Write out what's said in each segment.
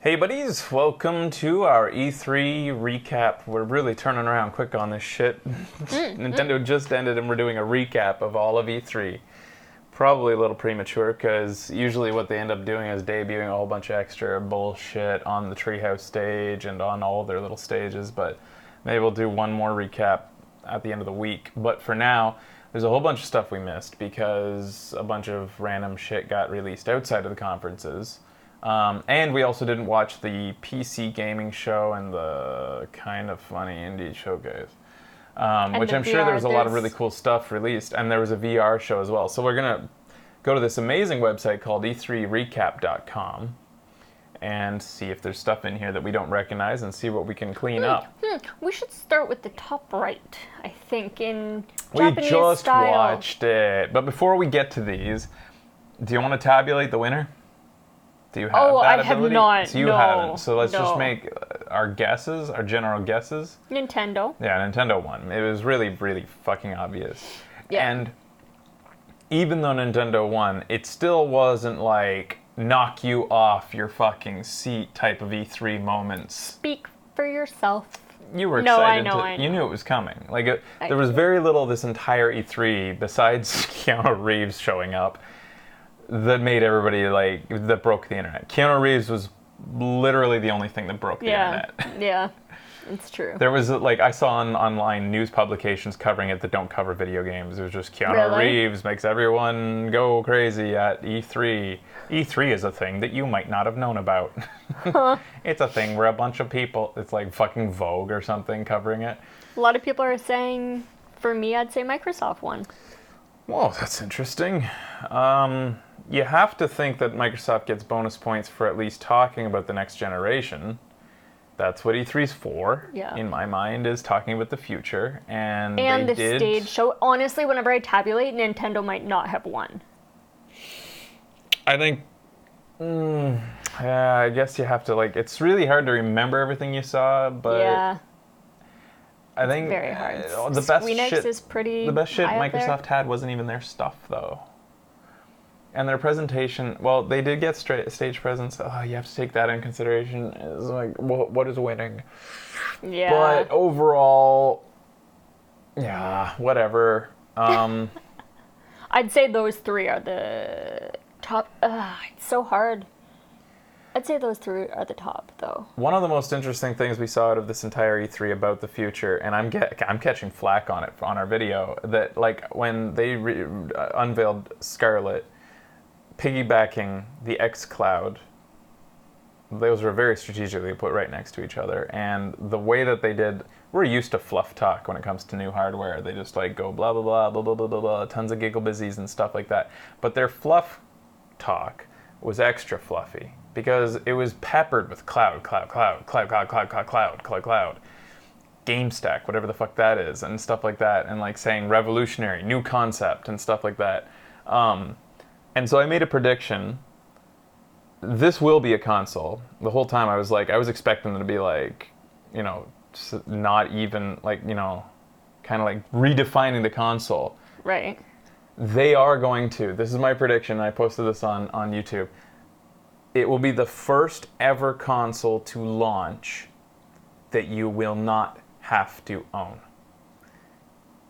Hey buddies, welcome to our E3 recap. We're really turning around quick on this shit. Nintendo just ended and we're doing a recap of all of E3. Probably a little premature because usually what they end up doing is debuting a whole bunch of extra bullshit on the Treehouse stage and on all their little stages, but maybe we'll do one more recap at the end of the week. But for now, there's a whole bunch of stuff we missed because a bunch of random shit got released outside of the conferences. And we also didn't watch the PC gaming show and the kind of funny indie showcase, which I'm sure there was a lot of really cool stuff released. And there was a VR show as well. So we're going to go to this amazing website called e3recap.com and see if there's stuff in here that we don't recognize and see what we can clean up. We should start with the top right, I think, in Japanese We just style. watched it. But before we get to these, do you want to tabulate the winner? Do you have that I have ability? not. So you no, haven't. So let's no. just make our guesses, our general guesses. Nintendo. Yeah, Nintendo won. It was really, really fucking obvious. Yeah. And even though Nintendo won, it still wasn't like knock you off your fucking seat type of E3 moments. Speak for yourself. You were No, excited. I know. You knew it was coming. Like there was very little this entire E3 besides Keanu Reeves showing up that made everybody that broke the internet. Keanu Reeves was literally the only thing that broke the internet. Yeah, it's true. There was I saw on online news publications covering it that don't cover video games. It was just Keanu Reeves makes everyone go crazy at E3. E3 is a thing that you might not have known about. It's a thing where a bunch of people, it's like fucking Vogue or something covering it. A lot of people are saying, for me, I'd say Microsoft won. Whoa, that's interesting. You have to think that Microsoft gets bonus points for at least talking about the next generation. That's what E3's for, in my mind, is talking about the future. And the stage show. Honestly, whenever I tabulate, Nintendo might not have won. I think, yeah, I guess you have to, it's really hard to remember everything you saw, but yeah. I think very hard. The best Squeenix shit, is pretty the best shit high up Microsoft had wasn't even their stuff, though. And their presentation, well, they did get stage presence. Oh, you have to take that in consideration. It's like, what is winning? Yeah. But overall, yeah, whatever. I'd say those three are the top. It's so hard. I'd say those three are the top, though. One of the most interesting things we saw out of this entire E3 about the future, and I'm catching flack on it on our video, that when they unveiled Scarlet, piggybacking the xCloud, those were very strategically put right next to each other. And the way that they did, we're used to fluff talk when it comes to new hardware. They just go blah, blah, blah, blah, blah, blah, blah, blah, tons of giggle busies and stuff like that. But their fluff talk was extra fluffy because it was peppered with cloud, game stack, whatever the fuck that is, and stuff like that, and saying revolutionary, new concept, and stuff like that. And so I made a prediction. This will be a console. The whole time I was expecting them to be not even kind of redefining the console. Right. They are going to. This is my prediction. I posted this on YouTube. It will be the first ever console to launch that you will not have to own.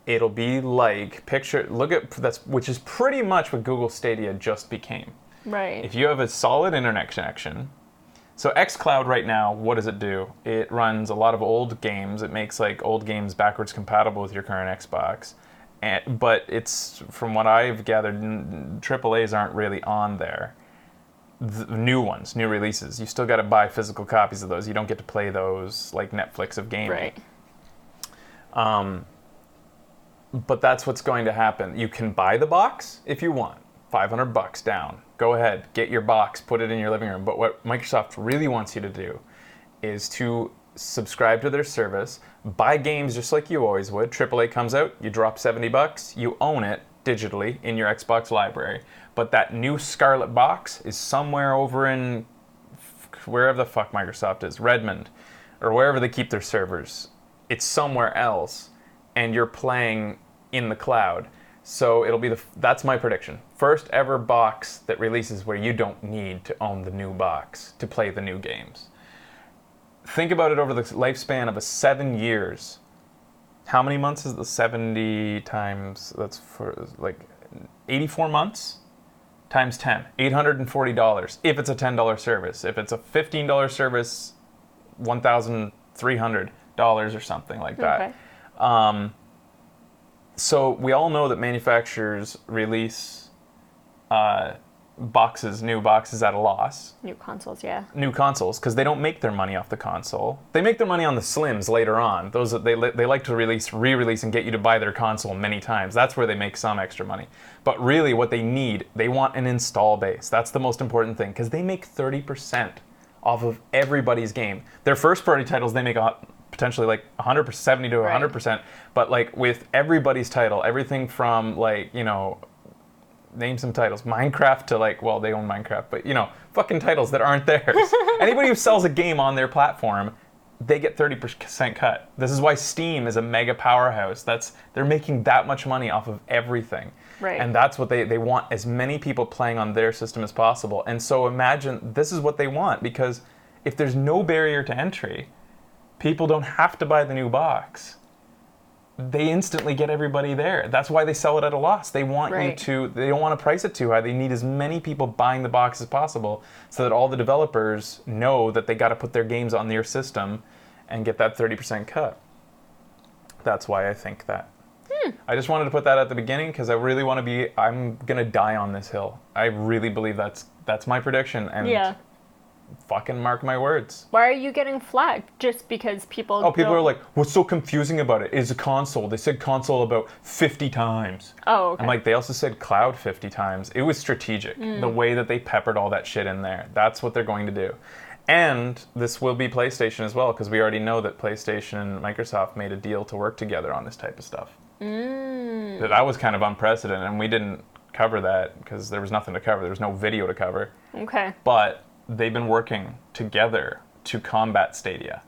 It'll be which is pretty much what Google Stadia just became. Right. If you have a solid internet connection, so xCloud right now, what does it do? It runs a lot of old games. It makes old games backwards compatible with your current Xbox. But it's, from what I've gathered, AAAs aren't really on there. The new ones, new releases, you still got to buy physical copies of those. You don't get to play those like Netflix of gaming. Right. But that's what's going to happen. You can buy the box if you want. $500 down. Go ahead, get your box, put it in your living room. But what Microsoft really wants you to do is to subscribe to their service, buy games just like you always would. AAA comes out, you drop $70, you own it digitally in your Xbox library. But that new Scarlet box is somewhere over in wherever the fuck Microsoft is, Redmond, or wherever they keep their servers. It's somewhere else, and you're playing in the cloud. So it'll be that's my prediction. First ever box that releases where you don't need to own the new box to play the new games. Think about it over the lifespan of 7 years. How many months is the 70 times? That's for like 84 months times 10. $840 if it's a $10 service. If it's a $15 service, $1,300 or something like that. Okay. So we all know that manufacturers release new boxes at a loss. New consoles, yeah. New consoles, because they don't make their money off the console. They make their money on the Slims later on. Those they like to re-release and get you to buy their console many times. That's where they make some extra money. But really what they need, they want an install base. That's the most important thing, because they make 30% off of everybody's game. Their first party titles, they make potentially like 100%, 70 to 100%. Right. But like with everybody's title, everything from like, name some titles. Minecraft to like, well, they own Minecraft, but fucking titles that aren't theirs. Anybody who sells a game on their platform, they get 30% cut. This is why Steam is a mega powerhouse. They're making that much money off of everything. Right. And that's what they want, as many people playing on their system as possible. And so imagine this is what they want, because if there's no barrier to entry, people don't have to buy the new box. They instantly get everybody there. That's why they sell it at a loss. They want you to, they don't want to price it too high. They need as many people buying the box as possible so that all the developers know that they got to put their games on their system and get that 30% cut. That's why I think that. I just wanted to put that at the beginning because I really want to I'm going to die on this hill. I really believe that's my prediction. And fucking mark my words. Why are you getting flagged? Just because people people are like, what's so confusing about it is a console. They said console about 50 times. Oh, okay. I'm like, they also said cloud 50 times. It was strategic. The way that they peppered all that shit in there. That's what they're going to do. And this will be PlayStation as well, because we already know that PlayStation and Microsoft made a deal to work together on this type of stuff. That was kind of unprecedented, and we didn't cover that because there was nothing to cover. There was no video to cover. Okay. But they've been working together to combat Stadia.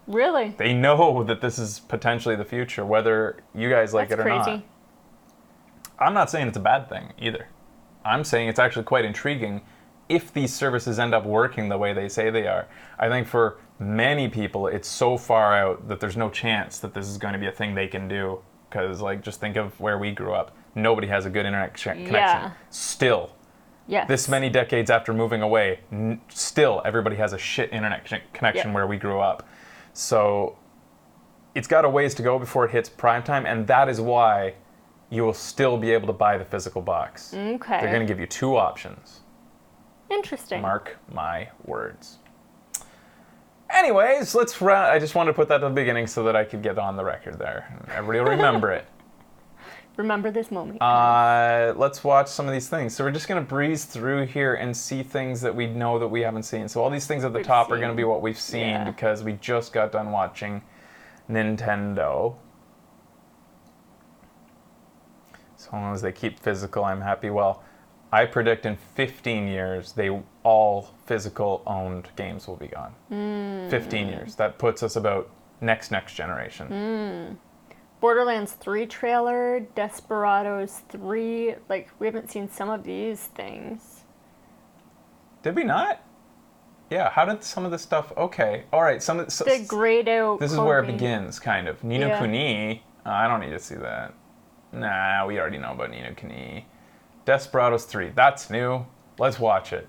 Really? They know that this is potentially the future, whether you guys like it or not. I'm not saying it's a bad thing either. I'm saying it's actually quite intriguing if these services end up working the way they say they are. I think for many people, it's so far out that there's no chance that this is going to be a thing they can do. Because, like, just think of where we grew up. Nobody has a good internet connection. Still. Yes. This many decades after moving away, still everybody has a shit internet connection where we grew up. So it's got a ways to go before it hits prime time, and that is why you will still be able to buy the physical box. Okay. They're going to give you 2 options. Interesting. Mark my words. Anyways, I just wanted to put that at the beginning so that I could get on the record there. Everybody will remember it. Remember this moment. Let's watch some of these things. So we're just going to breeze through here and see things that we know that we haven't seen. So all these things at the top are going to be what we've seen because we just got done watching Nintendo. So long as they keep physical, I'm happy. Well, I predict in 15 years, all physical owned games will be gone. 15 years. That puts us about next generation. Borderlands 3 trailer, Desperados 3. Like, we haven't seen some of these things. Did we not? Yeah, how did some of this stuff... Okay, all right. The grayed out... This is where it begins, kind of. Ni no Kuni. I don't need to see that. Nah, we already know about Ni no Kuni. Desperados 3. That's new. Let's watch it.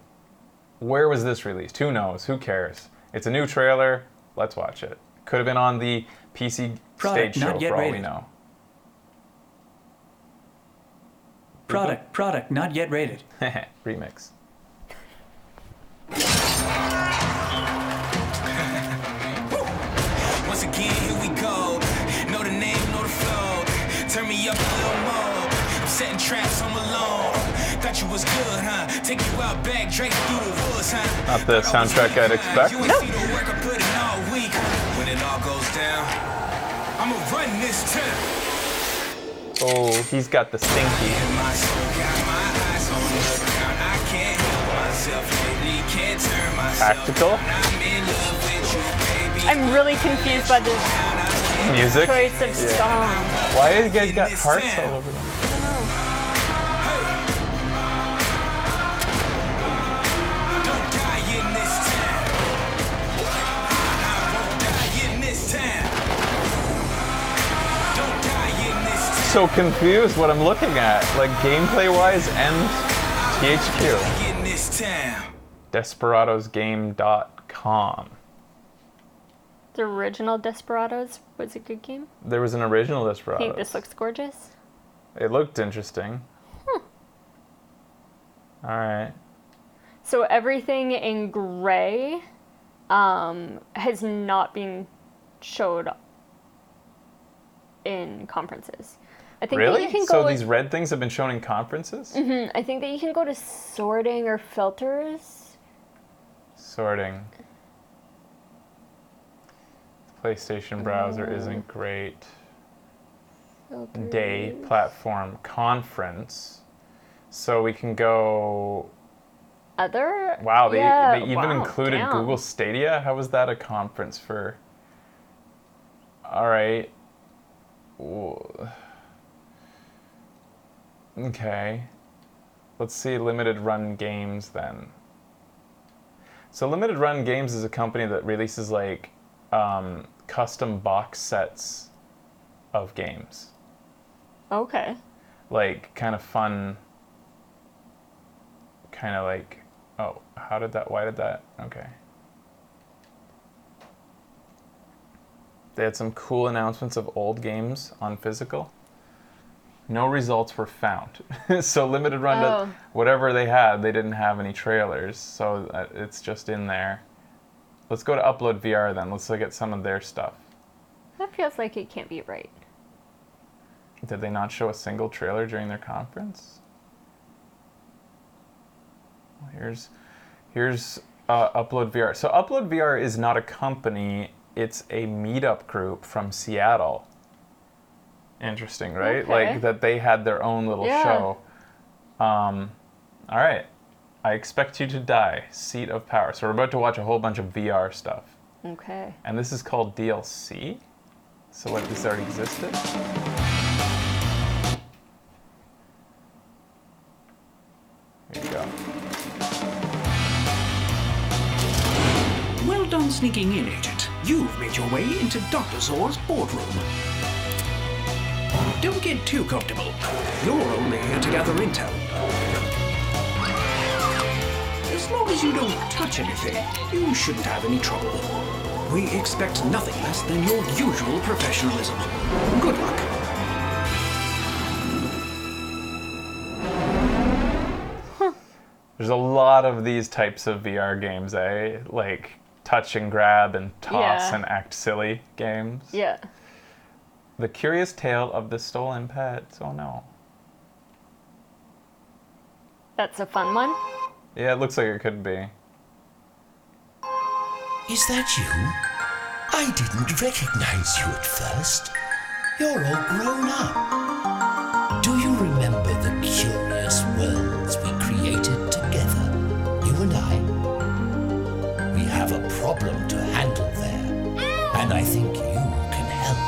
Where was this released? Who knows? Who cares? It's a new trailer. Let's watch it. Could have been on the PC stage show for all we know. Product not yet rated. Remix. Once again, here we go. Know the name, know the flow. Turn me up a little more. I'm setting traps on my lawn. Thought you was good, huh? Take you out back, Drake through the woods, huh? Not the soundtrack I'd expect. You ain't see the work I put in all week. When it all goes down, I'ma run this town. Oh, he's got the stinky. My soul got my eyes on the ground. I can't help myself lately. Can't turn myself. Tactical? I'm in love with you, baby. I'm really confused by this Music? choice of song. Why do you guys got hearts all over them? so confused what I'm looking at, like gameplay-wise and THQ. Get in this town. DesperadosGame.com. The original Desperados was a good game. There was an original I Desperados. think this looks gorgeous. It looked interesting. Alright. So everything in gray has not been showed in conferences. I think that Really? you can So go these red things have been shown in conferences? I think that you can go to sorting or filters. Sorting. The PlayStation browser isn't great. Filters. Day, platform, conference. So we can go... Other? Wow, they Yeah, even wow, included damn. Google Stadia? How was that a conference for... Alright. Okay. Let's see Limited Run Games then. So Limited Run Games is a company that releases like custom box sets of games. Okay. Like kind of fun, kind of like, oh, why did that, okay. They had some cool announcements of old games on physical. No results were found. So Limited Run, whatever they had, they didn't have any trailers. So it's just in there. Let's go to Upload VR then. Let's look at some of their stuff. That feels like it can't be right. Did they not show a single trailer during their conference? Well, here's Upload VR. So Upload VR is not a company. It's a meetup group from Seattle. Interesting, right? Okay. Like that they had their own little show. All right. I expect you to die. Seat of Power. So we're about to watch a whole bunch of VR stuff. Okay. And this is called DLC. So what, this already existed? Here you go. Well done sneaking in, Agent. You've made your way into Dr. Zor's boardroom. Don't get too comfortable. You're only here to gather intel. As long as you don't touch anything, you shouldn't have any trouble. We expect nothing less than your usual professionalism. Good luck. There's a lot of these types of VR games, eh? Like touch and grab and toss and act silly games. Yeah. The Curious Tale of the Stolen Pets. Oh no. That's a fun one. Yeah, it looks like it could be. Is that you? I didn't recognize you at first. You're all grown up. Do you remember the curious worlds we created together, you and I? We have a problem to handle there, and I think you can help.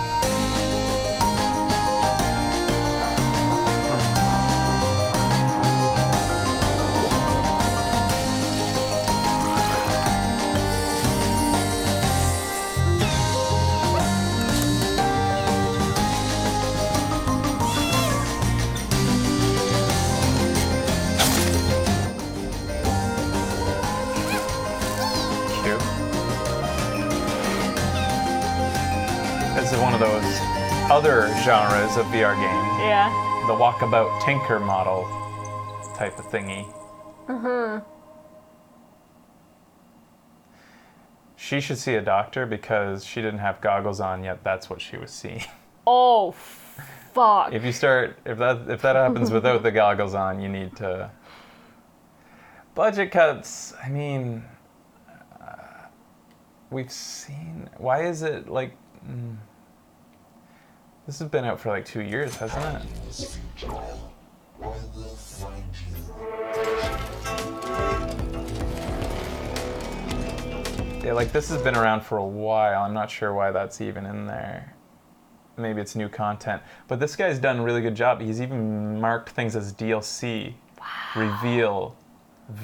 This is one of those other genres of VR game. Yeah. The walkabout tinker model type of thingy. She should see a doctor because she didn't have goggles on yet. That's what she was seeing. Oh, fuck. If that happens without the goggles on, you need to. Budget cuts. I mean, we've seen. Why is it like? This has been out for like 2 years, hasn't it? Yeah, like this has been around for a while. I'm not sure why that's even in there. Maybe it's new content. But this guy's done a really good job. He's even marked things as DLC, reveal,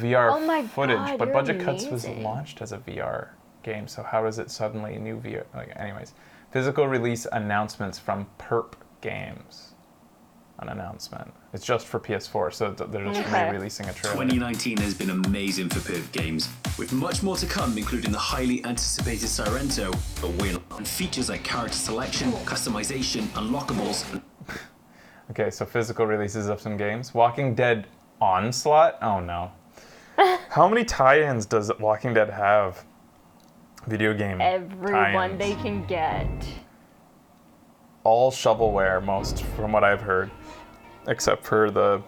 VR Oh my footage. God, but you're Budget Cuts was amazing. launched as a VR game, so how is it suddenly a new VR? Like, anyways, physical release announcements from Perp Games. an announcement. It's just for PS4, so they're just Okay. re-releasing a trailer. 2019 has been amazing for PIV games, with much more to come, including the highly anticipated Sorrento, a win, and features like character selection, customization, unlockables, and Okay, so physical releases of some games. Walking Dead Onslaught? Oh no. How many tie-ins does Walking Dead have? Video game Everyone tie-ins. they can get. All shovelware, most from what I've heard, except for the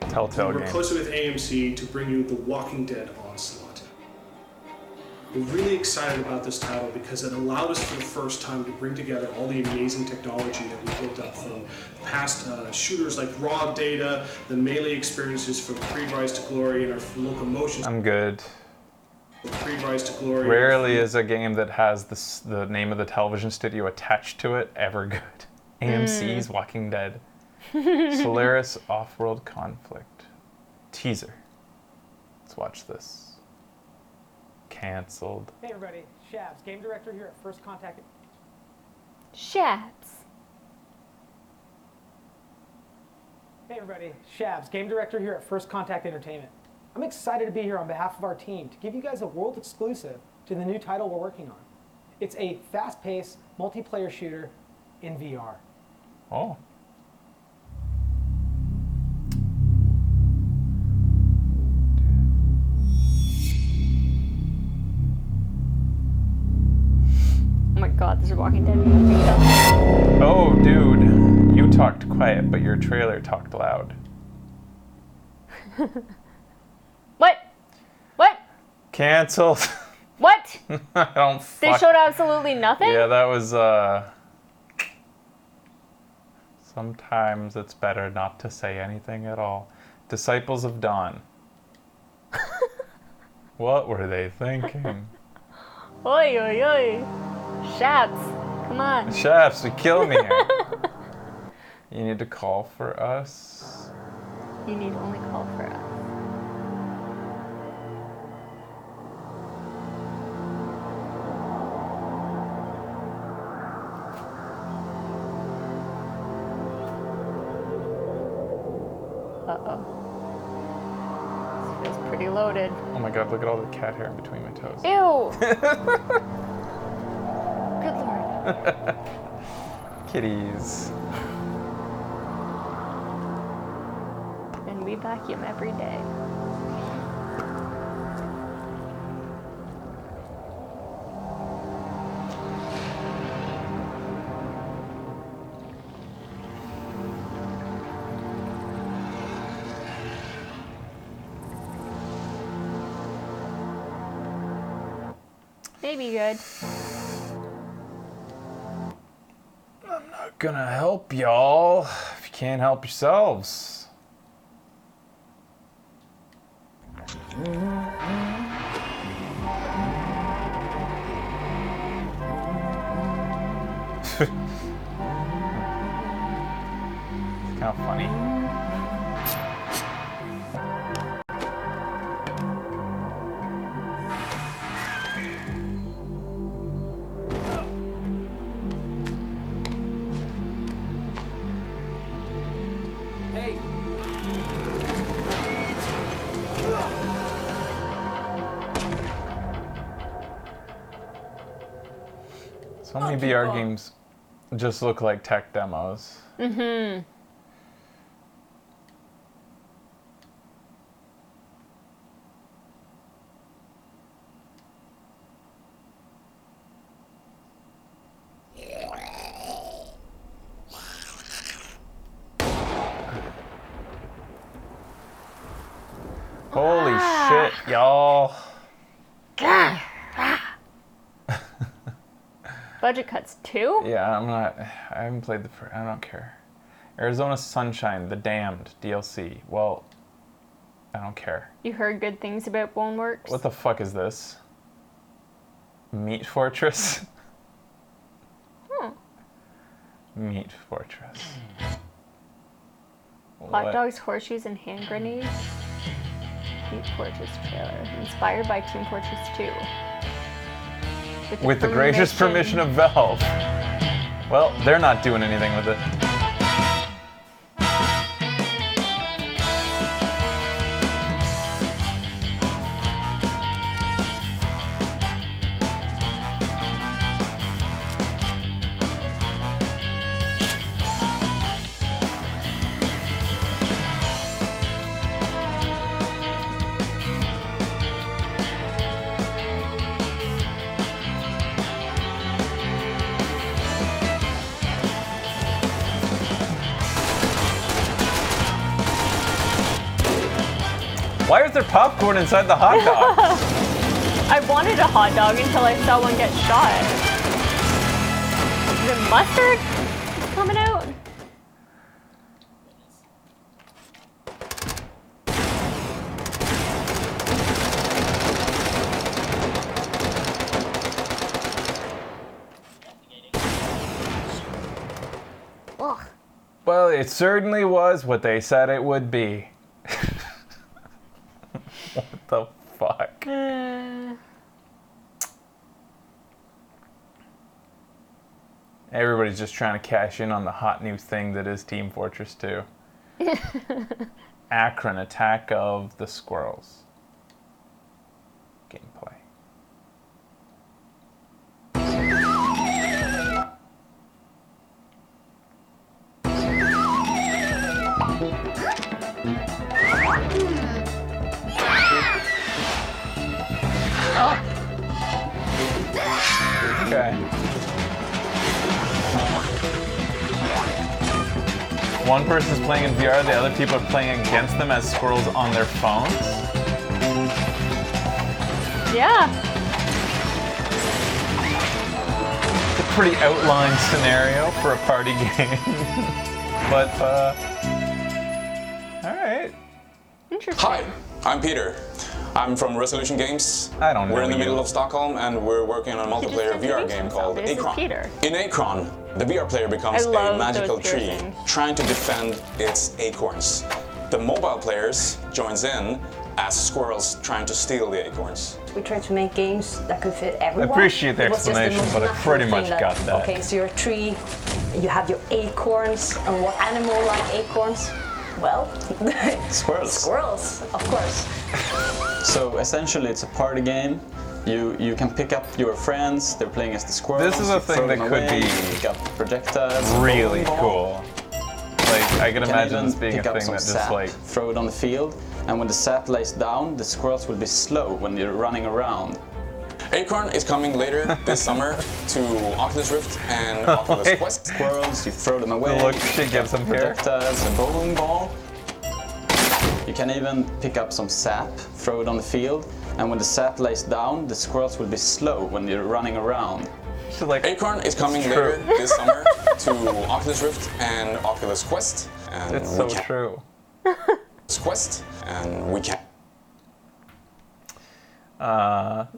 Telltale We're game. closely with AMC to bring you The Walking Dead Onslaught. We're really excited about this title because it allowed us for the first time to bring together all the amazing technology that we built up from past shooters like Raw Data, the melee experiences from Pre-Rise to Glory, and our locomotions I'm good. from Pre-Rise to Glory. Rarely is a game that has the name of the television studio attached to it ever good. AMC's Walking Dead. Solaris Off-World Conflict. Teaser. Let's watch this. Cancelled. Hey everybody, Shabs, game director here at First Contact. Shaps. Hey everybody, Shabs, game director here at First Contact Entertainment. I'm excited to be here on behalf of our team to give you guys a world exclusive to the new title we're working on. It's a fast-paced multiplayer shooter in VR. Oh. Oh my god, this is Walking Dead. Oh, dude. You talked quiet, but your trailer talked loud. What? What? Cancelled. What? I don't They fuck. showed absolutely nothing? Yeah, that was, sometimes it's better not to say anything at all. Disciples of Dawn. What were they thinking? Oi, oi, oi. Shaps, come on. Chefs, you kill me here. You need to call for us. You need only call for us. Uh-oh. This feels pretty loaded. Oh my god, look at all the cat hair in between my toes. Ew! Good lord. Kitties. And we vacuum every day. Maybe good. I'm not gonna help y'all if you can't help yourselves. It's kind of funny. Hey, So many VR games just look like tech demos. Mm-hmm. Holy shit, y'all. Budget cuts too? Yeah, I haven't played I don't care. Arizona Sunshine, The Damned, DLC. Well, I don't care. You heard good things about Boneworks? What the fuck is this? Meat Fortress? Meat Fortress. Hot What? dogs, horseshoes, and hand grenades. Team Fortress trailer. Inspired by Team Fortress 2. With the gracious permission of Valve. Well, they're not doing anything with it. is there popcorn inside the hot dog? I wanted a hot dog until I saw one get shot. Is it mustard coming out? Ugh. Well, it certainly was what they said it would be. What the fuck? Everybody's just trying to cash in on the hot new thing that is Team Fortress 2. Akron, Attack of the Squirrels. Gameplay. Okay. One person's playing in VR, the other people are playing against them as squirrels on their phones. Yeah. It's a pretty outlined scenario for a party game. But, alright. Interesting. Hi, I'm Peter. I'm from Resolution Games. I don't know We're in the you. middle of Stockholm and we're working on a multiplayer VR game called This is Akron. Peter. In Akron, the VR player becomes I a love magical those tree piercings. trying to defend its acorns. The mobile players joins in as squirrels trying to steal the acorns. We try to make games that could fit everyone. I appreciate the It was just explanation, most but I natural pretty much thing got that. Okay, so you're a tree, you have your acorns, and what animal like acorns? Well, Squirrels. squirrels, of course. So essentially it's a party game. You can pick up your friends, they're playing as the squirrels. This is a you thing throw that them could away, be you pick up projectiles. really bowling ball. cool. Like, I can You imagine even this being a pick up thing some that just sap, like... throw it on the field, and when the sap lays down, the squirrels will be slow when you're running around. Acorn is coming later this summer to Oculus Rift and Oculus Quest. Squirrels, you throw them away. The look she gives them here. Projectiles, a bowling ball. You can even pick up some sap, throw it on the field, and when the sap lays down, the squirrels will be slow when you're running around. So like, Acorn is coming later this summer to Oculus Rift and Oculus Quest. And it's we so can true. Quest and we can.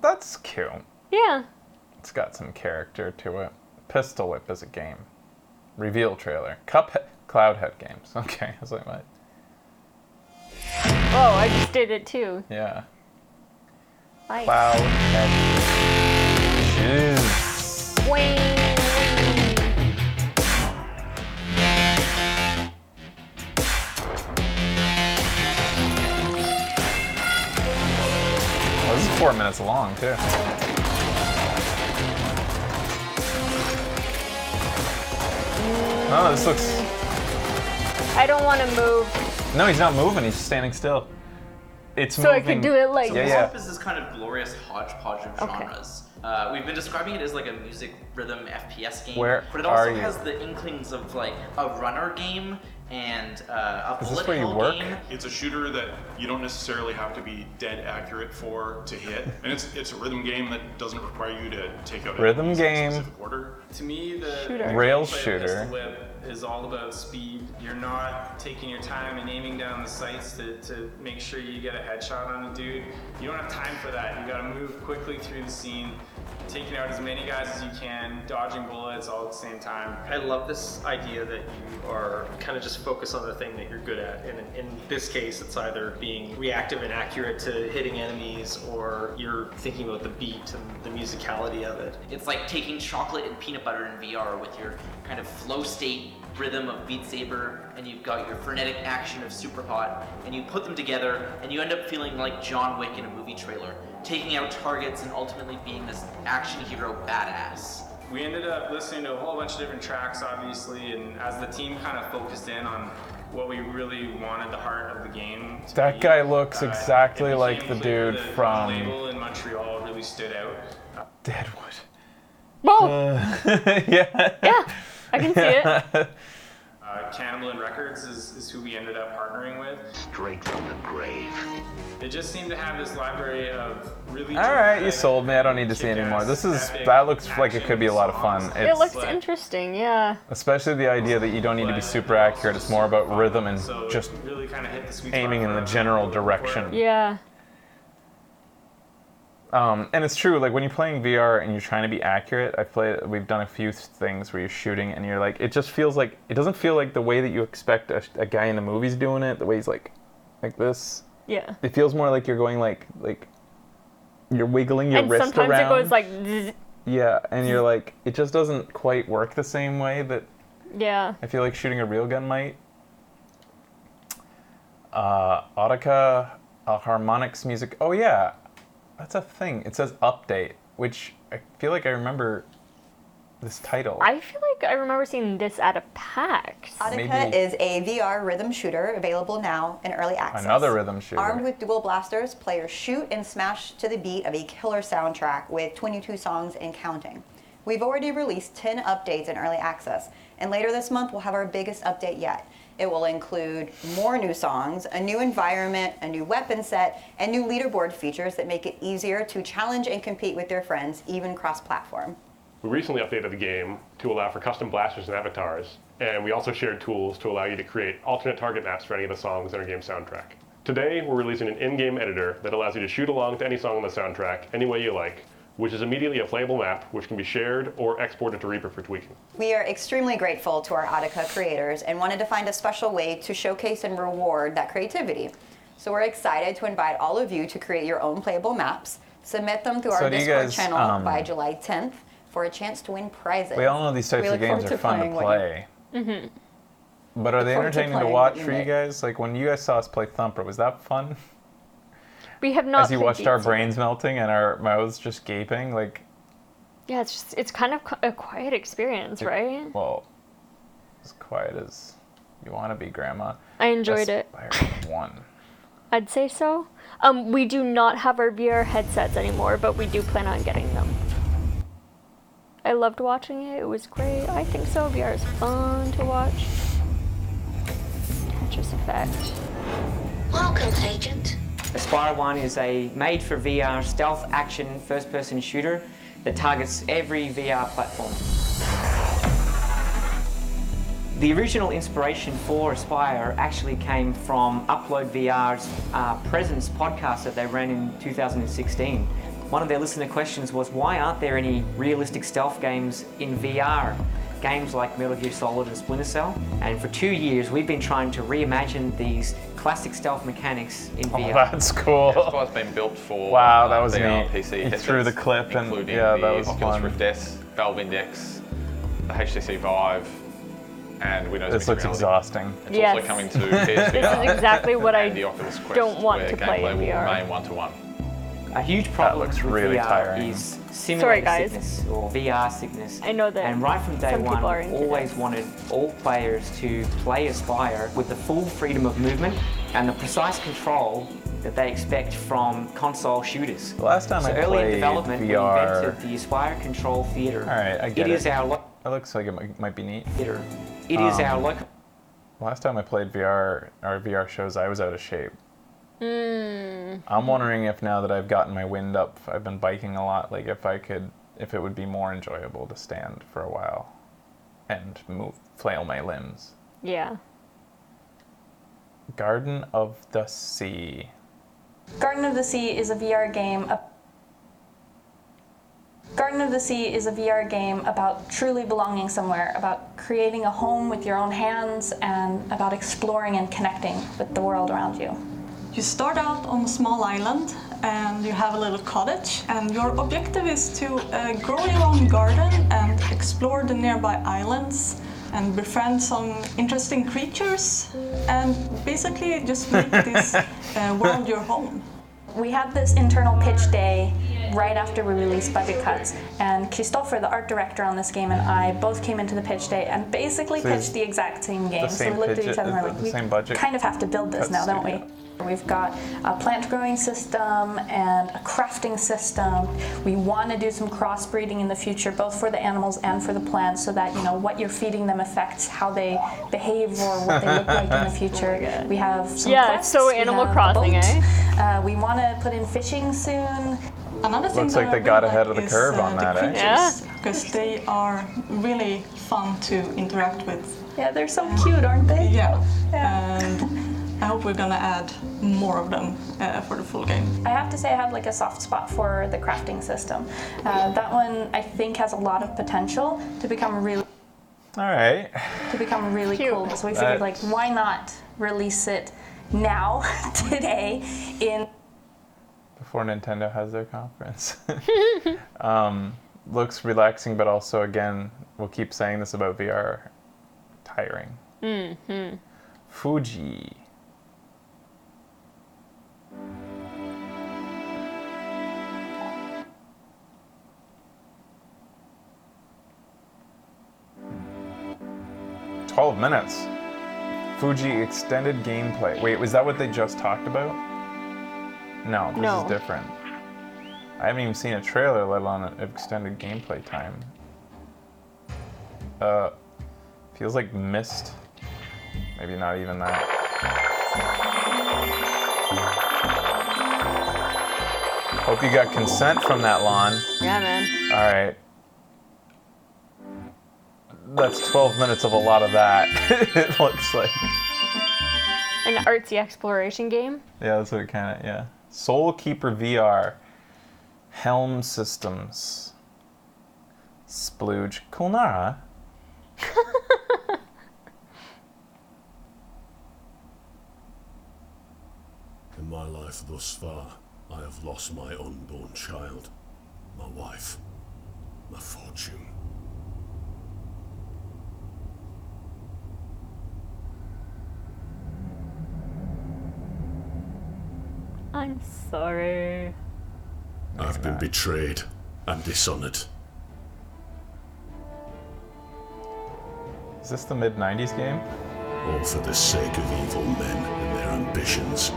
That's cute. Yeah. It's got some character to it. Pistilwhip is a game. Reveal trailer. Cuphead. Cloudhead games. Okay, I was like, what? Oh, I just did it too. Yeah. Nice. Cloudhead. Jeez. Wing. Well, this is 4 minutes long, too. Oh, this looks... I don't want to move. No, he's not moving. He's standing still. It's So moving. I could do it like Yeah, this. yeah. Is this kind of glorious hodgepodge of Okay. genres. We've been describing it as like a music rhythm FPS game, Where but it also are you? has the inklings of like a runner game and a Is this bullet where you hell work? game. It's a shooter that you don't necessarily have to be dead accurate for to hit, and it's a rhythm game that doesn't require you to take out Rhythm enemies in a game. specific order. To me, the Shooter. Rail gameplay of shooter. Pistilwhip is all about speed. You're not taking your time and aiming down the sights to make sure you get a headshot on a dude. You don't have time for that. You gotta move quickly through the scene, taking out as many guys as you can, dodging bullets all at the same time. I love this idea that you are kind of just focus on the thing that you're good at. And in this case, it's either being reactive and accurate to hitting enemies, or you're thinking about the beat and the musicality of it. It's like taking chocolate and peanut butter in VR with your kind of flow state rhythm of Beat Saber, and you've got your frenetic action of Superhot, and you put them together, and you end up feeling like John Wick in a movie trailer, taking out targets and ultimately being this action hero badass. We ended up listening to a whole bunch of different tracks, obviously, and as the team kind of focused in on what we really wanted the heart of the game to That be, guy looks it exactly became like the clear dude that from the label in Montreal really stood out. Deadwood. Whoa. Yeah. Yeah, I can see it. Cannibal Records is who we ended up partnering with. Straight from the grave. They just seem to have this library of really. All right, you sold me. I don't need to see anymore. That looks like it could be a lot of fun. It looks interesting, yeah. Especially the idea that you don't need to be super accurate. It's more about rhythm and just really kind of hit the sweet aiming in the general direction. Yeah. And it's true, like when you're playing VR and you're trying to be accurate, we've done a few things where you're shooting and you're like, it just feels like, it doesn't feel like the way that you expect a guy in the movies doing it, the way he's like this. Yeah. It feels more like you're going like you're wiggling your wrist around. And sometimes it goes like zzz. Yeah, and you're like, it just doesn't quite work the same way that I feel like shooting a real gun might. Audica, harmonics music. Oh yeah. That's a thing. It says update, which I feel like I remember this title. I feel like I remember seeing this at a PAX. Audica is a VR rhythm shooter available now in early access. Another rhythm shooter. Armed with dual blasters, players shoot and smash to the beat of a killer soundtrack with 22 songs and counting. We've already released 10 updates in early access, and later this month we'll have our biggest update yet. It will include more new songs, a new environment, a new weapon set, and new leaderboard features that make it easier to challenge and compete with your friends, even cross-platform. We recently updated the game to allow for custom blasters and avatars, and we also shared tools to allow you to create alternate target maps for any of the songs in our game soundtrack. Today, we're releasing an in-game editor that allows you to shoot along to any song on the soundtrack any way you like, which is immediately a playable map which can be shared or exported to Reaper for tweaking. We are extremely grateful to our Audica creators and wanted to find a special way to showcase and reward that creativity. So we're excited to invite all of you to create your own playable maps, submit them through our Discord channel by July 10th for a chance to win prizes. We all know these types of games are fun to play. But are they entertaining to watch for you guys? Like when you guys saw us play Thumper, was that fun? We have not. As you watched our brains melting and our mouths just gaping, like. Yeah, it's kind of a quiet experience, right? Well, as quiet as you want to be, Grandma. I enjoyed it. One. I'd say so. We do not have our VR headsets anymore, but we do plan on getting them. I loved watching it. It was great. I think so. VR is fun to watch. Tetris Effect. Welcome, Agent. Aspire 1 is a made-for-VR stealth action first-person shooter that targets every VR platform. The original inspiration for Aspire actually came from Upload VR's Presence podcast that they ran in 2016. One of their listener questions was, why aren't there any realistic stealth games in VR? Games like Metal Gear Solid and Splinter Cell. And for 2 years, we've been trying to reimagine these classic stealth mechanics in VR. Oh, that's cool. Yeah, Aspire's been built for wow, that was VR neat. PC He threw the clip and yeah, that was Oculus fun. Rift S, Valve Index, the HTC Vive, and Windows This Mixed looks Reality. exhausting. It's Yes. also coming to PSVR. This is exactly what I and the Oculus Quest, don't want where to play gameplay in will VR. remain one-to-one. A huge problem looks with really VR tiring. is simulator guys. sickness or VR sickness. I know that And right from day some one, people are we've into always this. wanted all players to play Aspire with the full freedom of movement and the precise control that they expect from console shooters. The last time so I early in played development, we VR invented the Aspire Control Theater. All right, I get It is our It looks like it might be neat. theater. It is our local. Last time I played VR, our VR shows, I was out of shape. I'm wondering if now that I've gotten my wind up, I've been biking a lot, like if it would be more enjoyable to stand for a while and flail my limbs. Yeah. Garden of the Sea. Garden of the Sea is a VR game. Garden of the Sea is a VR game about truly belonging somewhere, about creating a home with your own hands, and about exploring and connecting with the world around you. You start out on a small island and you have a little cottage, and your objective is to grow your own garden and explore the nearby islands and befriend some interesting creatures and basically just make this world your home. We had this internal pitch day right after we released Budget Cuts, and Christopher, the art director on this game, and I both came into the pitch day and basically pitched the exact same game. So we looked at each other and were like, we kind of have to build this now, don't we? We've got a plant growing system and a crafting system. We want to do some crossbreeding in the future, both for the animals and for the plants, so that what you're feeding them affects how they behave or what they look like in the future. We have some quests. So Animal Crossing, We want to put in fishing soon. Another thing Looks like they got ahead of the curve on that, Because they are really fun to interact with. Yeah, they're so cute, aren't they? Yeah. And I hope we're gonna add more of them for the full game. I have to say I have a soft spot for the crafting system. That one I think has a lot of potential to become really cool. So we figured why not release it now, today, in before Nintendo has their conference. Looks relaxing, but also, again, we'll keep saying this about VR, tiring. Mm-hmm. Fuji. "12 minutes. Fuji extended gameplay." Wait, was that what they just talked about? No, this is different. I haven't even seen a trailer, let alone an extended gameplay time. Feels like Myst. Maybe not even that. Hope you got consent from that lawn. Yeah, man. All right. That's 12 minutes of a lot of that, it looks like. An artsy exploration game? Yeah, that's what it kind of, yeah. Soul Keeper VR. Helm Systems. Splooge. Kulnara. In my life thus far, I have lost my unborn child, my wife, my fortune. I'm sorry. I've been betrayed and dishonored. Is this the mid-90s game? All for the sake of evil men and their ambitions.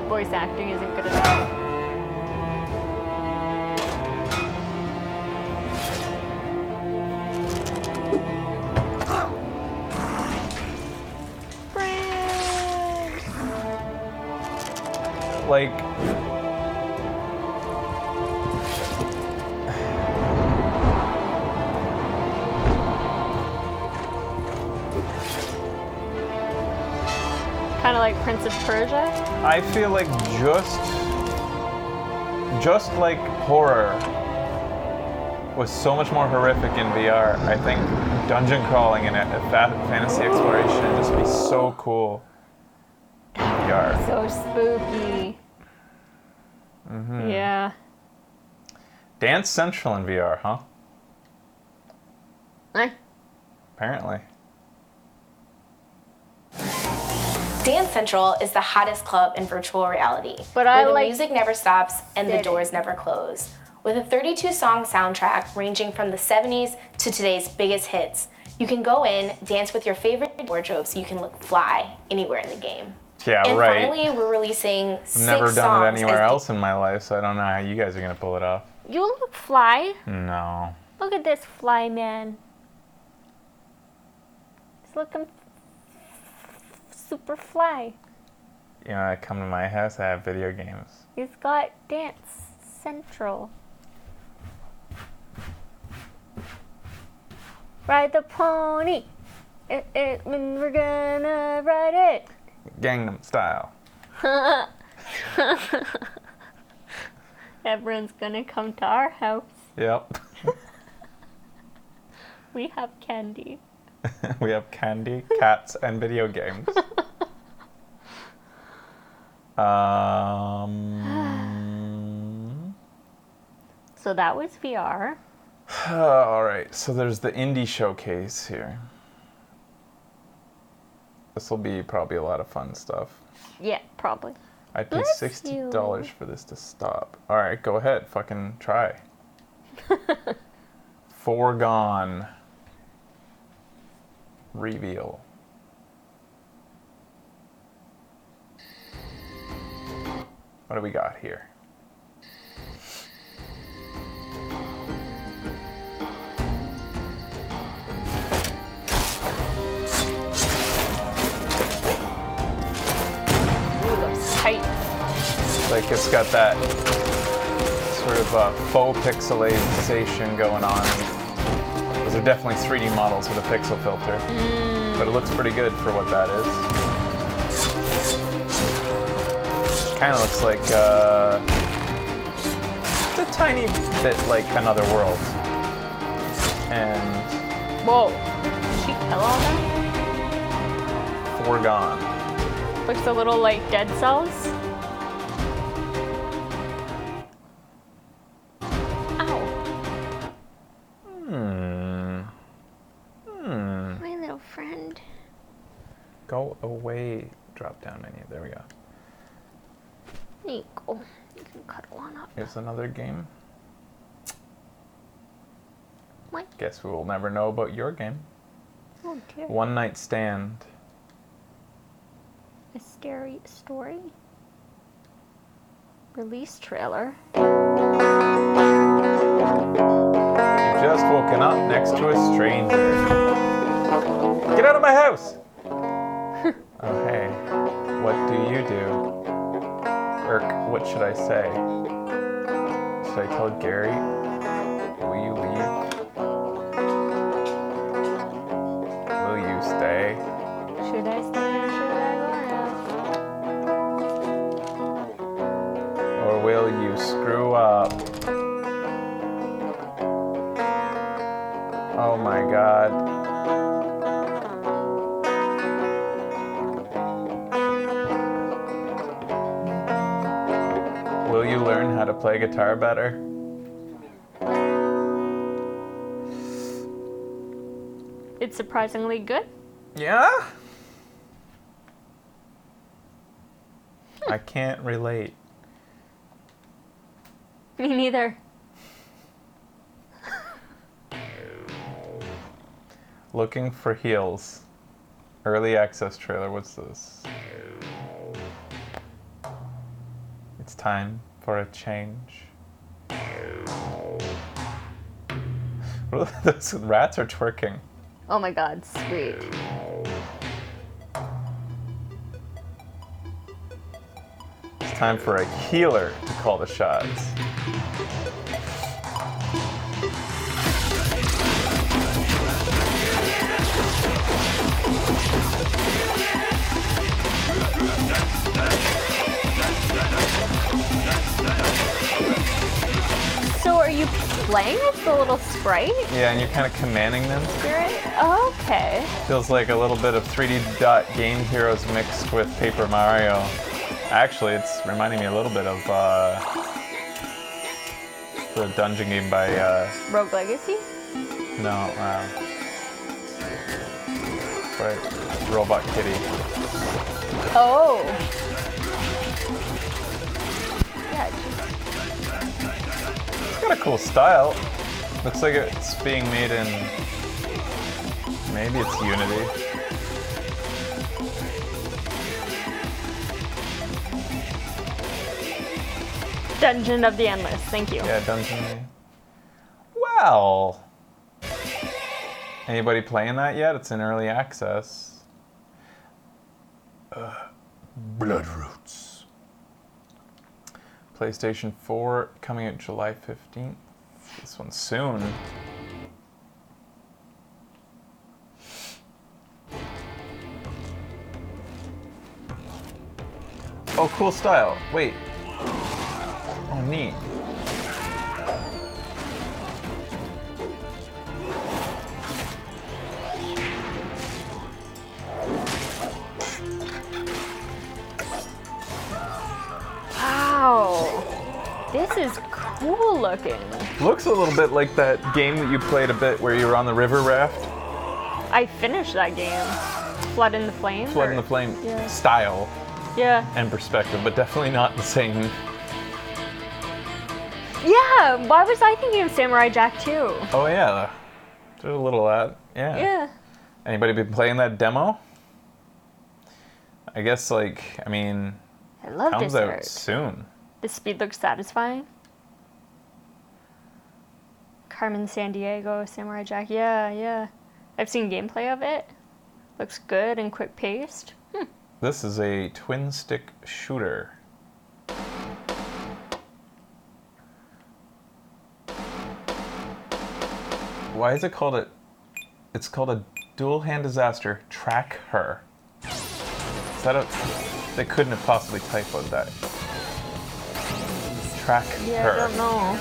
Voice acting isn't good enough. Like, kind of like Prince of Persia? I feel like just like horror was so much more horrific in VR. I think dungeon crawling and fantasy exploration would just be so cool in VR. So spooky. Mm-hmm. Yeah. Dance Central in VR, huh? Apparently. Dance Central is the hottest club in virtual reality, where the music never stops and the doors never close. With a 32-song soundtrack ranging from the 70s to today's biggest hits, you can go in, dance with your favorite wardrobe so you can look fly anywhere in the game. Yeah, and right. finally, we're releasing 6 I've never songs. done it anywhere else in my life, so I don't know how you guys are going to pull it off. You look fly. No. Look at this fly man. He's looking super fly. You know, I come to my house, I have video games. He's got Dance Central. Ride the pony. We're gonna ride it. Gangnam Style. Everyone's gonna come to our house. Yep. We have candy. We have candy, cats, and video games. So that was VR. Alright, so there's the indie showcase here. This will be probably a lot of fun stuff. Yeah, probably. I'd pay $60 for this to stop. Alright, go ahead. Fucking try. foregone reveal. What do we got here? Ooh, looks tight. Like it's got that sort of faux pixelization going on. Those are definitely 3D models with a pixel filter, but it looks pretty good for what that is. Kind of looks like a tiny bit like Another World. And whoa, did she kill all that? Foregone. Looks a little like Dead Cells. My little friend. Go away. Drop down menu. There we go. There you go. You can cuddle on up. Here's another game. What? Guess we will never know about your game. Oh dear. One Night Stand. A scary story. Release trailer. You've just woken up next to a stranger. Get out of my house! Oh hey, what do you do? Or what should I say? Should I tell Gary? Will you leave? Will you stay? Should I stay or should I go? Or will you screw up? Oh my god. Will you learn how to play guitar better? It's surprisingly good. Yeah? I can't relate. Me neither. Looking for heels. Early access trailer. What's this? It's time for a change. Those rats are twerking. Oh my god, sweet. It's time for a healer to call the shots. So are you playing as the little sprite? Yeah, and you're kind of commanding them. Spirit? Oh, okay. Feels like a little bit of 3D Dot Game Heroes mixed with Paper Mario. Actually, it's reminding me a little bit of the dungeon game by Rogue Legacy? no, right, Robot Kitty. Oh. Yeah, It's got a cool style. Looks like it's being made in, maybe it's Unity. Dungeon of the Endless, thank you. Yeah, Dungeon. Well, anybody playing that yet? It's in early access. Bloodroots. PlayStation 4 coming out July 15th. This one's soon. Oh, cool style. Wait. Oh, neat. Wow. This is cool looking. Looks a little bit like that game that you played a bit where you were on the river raft. I finished that game. Flood in the Flame? Flood in the Flame Yeah. style Yeah. and perspective, but definitely not the same. Yeah, why was I thinking of Samurai Jack too? Oh yeah, there's a little of that. Yeah. Yeah. Anybody been playing that demo? I guess I mean, I love comes this out art. soon. The speed looks satisfying. Carmen Sandiego, Samurai Jack. Yeah, yeah. I've seen gameplay of it. Looks good and quick paced. This is a twin stick shooter. Why is it called a... It's called a dual hand disaster. Track her. Is that a... They couldn't have possibly typoed that. Track Yeah, her. I don't know.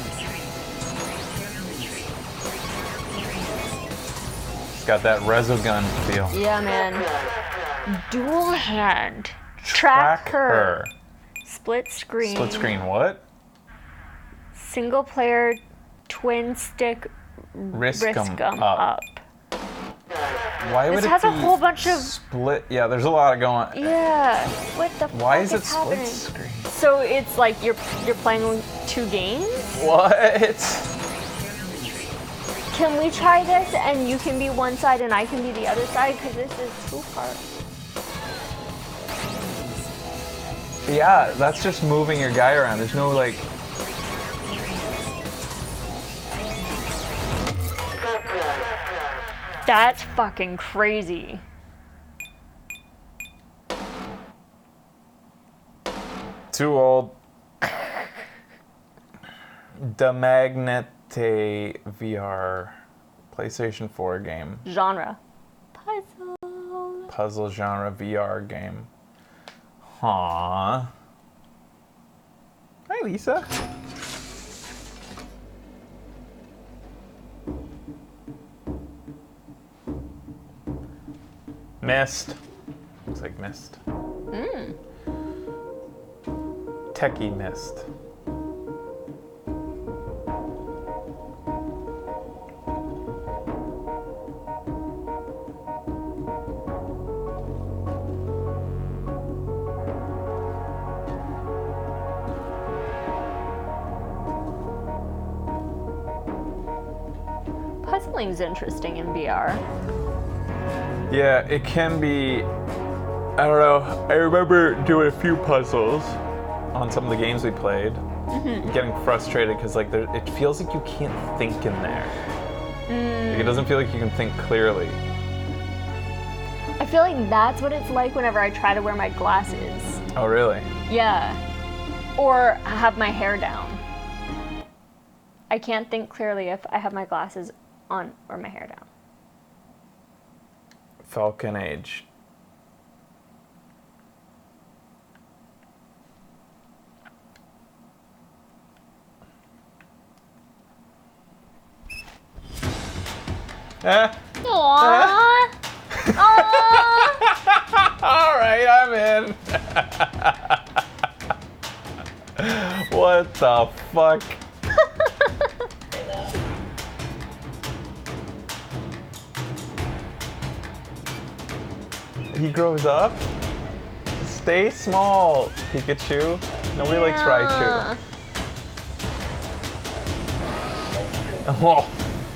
It's got that resogun feel. Yeah, man. Dual hand. Track her. Split screen. Split screen what? Single player twin stick Risk 'em up. Why would This it has be a whole bunch of... split? Yeah, there's a lot of going. Yeah. What the Why fuck is it split happening? screen? So it's like you're playing 2 games? What? Can we try this and you can be one side and I can be the other side? Because this is too hard. Yeah, that's just moving your guy around. There's no like... That's fucking crazy. Too old. The Magnete VR PlayStation 4 game. Genre. Puzzle genre VR game. Aww. Hi, Lisa. Mist. Looks like mist. Techie mist. Puzzling's interesting in VR. Yeah, it can be. I don't know. I remember doing a few puzzles on some of the games we played. Getting frustrated because it feels like you can't think in there. Like, it doesn't feel like you can think clearly. I feel like that's what it's like whenever I try to wear my glasses. Oh, really? Yeah. Or have my hair down. I can't think clearly if I have my glasses on or my hair down. Falcon Age. Aww. Aww. All right, I'm in. What the fuck? He grows up? Stay small, Pikachu. Nobody likes Raichu. Oh,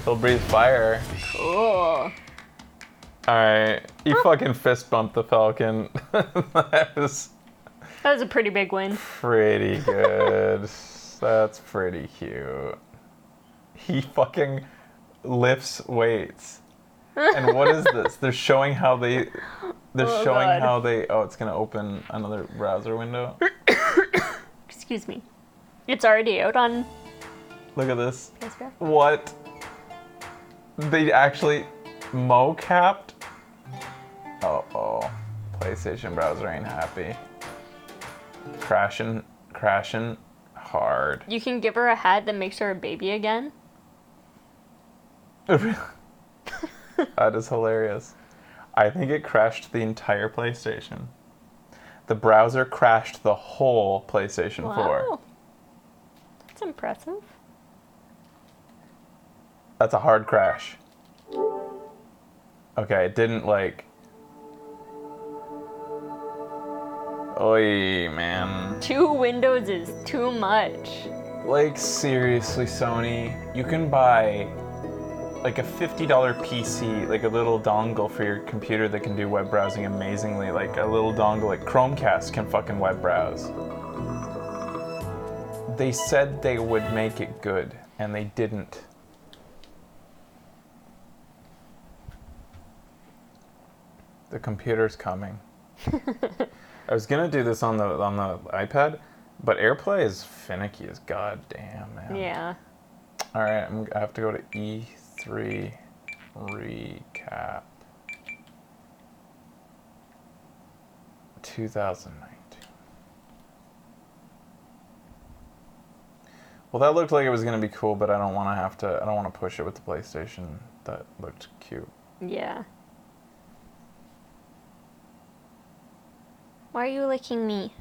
he'll breathe fire. Cool. Alright, you fucking fist bumped the Falcon. That was a pretty big win. pretty good. That's pretty cute. He fucking lifts weights. And what is this? They're showing how they... Oh, God. Oh, it's gonna open another browser window. Excuse me. It's already out on... Look at this. PS4? What? They actually mocapped? Uh-oh. PlayStation browser ain't happy. Crashing hard. You can give her a hat that makes her a baby again. That is hilarious. I think it crashed the entire PlayStation. The browser crashed the whole PlayStation 4. Wow. That's impressive. That's a hard crash. Okay, it didn't like... Oy, man. 2 windows is too much. Like, seriously, Sony, you can buy like a $50 PC, like a little dongle for your computer that can do web browsing amazingly. Like a little dongle, like Chromecast can fucking web browse. They said they would make it good, and they didn't. The computer's coming. I was gonna do this on the iPad, but AirPlay is finicky as goddamn, man. Yeah. All right, I have to go to E3 recap 2019. Well, that looked like it was gonna be cool, but I don't want to have to. I don't want to push it with the PlayStation. That looked cute. Yeah. Why are you licking me?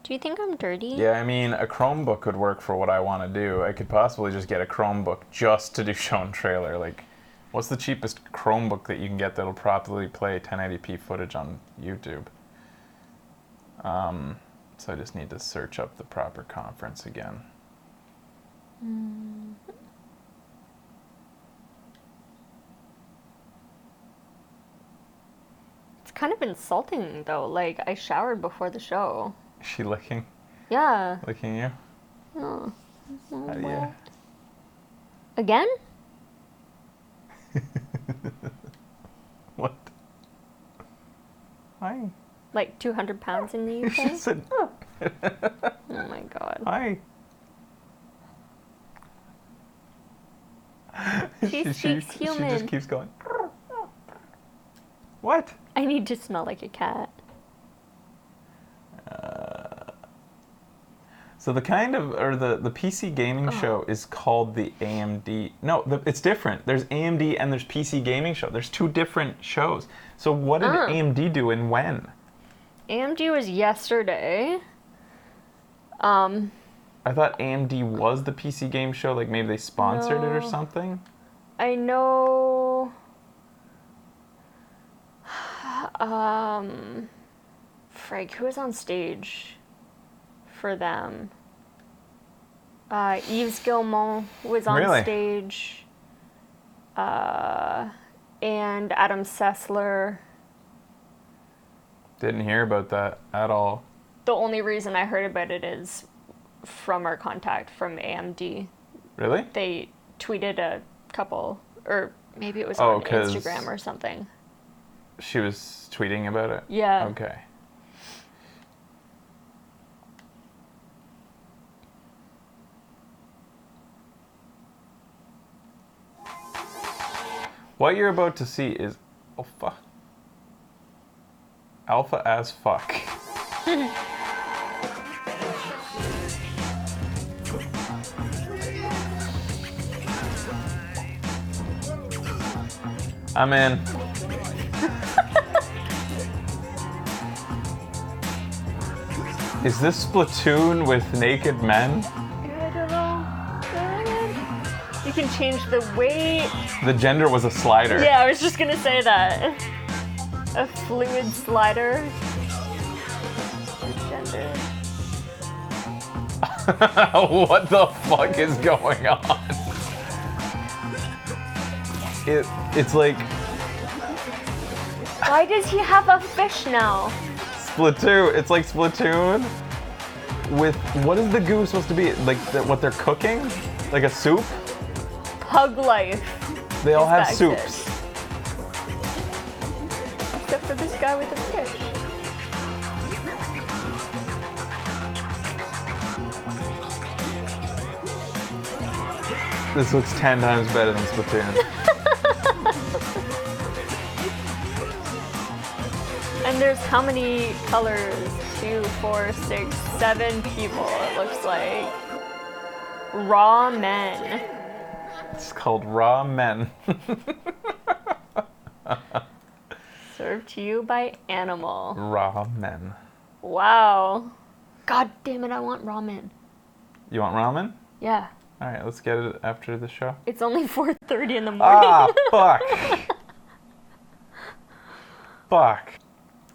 Do you think I'm dirty? Yeah, I mean, a Chromebook could work for what I want to do. I could possibly just get a Chromebook just to do show and trailer. Like, what's the cheapest Chromebook that you can get that'll properly play 1080p footage on YouTube? So I just need to search up the proper conference again. It's kind of insulting, though. Like, I showered before the show. Is she licking? Yeah. Licking you? Oh. Yeah. Again? What? Hi. Like 200 pounds in the UK? She said, oh my god. Hi. She speaks human. She just keeps going. What? I need to smell like a cat. So the the PC gaming show is called the AMD. No, it's different. There's AMD and there's PC gaming show. There's two different shows. So what did AMD do and when? AMD was yesterday. I thought AMD was the PC game show. Like maybe they sponsored it or something. I know. Frank, who was on stage for them? Yves Guillemot was on stage. And Adam Sessler. Didn't hear about that at all. The only reason I heard about it is from our contact from AMD. Really? They tweeted a couple, or maybe it was on Instagram or something. She was tweeting about it? Yeah. Okay. What you're about to see is alpha as fuck. I'm in. Is this Splatoon with naked men? I don't know. You can change the weight. The gender was a slider. Yeah, I was just gonna say that. A fluid slider. Gender. What the fuck is going on? It's like... Why does he have a fish now? Splatoon. It's like Splatoon with... What is the goo supposed to be? Like what they're cooking? Like a soup? Pug life. They all have soups. Except for this guy with the fish. This looks 10 times better than Splatoon. And there's how many colors? 2, 4, 6, 7 people, it looks like. Raw men. It's called Raw Men. Served to you by Animal. Raw Men. Wow. God damn it, I want ramen. You want ramen? Yeah. Alright, let's get it after the show. It's only 4:30 in the morning. Ah, fuck. Fuck.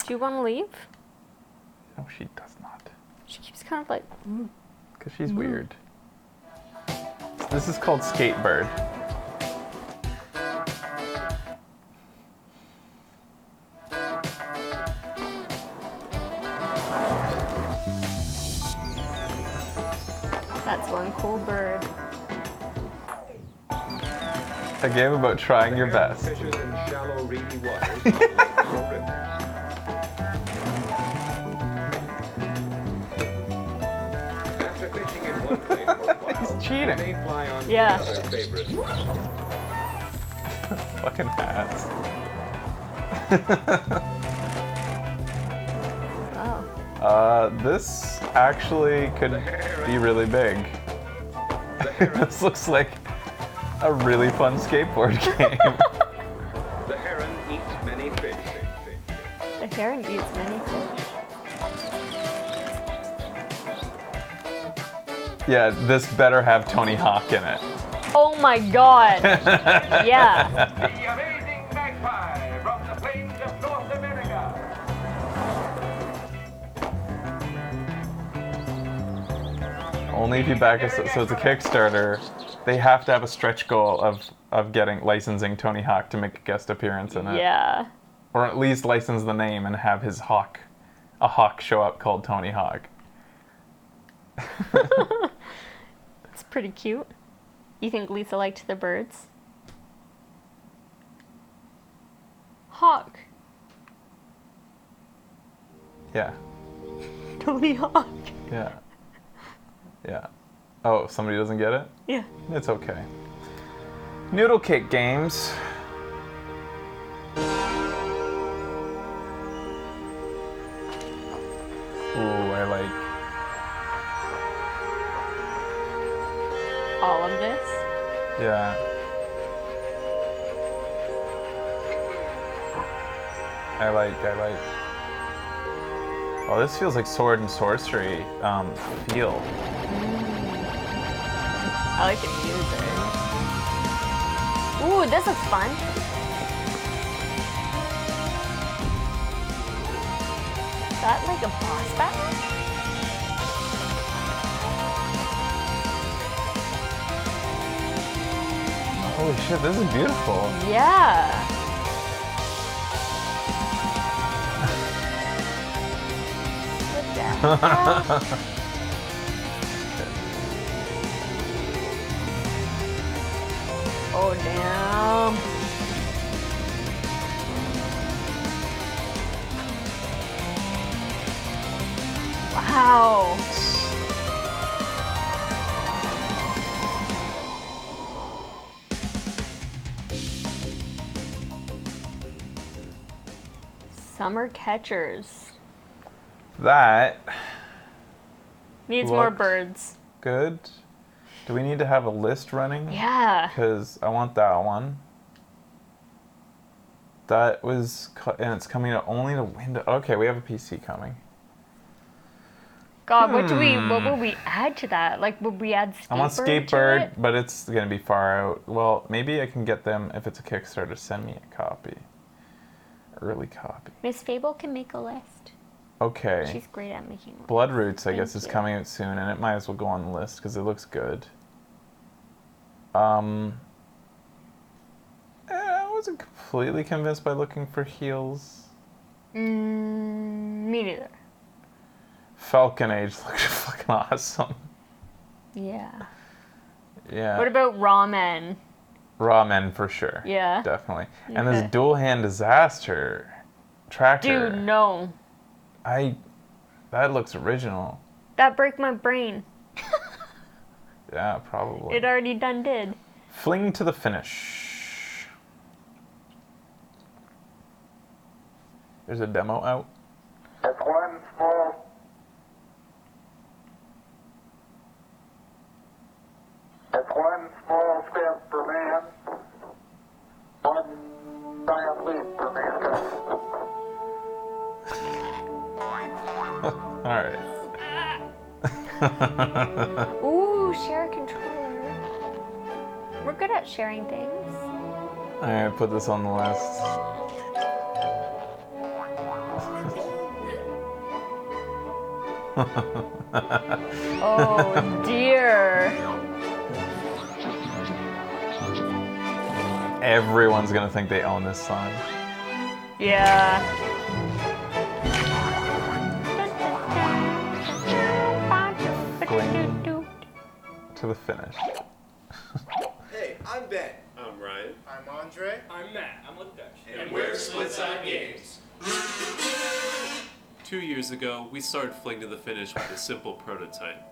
Do you want to leave? No, she does not. She keeps kind of like... Because she's weird. This is called Skatebird. That's one cool bird. A game about trying your best. He's cheating. Yeah. Fucking hats. Oh. This actually could be really big. This looks like a really fun skateboard game. The heron eats many fish. The heron eats many fish. Yeah, this better have Tony Hawk in it. Oh my god. Yeah. The amazing magpie from the plains of North America. Only if you back us. So it's a Kickstarter. They have to have a stretch goal of getting licensing Tony Hawk to make a guest appearance in it. Yeah. Or at least license the name and have his hawk, a hawk show up called Tony Hawk. It's pretty cute. You think Lisa liked the birds? Hawk. Yeah. Tony Hawk. Yeah. Yeah. Oh, somebody doesn't get it? Yeah. It's okay. Noodle Cake Games. Ooh, I like all of this. Yeah. I like. Oh, this feels like sword and sorcery feel. I like the music. Ooh, this looks fun. Is that like a boss battle? Holy shit, this is beautiful. Yeah. What the hell? Oh, damn. Wow. Summer catchers. That needs more looks birds. Good. Do we need to have a list running? Yeah. Because I want that one. That was, and it's coming out only to Windows. Okay, we have a PC coming. God, what will we add to that? Like, would we add Skatebird? I want to Skatebird, it? but it's gonna be far out. Well, maybe I can get them if it's a Kickstarter. Send me a copy. Early copy. Miss Fable can make a list. Okay. She's great at making lists. Blood Roots, I guess, Thank is you. coming out soon, and it might as well go on the list because it looks good. I wasn't completely convinced by looking for heels. Me neither. Falcon Age looked fucking awesome. Yeah. Yeah. What about Ramen? Ramen for sure. Yeah. Definitely. And this Okay. dual hand disaster tractor. Dude, no. That looks original. That break my brain. Yeah, probably. It already done did. Fling to the finish. There's a demo out. That's one small. That's one small step for man. One giant leap for mankind. Alright. Ooh, share a controller. We're good at sharing things. Alright, put this on the list. Oh dear. Everyone's gonna think they own this song. Yeah. Going to the finish. Hey, I'm Ben. I'm Ryan. I'm Andre. I'm Matt. I'm Lipdesh. And we're Split Side Games. 2 years ago, we started Fling to the Finish with a simple prototype.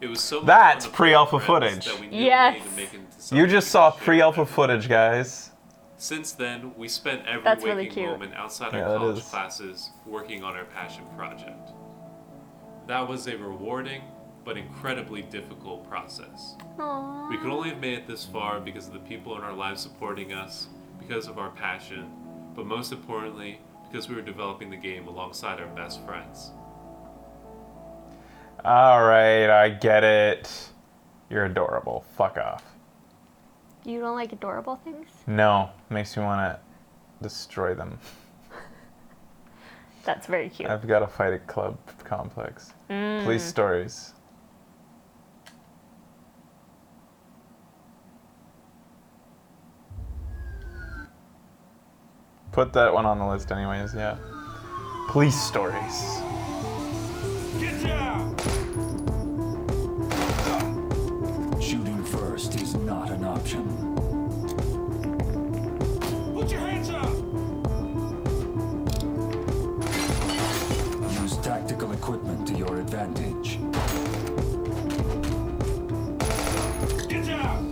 It was so much That's fun to pre-alpha play with friends footage. that we knew we needed to make it into something. You just saw pre-alpha footage, guys. Since then, we spent every That's waking really cute. moment outside Yeah, our that college is. classes working on our passion project. That was a rewarding but incredibly difficult process. Aww. We could only have made it this far because of the people in our lives supporting us, because of our passion, but most importantly, because we were developing the game alongside our best friends. Alright, I get it. You're adorable. Fuck off. You don't like adorable things? No, makes me want to destroy them. That's very cute. I've got a fight at club complex. Police stories. Put that one on the list anyways, yeah. Police stories. Get down! Shooting first is not an option. Put your hands up! Use tactical equipment to your advantage. Get down!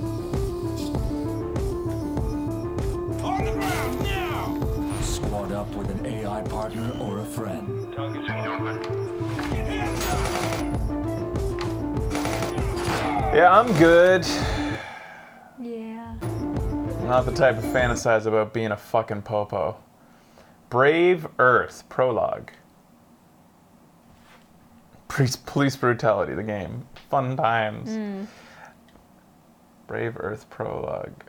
On the ground now! Squad up with an AI partner or a friend. Yeah, I'm good. Yeah. I'm not the type to fantasize about being a fucking popo. Brave Earth Prologue. Police brutality, the game. Fun times. Brave Earth Prologue.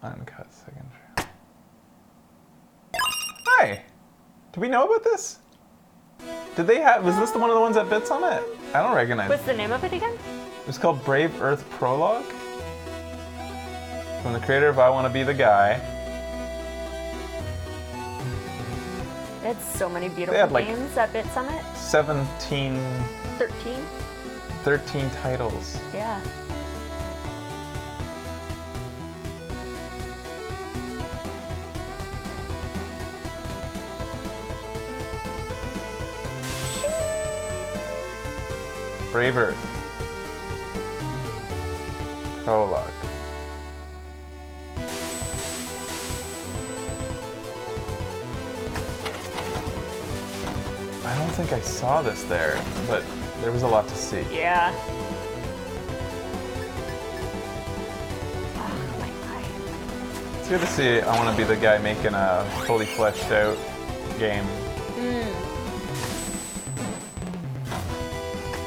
Uncut second. Hi! Do we know about this? Did they have, was this one of the ones that bits on it? I don't recognize What's it. the name of it again? It's called Brave Earth Prologue. From the creator of I Want to Be the Guy. It's so many They beautiful had, like, games at Bit Summit. 13 13. titles. Yeah. Brave Earth. Prologue. I don't think I saw this there, but there was a lot to see. Yeah. It's good to see I Want to Be the Guy making a fully fleshed out game.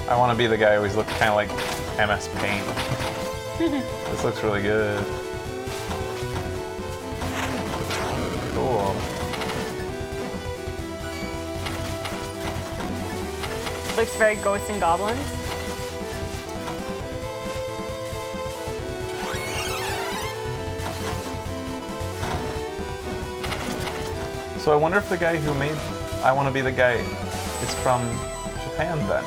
I Want to Be the Guy always looked kind of like MS Paint. This looks really good. Cool. Looks very Ghosts and Goblins. So I wonder if the guy who made I Want to Be the Guy is from Japan then.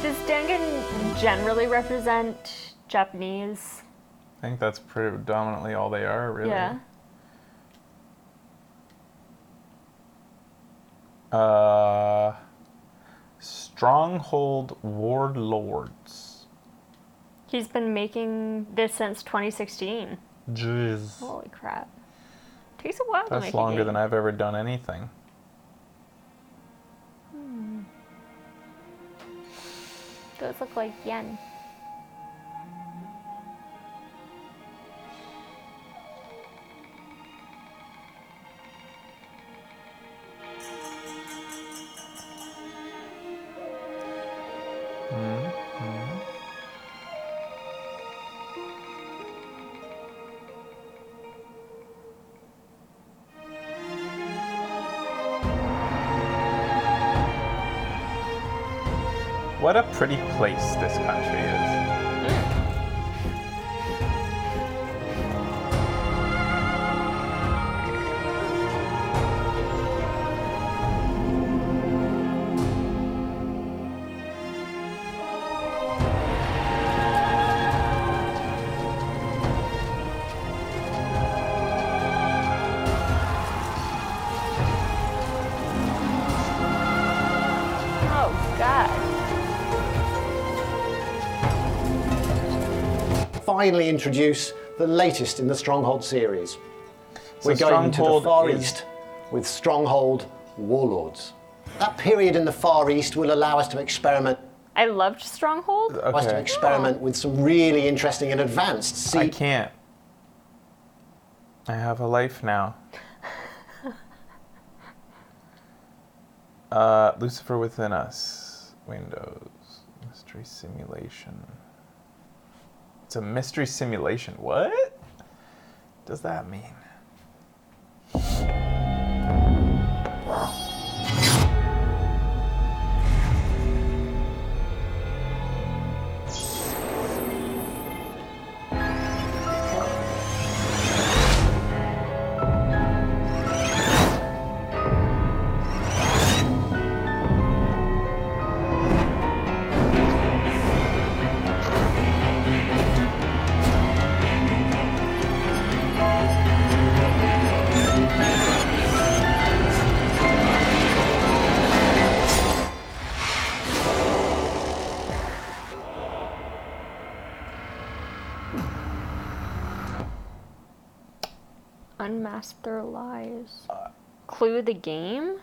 Does Dangan generally represent Japanese? I think that's predominantly all they are, really. Yeah. Stronghold Warlords. He's been making this since 2016. Jeez. Holy crap. Takes a while to That's make longer a game. than I've ever done anything. Those look like yen. What a pretty place this country is. Finally introduce the latest in the Stronghold series. So We're going into the Stronghold Far is- East with Stronghold Warlords. That period in the Far East will allow us to experiment. I loved Stronghold. Us to experiment with some really interesting and advanced I can't. I have a life now. Lucifer Within Us. Windows. Mystery Simulation. It's a mystery simulation. What does that mean? Unmask their lies. Clue the game?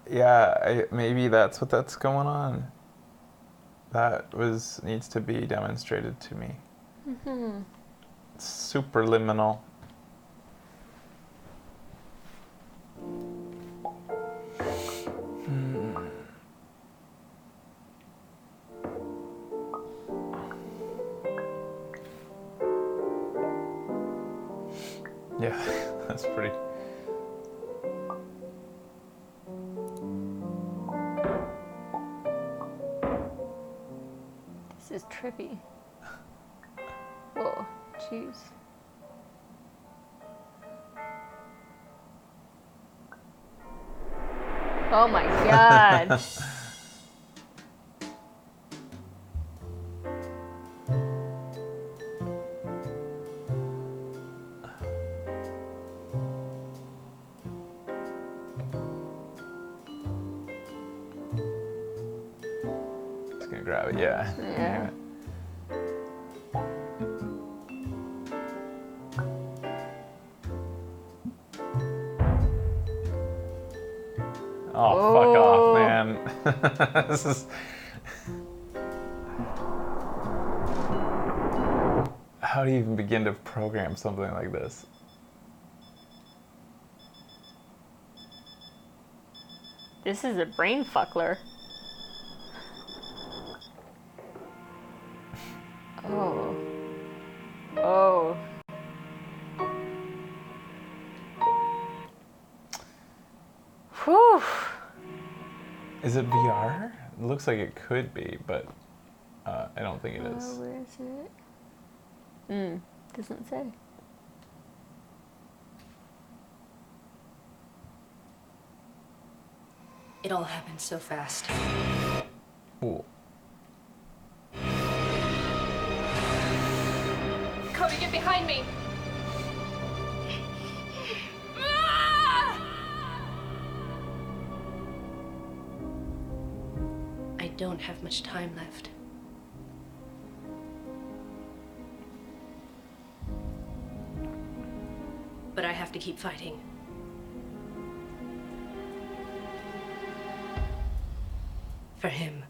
Yeah, maybe that's what that's going on. That needs to be demonstrated to me. Mm-hmm. Superliminal. Yeah, that's pretty. This is trippy. Whoa, jeez. Oh my god. Just gonna grab it, yeah. Yeah. Oh, fuck off, man. This is. How do you even begin to program something like this? This is a brain fuckler. Oh. Oh. Whew. Is it VR? It looks like it could be, but I don't think it is. Where is it? Doesn't say. It all happened so fast. Ooh. Cody, get behind me! I don't have much time left. But I have to keep fighting. For him.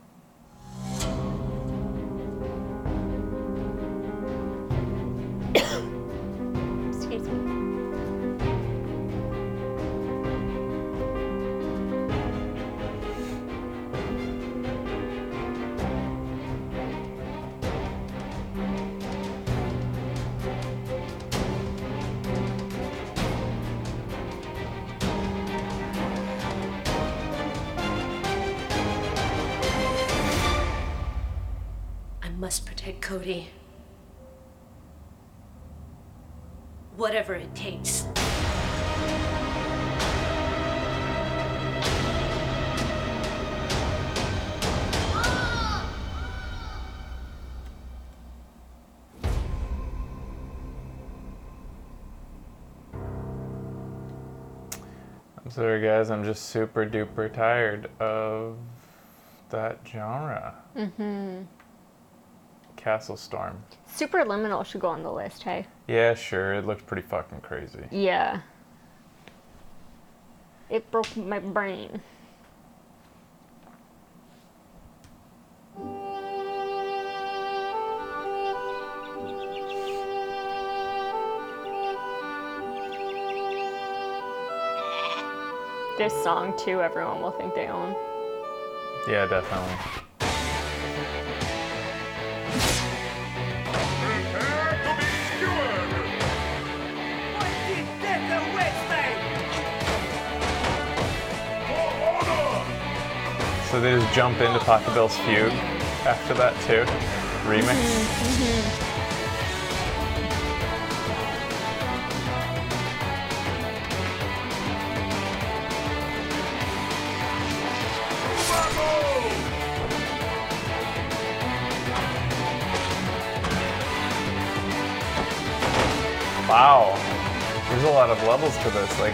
Excuse me. it, Cody. Whatever it takes. I'm sorry, guys. I'm just super duper tired of that genre. Mm-hmm. Castle Storm. Superliminal should go on the list, hey? Yeah, sure. It looks pretty fucking crazy. Yeah. It broke my brain. This song, too, everyone will think they own. Yeah, definitely. So they just jump into Pachelbel's Fugue after that too? Remix? Wow. There's a lot of levels to this, like...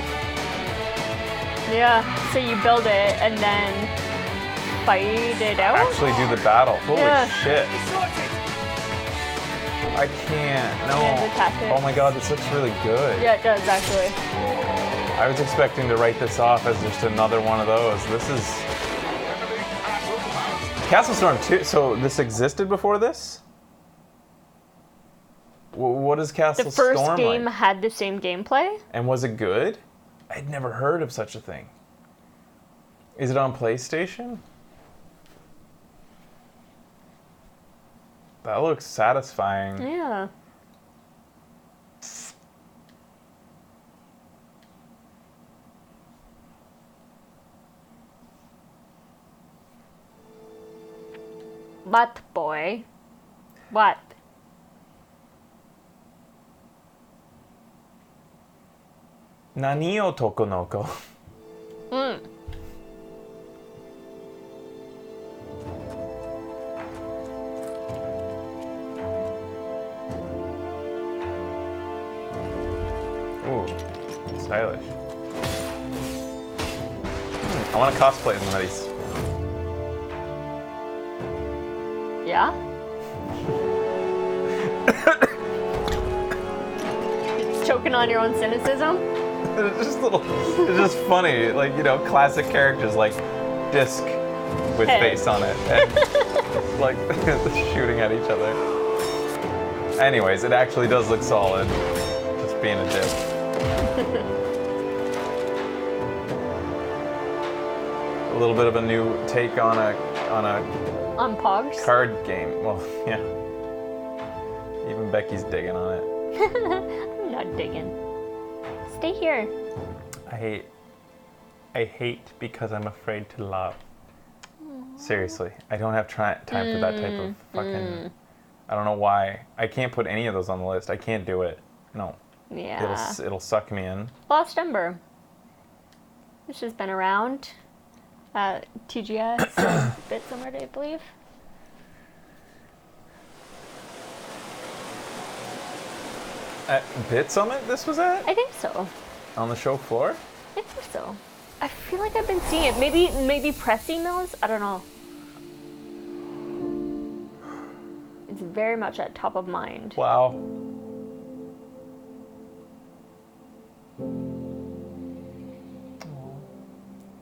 Yeah, so you build it and then fight it out? Actually do the battle. Holy Yeah. shit. I can't. No. Yeah, the tactics. Oh my god, this looks really good. Yeah, it does, actually. I was expecting to write this off as just another one of those. This is... Castle Storm 2. So this existed before this? What is Castle The first Storm game like? had the same gameplay. And was it good? I'd never heard of such a thing. Is it on PlayStation? That looks satisfying. Yeah. What, boy? What? Nani o tokonoko? Mm. Ooh, stylish. I want to cosplay as one of these. Yeah? Choking on your own cynicism? It's just it's just funny, like, you know, classic characters like Disc with Hey. face on it, and like shooting at each other. Anyways, it actually does look solid, just being a dick. A little bit of a new take on a On Pogs? card game. Well, yeah. Even Becky's digging on it. I'm not digging. Stay here. I hate because I'm afraid to love. Seriously, I don't have time for that type of fucking... I don't know why. I can't put any of those on the list. I can't do it. No. Yeah. It'll suck me in. Lost Ember. This has been around. TGS, Bit Summer Day, I believe. At Bit Summit, this was at? I think so. On the show floor? I think so. I feel like I've been seeing it. Maybe press emails? I don't know. It's very much at top of mind. Wow.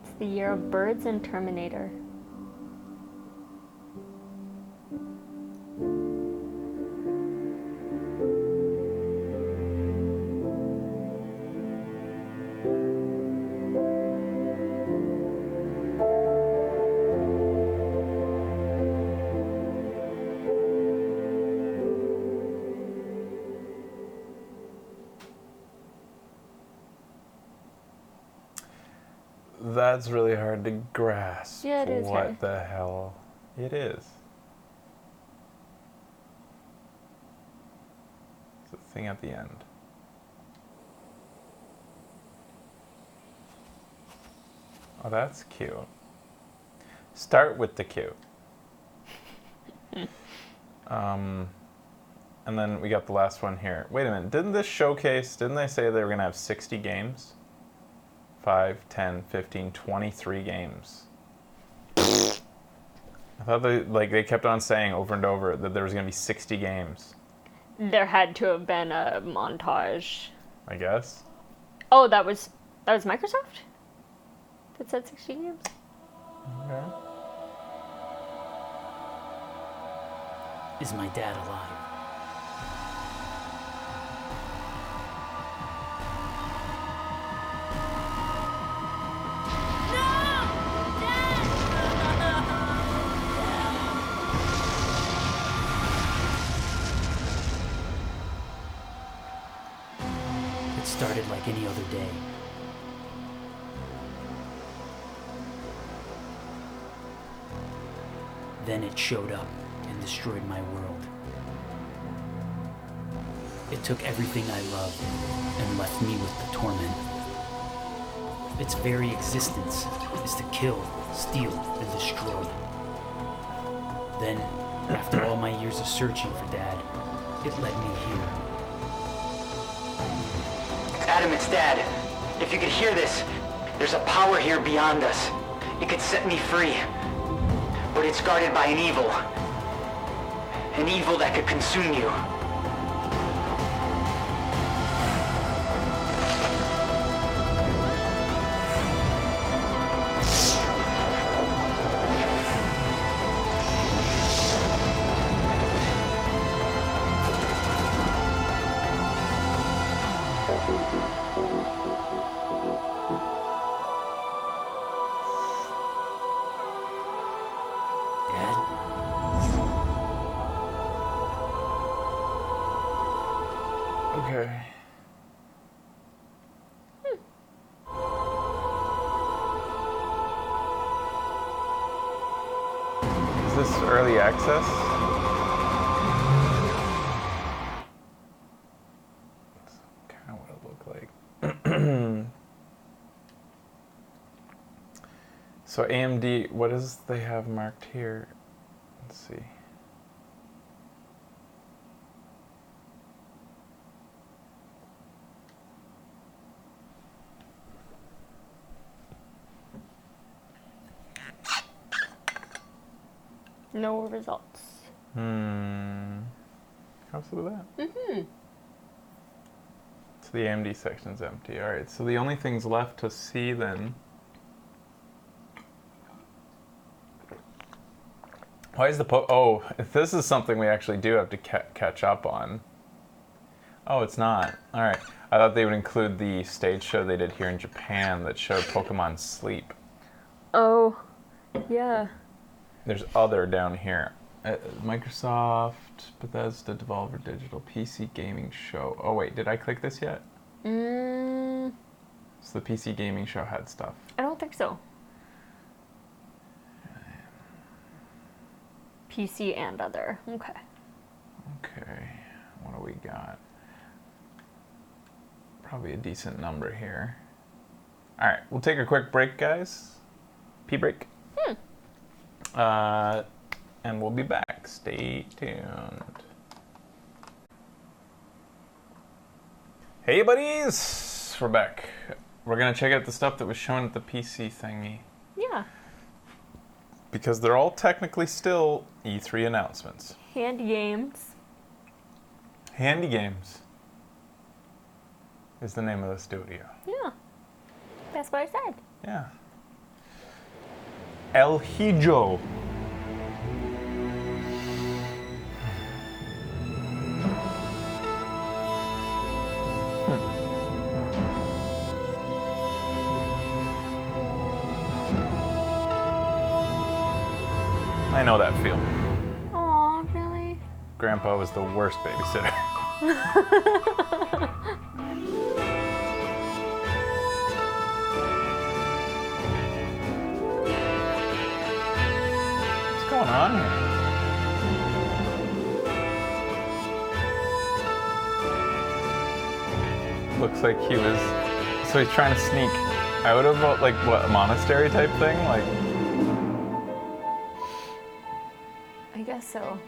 It's the year of birds and Terminator. That's really hard to grasp. Yeah, it is What hard. the hell? It is. anything at the end. Oh, that's cute. Start with the cute. And then we got the last one here. Wait a minute, didn't they say they were going to have 60 games? 5, 10, 15, 23 games. I thought they kept on saying over and over that there was going to be 60 games. There had to have been a montage. I guess. Oh, that was Microsoft? That said 60 games? Okay. Is my dad alive? It started like any other day. Then it showed up and destroyed my world. It took everything I loved and left me with the torment. Its very existence is to kill, steal, and destroy. Then, after all my years of searching for Dad, it led me here. Adam, it's Dad. If you could hear this, there's a power here beyond us. It could set me free. But it's guarded by an evil. An evil that could consume you. Okay. Is this early access? That's kind of what it looked like. So AMD, what does they have marked here? Let's see. No results. How's with that? Mm-hmm. So the AMD section's empty. All right, so the only things left to see then. Why is the oh, if this is something we actually do have to catch up on. Oh, it's not. All right. I thought they would include the stage show they did here in Japan that showed Pokemon Sleep. Oh, yeah. There's other down here. Microsoft, Bethesda, Devolver Digital, PC Gaming Show. Oh wait, did I click this yet? So the PC Gaming Show had stuff. I don't think so. PC and other. Okay. Okay. What do we got? Probably a decent number here. All right, we'll take a quick break, guys. Pee break. And we'll be back. Stay tuned. Hey, buddies! We're back. We're going to check out the stuff that was shown at the PC thingy. Yeah. Because they're all technically still E3 announcements. Handy games. Handy Games is the name of the studio. Yeah. That's what I said. Yeah. El Hijo. I know that feel. Aw, really? Grandpa was the worst babysitter. What's going on here? looks like he was. So he's trying to sneak out of like what, a monastery type thing, like. I guess so.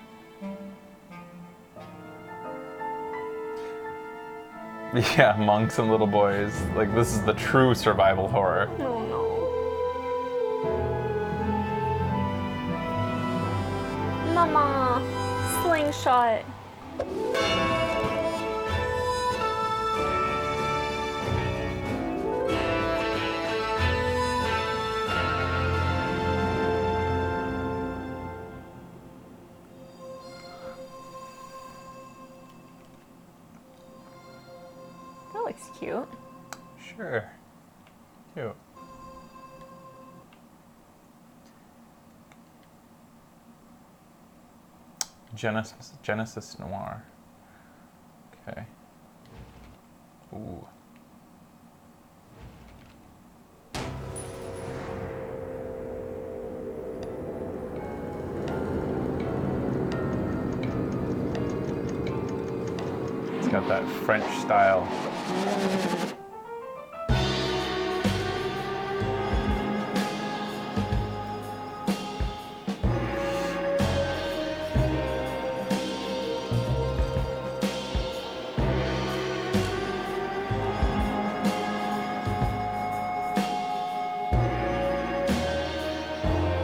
Yeah, monks and little boys. Like this is the true survival horror. Oh no. Mama, slingshot. That looks cute. Sure. Cute. Genesis Noir. Okay. Ooh. It's got that French style.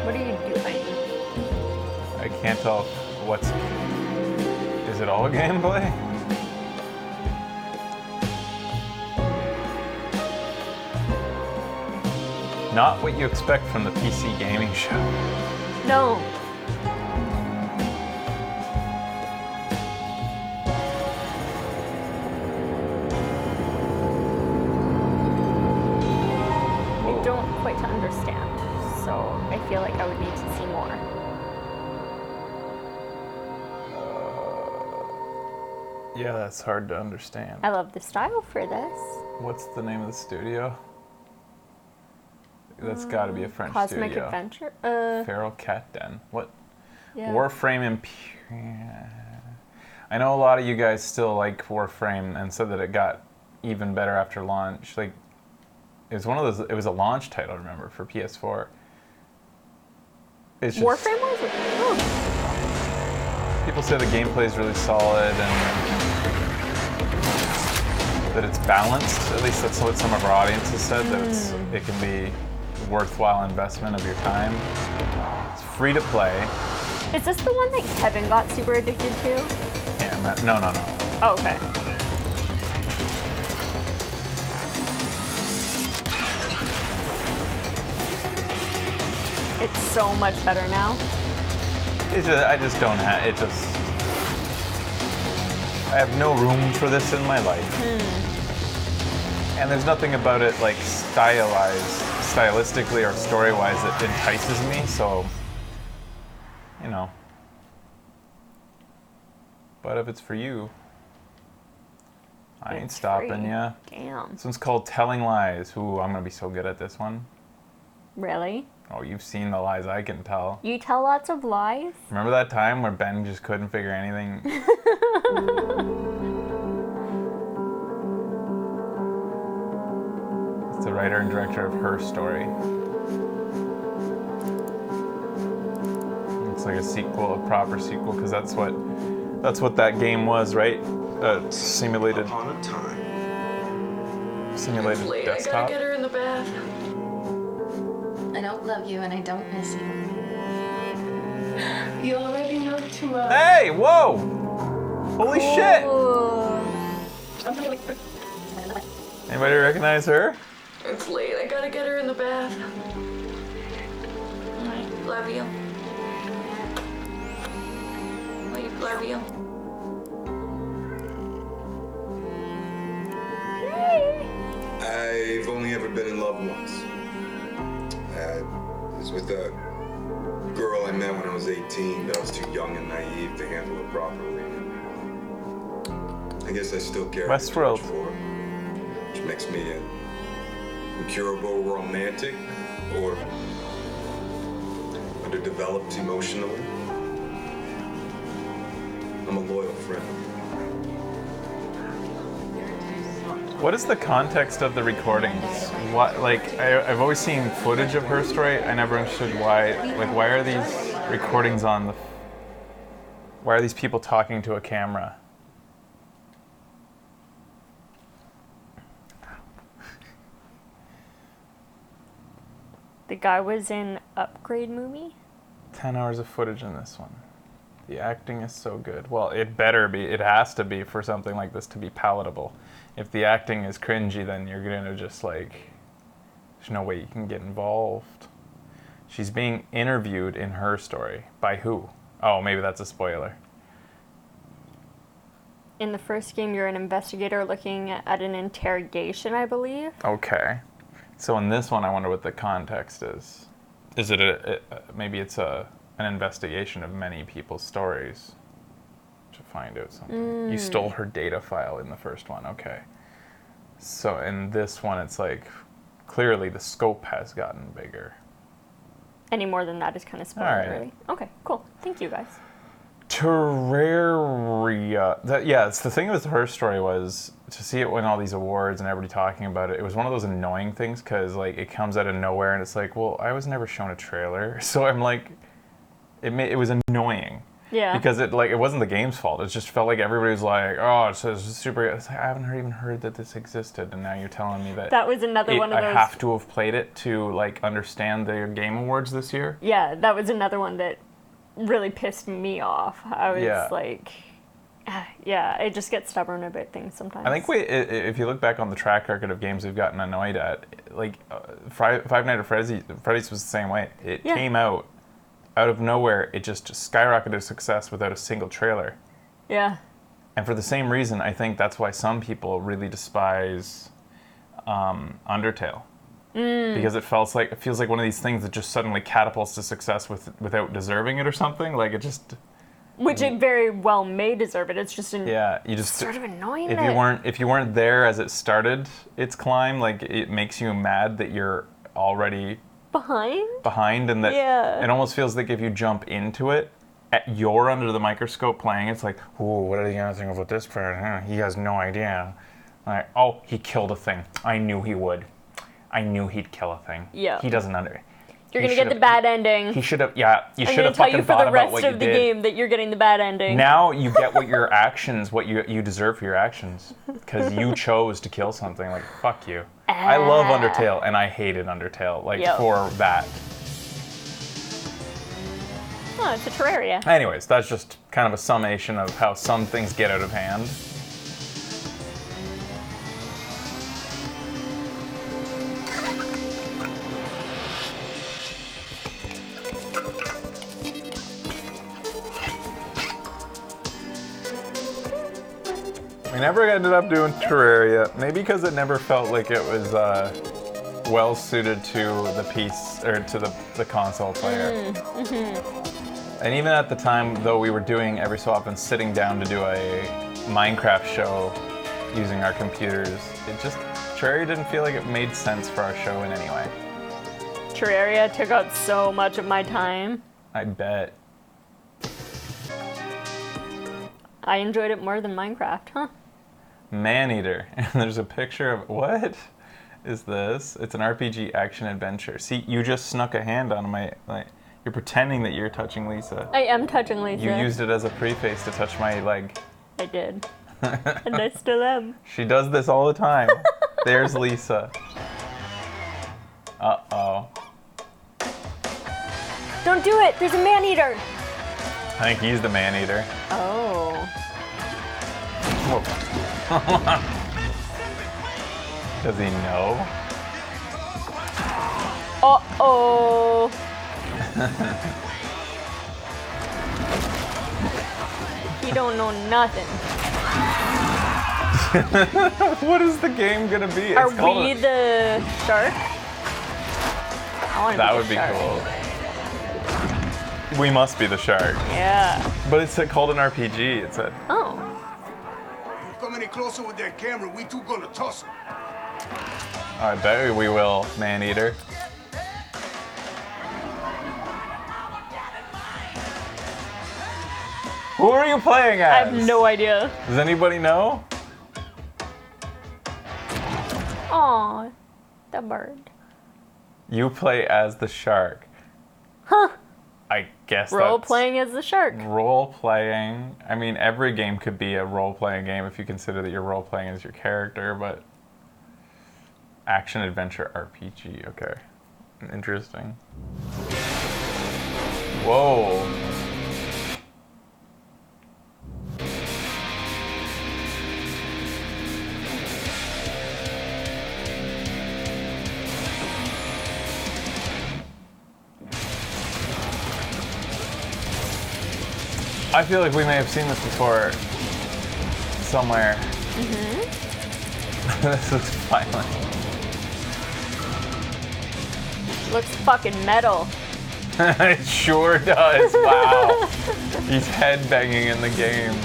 What are you doing? I can't tell what's. Is it all gameplay? Not what you expect from the PC gaming show. No. I don't quite understand, so I feel like I would need to see more. Yeah, that's hard to understand. I love the style for this. What's the name of the studio? That's got to be a French Cosmic studio. Adventure. Feral Cat Den. What? Yeah. Warframe Imperium. I know a lot of you guys still like Warframe and said that it got even better after launch. Like, it was one of those. It was a launch title, remember, for PS4. It's just, Warframe was? Oh. people say the gameplay is really solid and that it's balanced. At least that's what some of our audiences said. That it can be a worthwhile investment of your time. It's free to play. Is this the one that Kevin got super addicted to? Yeah, no. Oh, okay. It's so much better now. It's just, I just don't have. It just. I have no room for this in my life. And there's nothing about it like stylistically or story-wise that entices me. So, you know. But if it's for you, I ain't stopping ya. Damn. This one's called Telling Lies. Ooh, I'm gonna be so good at this one. Really? Oh, you've seen the lies I can tell. You tell lots of lies? Remember that time where Ben just couldn't figure anything? It's the writer and director of Her Story. It's like a sequel, a proper sequel, because that's what that game was, right? Simulated. Upon a time. Simulated Late. desktop. I gotta get her in the bath. I don't love you and I don't miss you. You already know too much. Hey, whoa! Holy shit! Anybody recognize her? It's late. I gotta get her in the bath. I love you. I love you. I've only ever been in love once. It was with a girl I met when I was 18, but I was too young and naive to handle it properly. I guess I still care Westworld. too much for her, which makes me an incurable romantic or underdeveloped emotionally. I'm a loyal friend. What is the context of the recordings? What, like, I've always seen footage of her story. I never understood why. Like, why are these recordings on the? Why are these people talking to a camera? The guy was in Upgrade movie? 10 hours of footage in this one. The acting is so good. Well, it better be. It has to be for something like this to be palatable. If the acting is cringy, then you're going to just like... There's no way you can get involved. She's being interviewed in her story. By who? Oh, maybe that's a spoiler. In the first game, you're an investigator looking at an interrogation, I believe. Okay. So in this one, I wonder what the context is. Is it maybe it's an investigation of many people's stories to find out something. You stole her data file in the first one, okay. So in this one, it's like, clearly the scope has gotten bigger. Any more than that is kind of spoilery. Right. Okay, cool. Thank you, guys. Terraria. It's the thing with her story was to see it win all these awards and everybody talking about it. It was one of those annoying things because like it comes out of nowhere and it's like, well, I was never shown a trailer, so I'm like, it was annoying. Yeah. Because it wasn't the game's fault. It just felt like everybody was like, oh, it's super. It's like, I haven't even heard that this existed, and now you're telling me that. That was another one of those. I have to have played it to like understand the Game Awards this year. Yeah, that was another one that really pissed me off. I was like, yeah, it just gets stubborn about things sometimes. I think if you look back on the track record of games we've gotten annoyed at, like Five Nights at Freddy's was the same way. It came out of nowhere. It just skyrocketed success without a single trailer. Yeah. And for the same reason, I think that's why some people really despise Undertale. Because it feels like one of these things that just suddenly catapults to success without deserving it or something. Like it just. Which it very well may deserve it. It's just you just sort of annoying. If you weren't there as it started its climb, like it makes you mad that you're already behind, and that it almost feels like if you jump into it, you're under the microscope playing. It's like, ooh, what are you gonna think about this part? He has no idea. Like, oh, he killed a thing. I knew he would. I knew he'd kill a thing. Yeah. He doesn't under. You're gonna get the bad ending. He should have. Yeah, you should have I'm fucking gonna tell you for the rest of the game that you're getting the bad ending. Now you get what your actions, what you deserve for your actions, because you chose to kill something. Like fuck you. I love Undertale, and I hated Undertale. Like for that. Oh, it's a Terraria. Anyways, that's just kind of a summation of how some things get out of hand. We never ended up doing Terraria, maybe because it never felt like it was well suited to the piece or to the console player. And even at the time, though, we were doing every so often sitting down to do a Minecraft show using our computers. Terraria didn't feel like it made sense for our show in any way. Terraria took out so much of my time. I bet. I enjoyed it more than Minecraft, huh? Maneater. And there's a picture of, what is this? It's an RPG action adventure. See, you just snuck a hand on my, you're pretending that you're touching Lisa. I am touching Lisa. You used it as a preface to touch my leg. I did. And I still am. She does this all the time. There's Lisa. Uh-oh. Don't do it! There's a man-eater! I think he's the man-eater. Oh. Whoa. Does he know? Uh-oh. He don't know nothing. What is the game gonna be? Are we the shark? That would be cool. We must be the shark. Yeah. But it's called an RPG, it said. Oh. Come any closer with that camera, we two gonna tussle. I bet we will, man-eater. Who are you playing as? I have no idea. Does anybody know? Aw, the bird. You play as the shark. Huh. I guess Role that's playing as the shark. role playing. I mean, every game could be a role playing game if you consider that you're role playing as your character, but action adventure RPG. Okay, interesting. Whoa. I feel like we may have seen this before somewhere. This looks violent. Looks fucking metal. It sure does. Wow. He's headbanging in the game.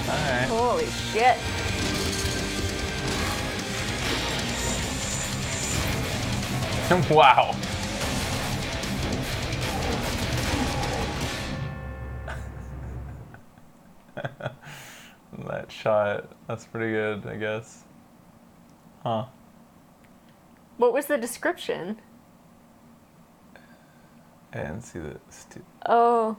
Alright. Holy shit. Wow. That shot, that's pretty good, I guess. Huh. What was the description? I didn't see the... Oh.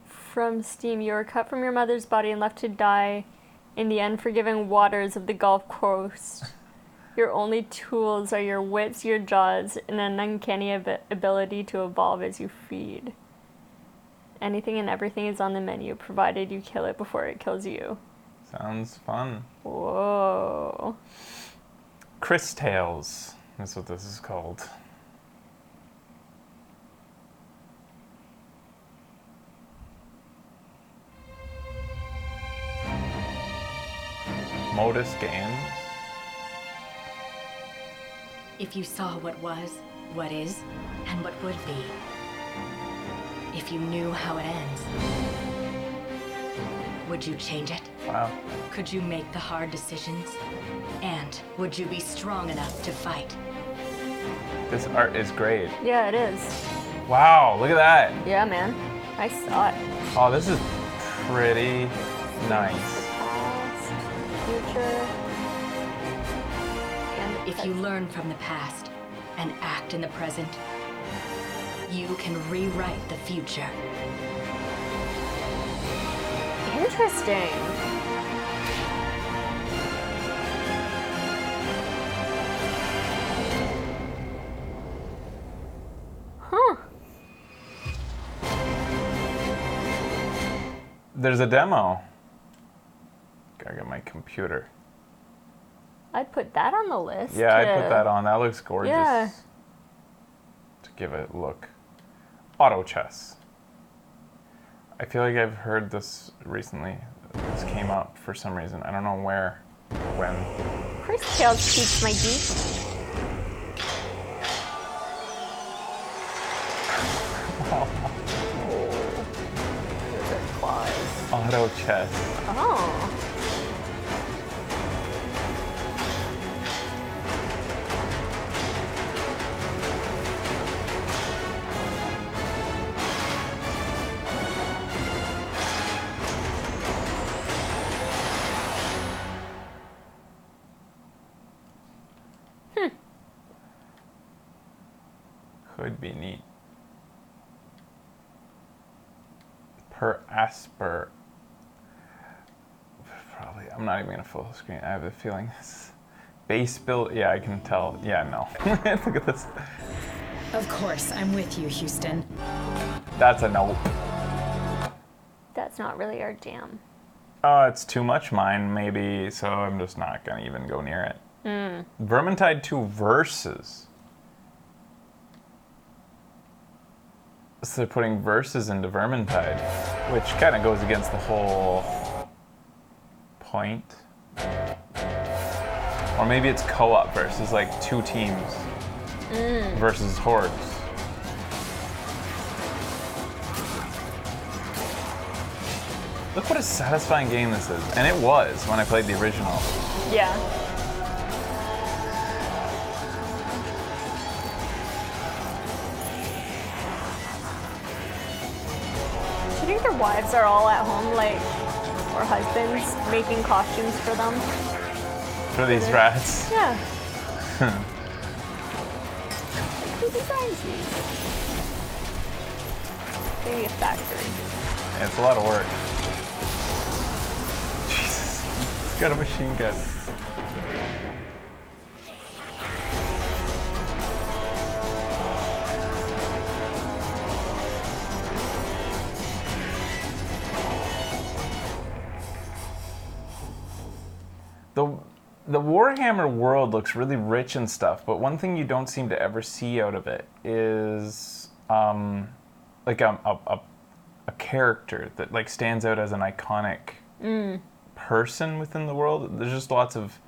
From Steam, you were cut from your mother's body and left to die in the unforgiving waters of the Gulf Coast. Your only tools are your wits, your jaws, and an uncanny ability to evolve as you feed. Anything and everything is on the menu, provided you kill it before it kills you. Sounds fun. Whoa. Chris Tales is what this is called. Modus Games. If you saw what was, what is, and what would be. If you knew how it ends. Would you change it? Wow. Could you make the hard decisions? And would you be strong enough to fight? This art is great. Yeah, it is. Wow, look at that. Yeah, man. I saw it. Oh, this is pretty nice. Future. And if you learn from the past and act in the present, you can rewrite the future. Interesting. Huh. There's a demo. Gotta get my computer. I'd put that on the list. Yeah, I'd put that on. That looks gorgeous. Yeah. To give it a look. Auto chess. I feel like I've heard this recently. This came up for some reason. I don't know where, when. Chris Tales keeps my geek. Auto chess. Oh. Could be neat. Per Asper. Probably. I'm not even gonna full screen. I have a feeling this base build. Yeah, I can tell. Yeah, no. Look at this. Of course, I'm with you, Houston. That's a nope. That's not really our jam. It's too much mine, maybe, so I'm just not gonna even go near it. Mm. Vermintide 2 Versus. So they're putting verses into Vermintide, which kind of goes against the whole point. Or maybe it's co-op versus like two teams versus hordes. Look what a satisfying game this is. And it was when I played the original. Yeah. think their wives are all at home, like, or husbands, making costumes for them? For these rats? Yeah. Who designs these? Maybe a factory. Yeah, it's a lot of work. Jesus. It's got a machine gun. The Warhammer world looks really rich and stuff, but one thing you don't seem to ever see out of it is like a character that like stands out as an iconic person within the world. There's just lots of.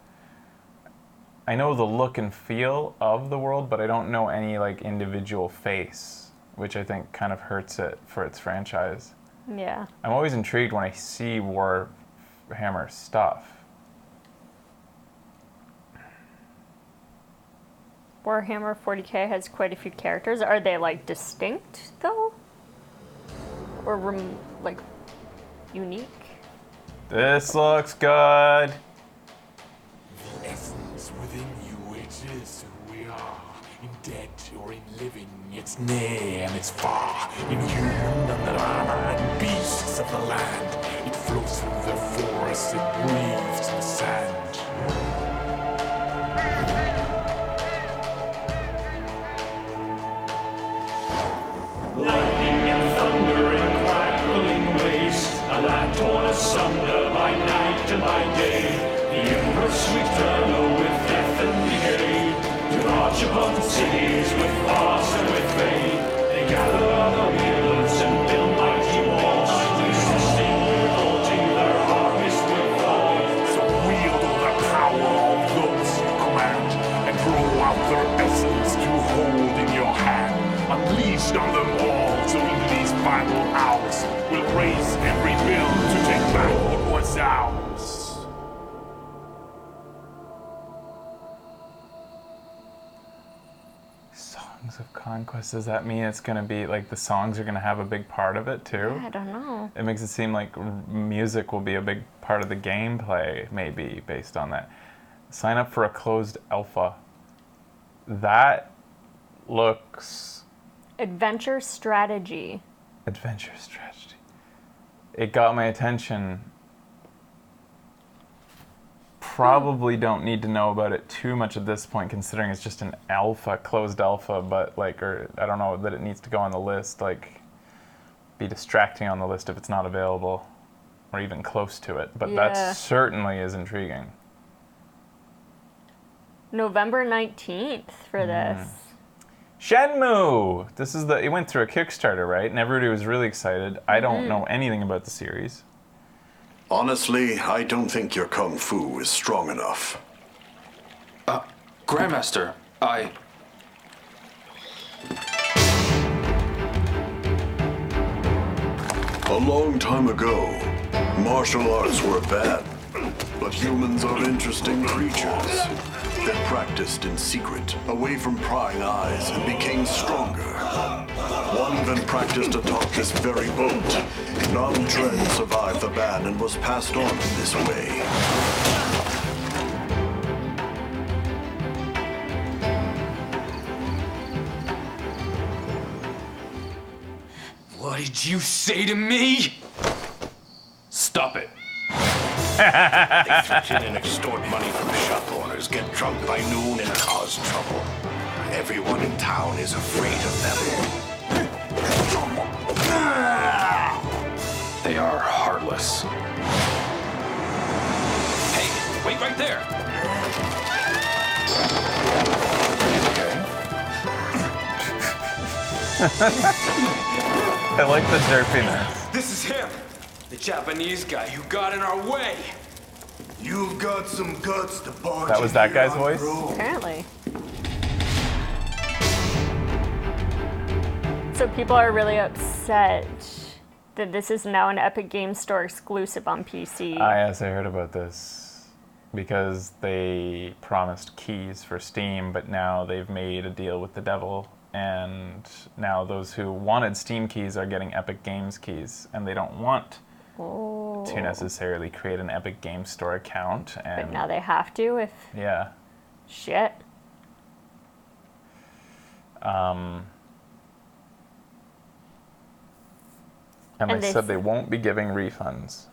I know the look and feel of the world, but I don't know any like individual face, which I think kind of hurts it for its franchise. Yeah. I'm always intrigued when I see Warhammer stuff. Warhammer 40k has quite a few characters. Are they like distinct though? Or like unique? This looks good. The essence within you, it is who we are. In dead or in living, it's near and it's far. In human under armor and beasts of the land. It flows through the forest, it breathes in the sand. Lightning and thunder and crackling waste, a land torn asunder by night and by day. The Emperor's sweet turtle with death and decay, to march upon cities with farce and with fame. They gather other wielders and build mighty walls, resisting with haunting their harvest will fall. So wield all the power of those you command, and grow out their essence you hold in your hand. Unleashed on them all, so in these final hours, we'll raise every bill to take back what was ours. Songs of Conquest, does that mean it's going to be, like, the songs are going to have a big part of it, too? I don't know. It makes it seem like music will be a big part of the gameplay, maybe, based on that. Sign up for a closed alpha. That looks... Adventure strategy. Adventure strategy. It got my attention. Probably don't need to know about it too much at this point, considering it's just an alpha, closed alpha, but like, or I don't know that it needs to go on the list, like, be distracting on the list if it's not available, or even close to it, but that certainly is intriguing. November 19th for this. Shenmue! This is it went through a Kickstarter, right? And everybody was really excited. I don't know anything about the series. Honestly, I don't think your kung fu is strong enough. Grandmaster, I... A long time ago, martial arts were bad, but humans are interesting creatures. They practiced in secret, away from prying eyes, and became stronger. One even practiced atop this very boat. Nam Tren survived the ban and was passed on in this way. What did you say to me? Stop it. They threaten and extort money from shop owners, get drunk by noon, and cause trouble. Everyone in town is afraid of them. They are heartless. Hey, wait right there. I like the derpiness. This is him, the Japanese guy who got in our way. You've got some guts to barge. That was that guy's voice? Apparently. So people are really upset that this is now an Epic Games Store exclusive on PC. Yes, I heard about this. Because they promised keys for Steam, but now they've made a deal with the devil and now those who wanted Steam keys are getting Epic Games keys, and they don't want to necessarily create an Epic Games Store account. And But now they have to if... Yeah. Shit. And they said they won't be giving refunds.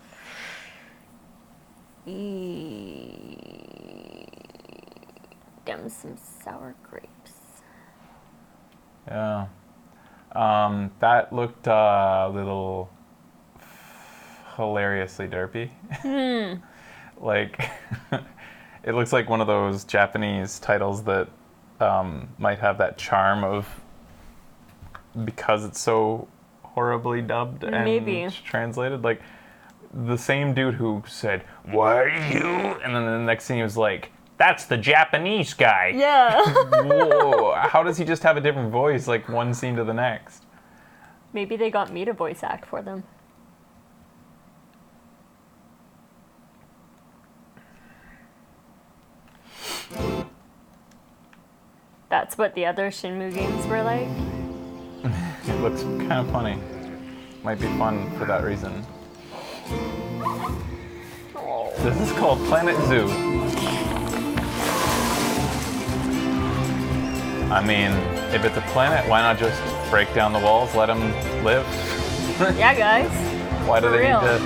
Them some sour grapes. Yeah. That looked a little hilariously derpy. Like, it looks like one of those Japanese titles that might have that charm of, because it's so horribly dubbed and translated, like the same dude who said, "Why are you?" and then the next thing he was like, "That's the Japanese guy." Yeah. Whoa, how does he just have a different voice like one scene to the next? Maybe they got me to voice act for them. That's what the other Shenmue games were like. It looks kind of funny. Might be fun for that reason. This is called Planet Zoo. I mean, if it's a planet, why not just break down the walls, let them live? Yeah, guys. Why do For they real. need to...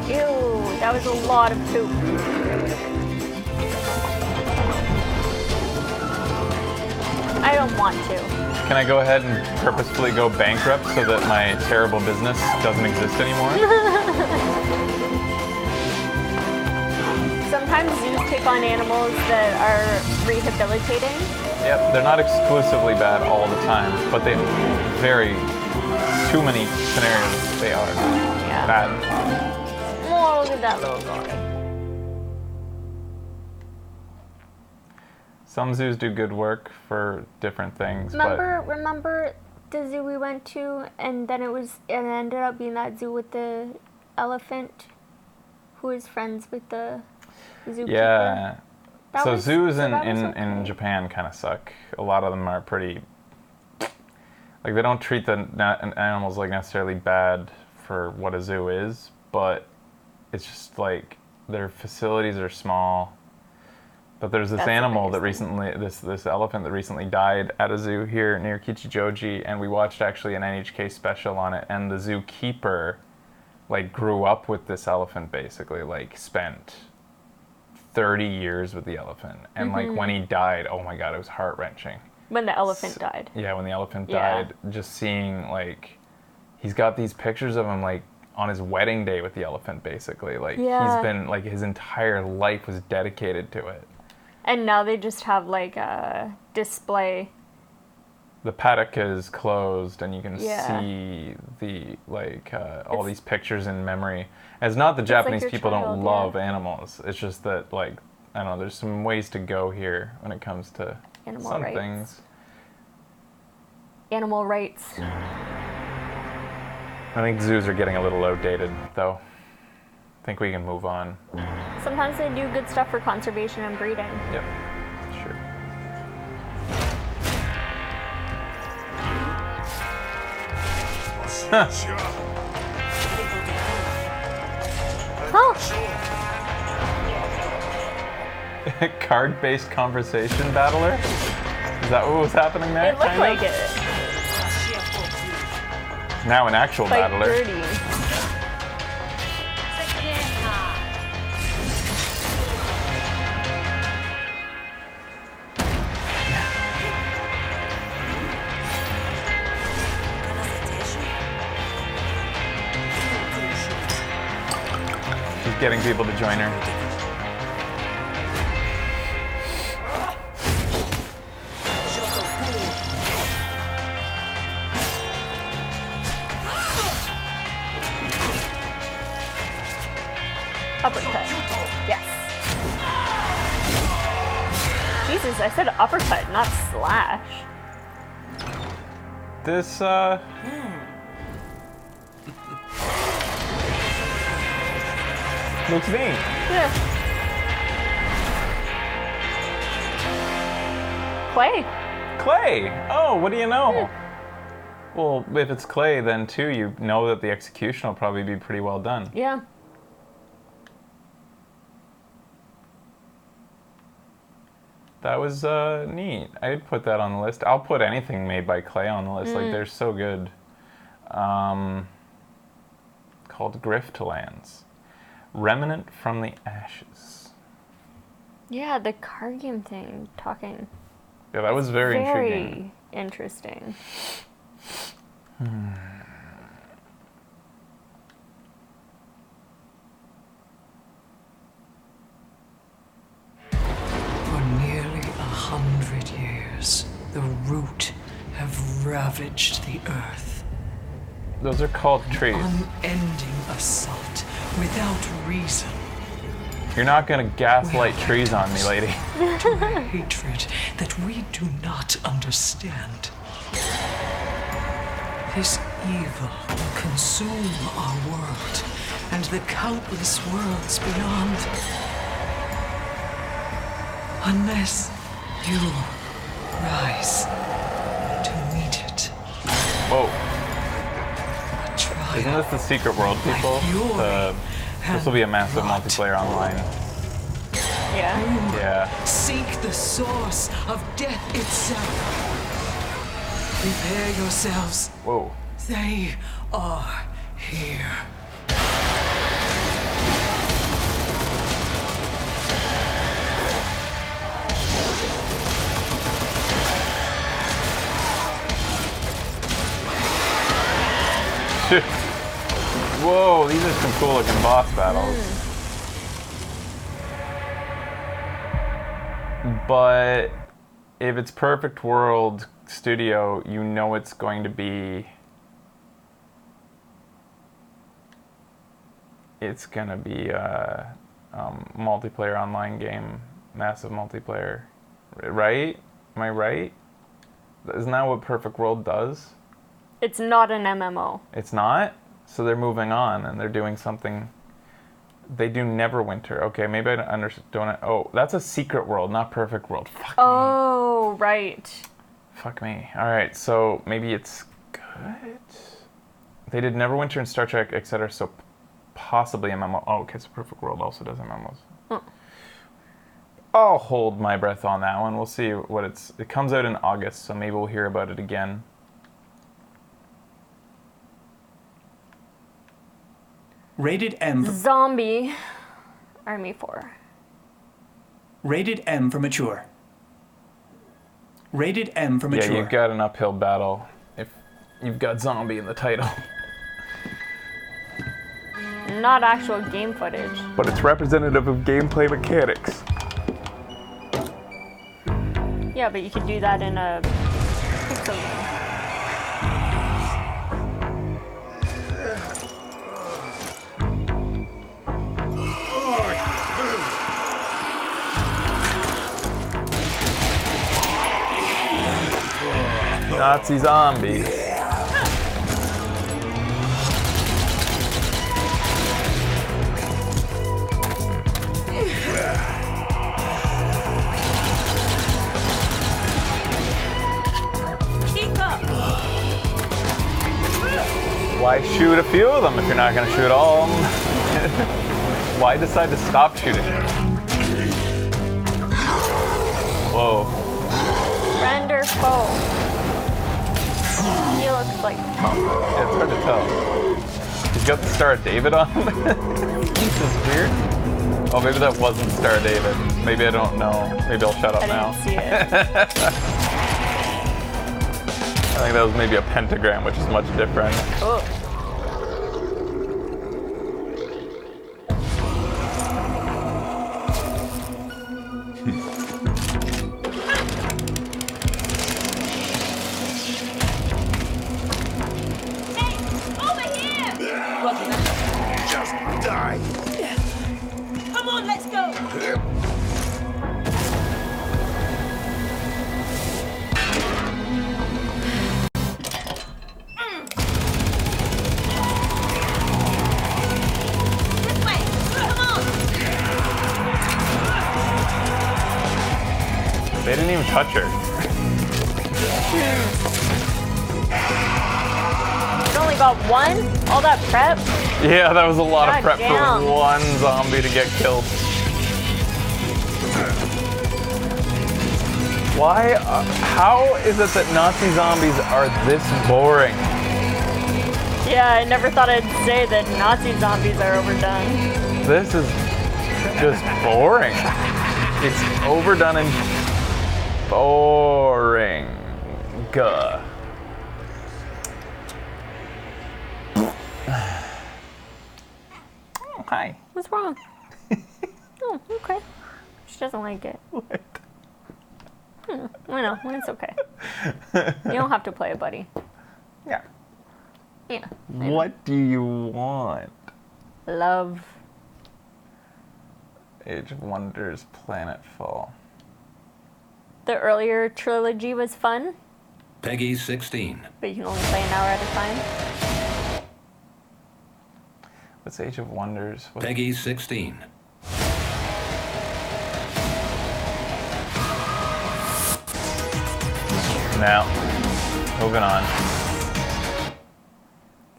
Ew, that was a lot of poop. I don't want to. Can I go ahead and purposefully go bankrupt so that my terrible business doesn't exist anymore? Sometimes zoos take on animals that are rehabilitating. Yep, they're not exclusively bad all the time, but they very too many scenarios they are bad. Oh, look at that little guy. Some zoos do good work for different things, Remember the zoo we went to, and then it ended up being that zoo with the elephant, who is friends with the zookeeper. Yeah. So zoos in okay. Japan kind of suck. A lot of them are pretty, like, they don't treat the animals like necessarily bad for what a zoo is, but it's just like their facilities are small. But there's this animal that recently, this elephant that recently died at a zoo here near Kichijoji, and we watched actually an NHK special on it, and the zookeeper, like, grew up with this elephant basically, like, spent 30 years with the elephant. And like when he died, oh my god, it was heart-wrenching. When the elephant died. Yeah, when the elephant died, just seeing, like, he's got these pictures of him, like, on his wedding day with the elephant basically. Like, he's been, like, his entire life was dedicated to it. And now they just have like a display. The paddock is closed, and you can see the all these pictures in memory. And it's not that Japanese people don't love animals. It's just that, like, I don't know. There's some ways to go here when it comes to some things. Animal rights. I think zoos are getting a little outdated, though. I think we can move on. Sometimes they do good stuff for conservation and breeding. Yep, sure. Card-based conversation battler? Is that what was happening there? It looked like it. Now an actual battler. Dirty. She's getting people to join her. Uppercut. Yes. Jesus, I said uppercut, not slash. This, Looks neat. Yeah. Clay. Clay! Oh, what do you know? Well, if it's clay, then too, you know that the execution will probably be pretty well done. Yeah. That was neat. I'd put that on the list. I'll put anything made by clay on the list. Like, they're so good. Called Griftlands. Remnant from the Ashes. Yeah, the card game thing, talking. Yeah, that was very intriguing. Very interesting. For nearly 100 years, the root have ravaged the earth. Those are called trees. Unending assault without reason. You're not gonna gaslight trees on me, lady. To a hatred that we do not understand. This evil will consume our world and the countless worlds beyond. Unless you rise to meet it. Whoa. Isn't this the secret world, people? This will be a massive multiplayer online. Yeah? Yeah. Seek the source of death itself. Prepare yourselves. Whoa. They are here. Whoa, these are some cool looking boss battles. But if it's Perfect World Studio, you know it's going to be... It's gonna be a multiplayer online game, massive multiplayer, right? Am I right? Isn't that what Perfect World does? It's not an MMO. It's not? So they're moving on and they're doing something. They do Neverwinter. Okay, maybe I don't. Oh, that's a secret world, not Perfect World. Fuck me. Right. Fuck me. All right, so maybe it's good. They did Neverwinter and Star Trek, etc. So possibly MMO. Oh, okay, so Perfect World also does MMOs. Oh. I'll hold my breath on that one. We'll see what it's. It comes out in August, so maybe we'll hear about it again. Rated M. Zombie Army 4. Rated M for mature. Rated M for mature. Yeah, you've got an uphill battle if you've got zombie in the title. Not actual game footage. But it's representative of gameplay mechanics. Yeah, but you could do that in a pixel game. Nazi zombies. Keep up. Why shoot a few of them if you're not going to shoot all of them? Why decide to stop shooting? Whoa. Friend or foe? He looks like tough. Yeah, it's hard to tell. He's got the Star of David on him. This is weird. Oh, maybe that wasn't Star of David. Maybe I don't know. Maybe I'll shut up now. I didn't see it. I think that was maybe a pentagram, which is much different. Oh. Just die. Come on, let's go. This way. Come on. even touch her. You only got one? All that prep? Yeah, that was a lot of prep damn. for one zombie to get killed. Why? How is it that Nazi zombies are this boring? Yeah, I never thought I'd say that Nazi zombies are overdone. This is just boring. It's overdone and boring. Gah. Hi. What's wrong? Oh, okay. She doesn't like it. What? I know, it's okay. You don't have to play it, buddy. Yeah. Yeah. What do you want? Love. Age of Wonders, Planetfall. The earlier trilogy was fun, Peggy 16. but you can only play an hour at a time. What's Age of Wonders? Peggy 16. Now, moving on.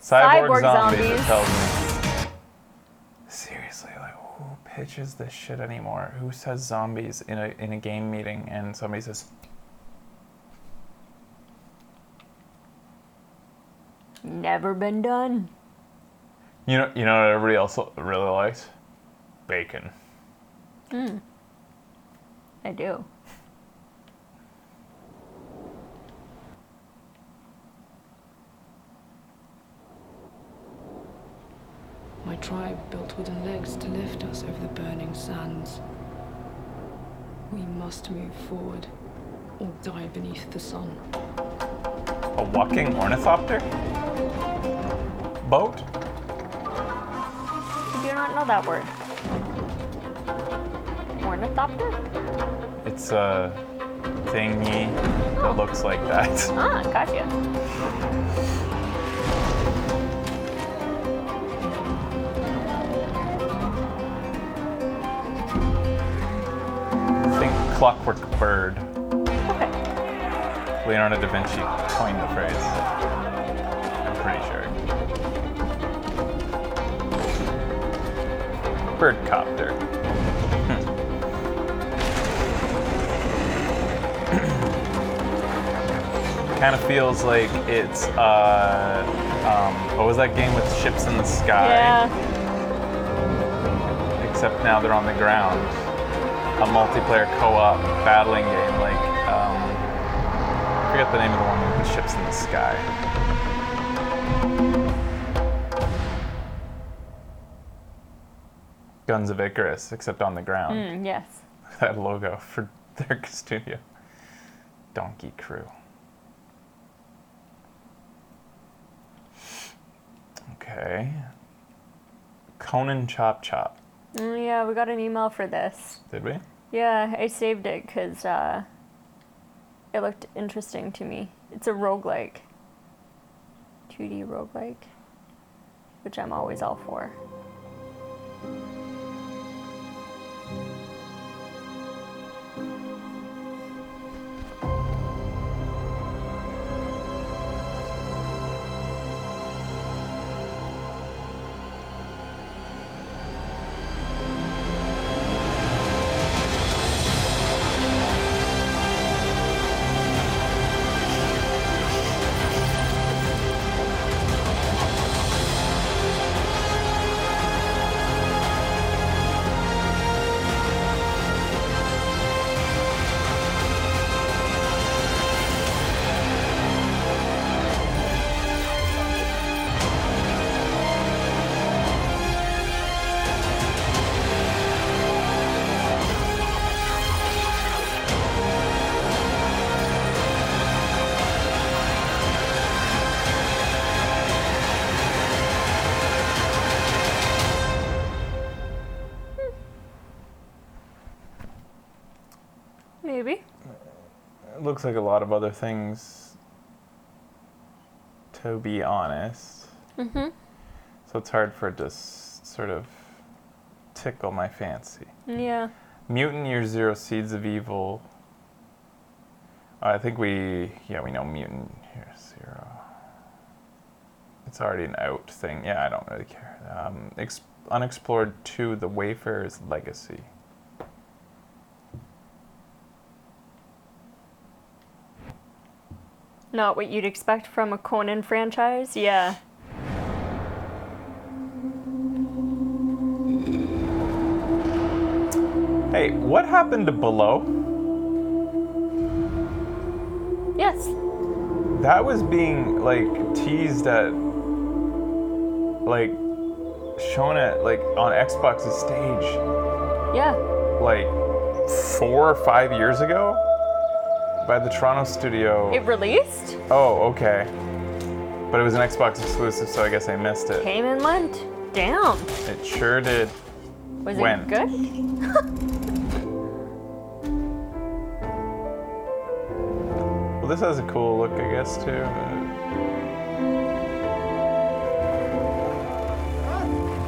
Cyborg zombies, it tells me. Seriously, like, who pitches this shit anymore? Who says zombies in a game meeting and somebody says, Never been done. you know what everybody else really likes? Bacon. I do. My tribe built wooden legs to lift us over the burning sands. We must move forward, or die beneath the sun. A walking ornithopter? Boat? I do not know that word. Ornithopter? It's a thingy that looks like that. Ah, gotcha. Think Clockwork Bird. Okay. Leonardo da Vinci coined the phrase. I'm pretty sure. Birdcopter. Kind of feels like it's, what was that game with ships in the sky? Yeah. Except now they're on the ground. A multiplayer co-op battling game, like, I forget the name of the one with the ships in the sky. Guns of Icarus, except on the ground. Yes. That logo for their studio. Donkey Crew. Okay. Conan Chop Chop. Yeah, we got an email for this. Did we? Yeah, I saved it because it looked interesting to me. It's a roguelike. 2D roguelike. Which I'm always all for. Maybe. It looks like a lot of other things, to be honest. Mm-hmm. So it's hard for it to sort of tickle my fancy. Yeah. Mutant Year Zero Seeds of Evil. I think we know mutant. Here's 0. It's already an out thing. Yeah, I don't really care. Unexplored 2, The Wayfarer's Legacy. Not what you'd expect from a Conan franchise, yeah. Hey, what happened to Below? Yes. That was being, like, teased at, like, shown at, like, on Xbox's stage. Yeah. Like, 4 or 5 years ago? By the Toronto studio. It released? Oh, okay. But it was an Xbox exclusive, so I guess I missed it. Came and went. Damn. It sure did. Was it good? Well, this has a cool look, I guess, too.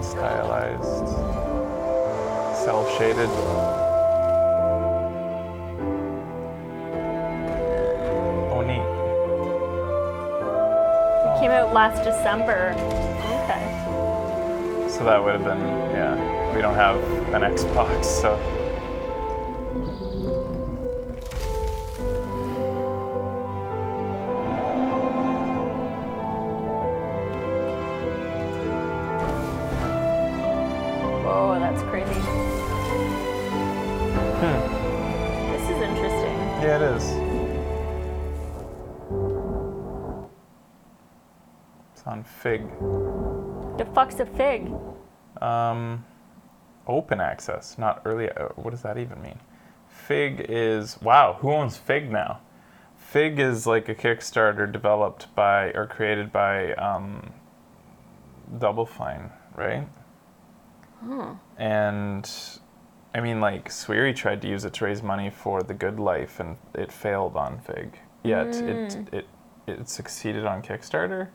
Stylized. Self-shaded. Came out last December. Okay. So that would have been, yeah. We don't have an Xbox, so. Whoa, that's crazy. This is interesting. Yeah, it is. On Fig. The fuck's a Fig? Open access, not early. What does that even mean? Fig is, wow, who owns Fig now? Fig is like a Kickstarter developed by or created by Double Fine, right? Huh. And I mean, like, Sweary tried to use it to raise money for The Good Life, and it failed on Fig. Yet it succeeded on Kickstarter.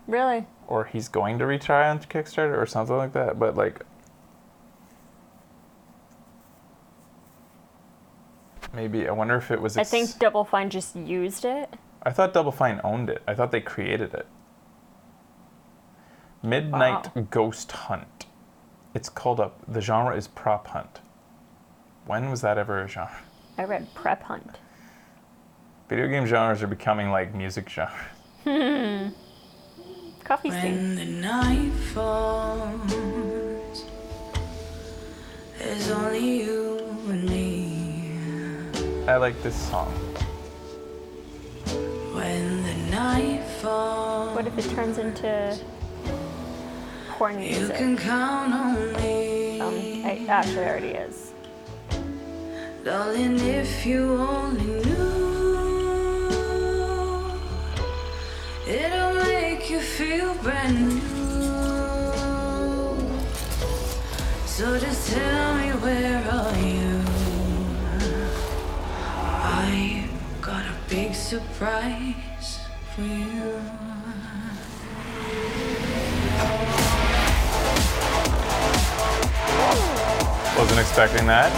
Really? Or he's going to retry on Kickstarter or something like that. But, like, maybe, I wonder if it was... I think Double Fine just used it. I thought Double Fine owned it. I thought they created it. Midnight Ghost Hunt. It's called the genre is prop hunt. When was that ever a genre? I read prep hunt. Video game genres are becoming like music genres. Coffee stain. When the night falls, there's only you and me. I like this song. When the night falls, what if it turns into porn music? You can count on me. It actually already is. Darling, if you only knew, it'll make you feel brand new. So just tell me, where are you? I got a big surprise for you. Wasn't expecting that.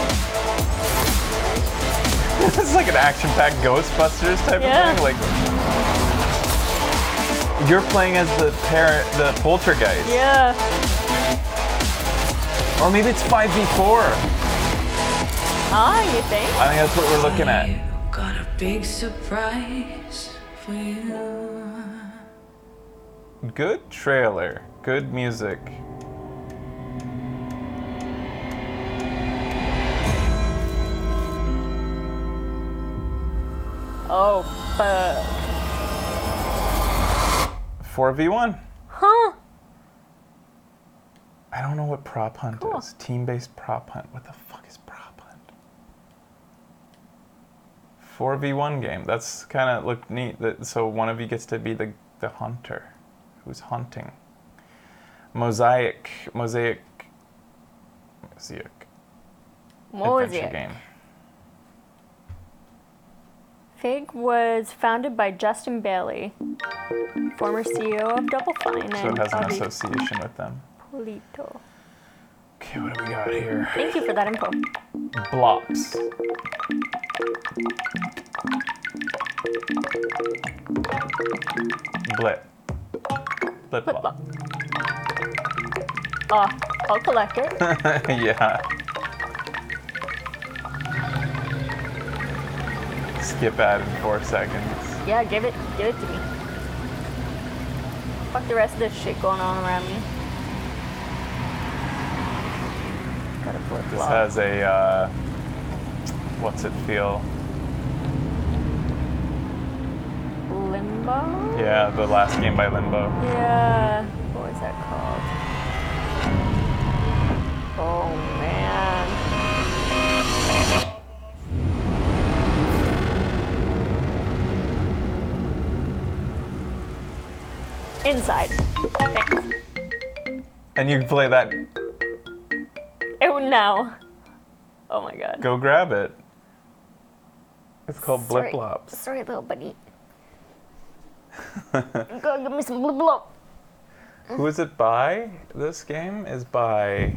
It's like an action-packed Ghostbusters type of thing. Like, you're playing as the poltergeist. Yeah. Or maybe it's 5v4. Ah, you think? I think that's what we're looking at. Got a big surprise for you. Good trailer. Good music. Oh, fuck. 4v1. Huh? I don't know what prop hunt is. Team-based prop hunt. What the fuck is prop hunt? 4v1 game. That's kind of look neat. So one of you gets to be the hunter who's hunting. Mosaic adventure game. Fig was founded by Justin Bailey, former CEO of Double Fine. So it has an association with them. Polito. Okay. Okay, what do we got here? Thank you for that info. Blocks. Blip. Blip blop. I'll collect it. Yeah. Skip ad in 4 seconds. Yeah, give it to me. Fuck the rest of this shit going on around me. Gotta flip This flop. has a, what's it feel? Limbo? Yeah, the last game by Limbo. Yeah. What was that called? Oh man. Inside. Thanks. And you can play that. Oh no. Oh my god. Go grab it. It's called Sorry. Blip Blops. Sorry, little buddy. Go give me some blip blop. Who is it by? This game is by.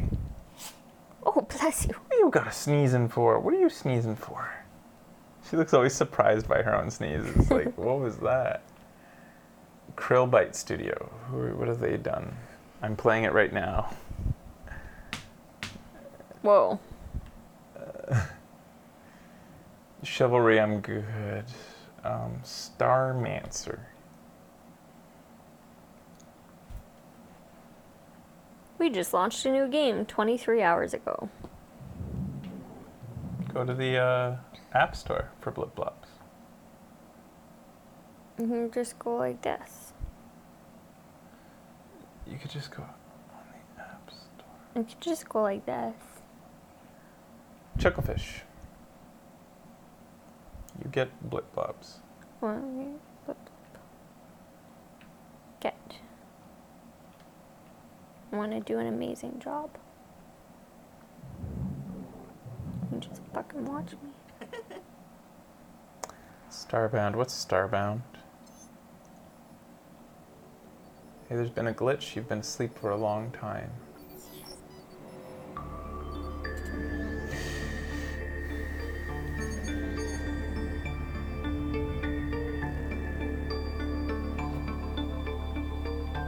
Oh, bless you. What are you got a sneezing for? What are you sneezing for? She looks always surprised by her own sneezes. Like, what was that? Krillbite Studio. What have they done? I'm playing it right now. Whoa. Chivalry, I'm good. Starmancer. We just launched a new game 23 hours ago. Go to the App Store for Blip Blops. You can just go like this. You could just go on the App Store. You can just go like this. Chucklefish. You get Blip Blops. Get. I want to do an amazing job. You just fucking watch me. Starbound. What's Starbound? Hey, there's been a glitch. You've been asleep for a long time.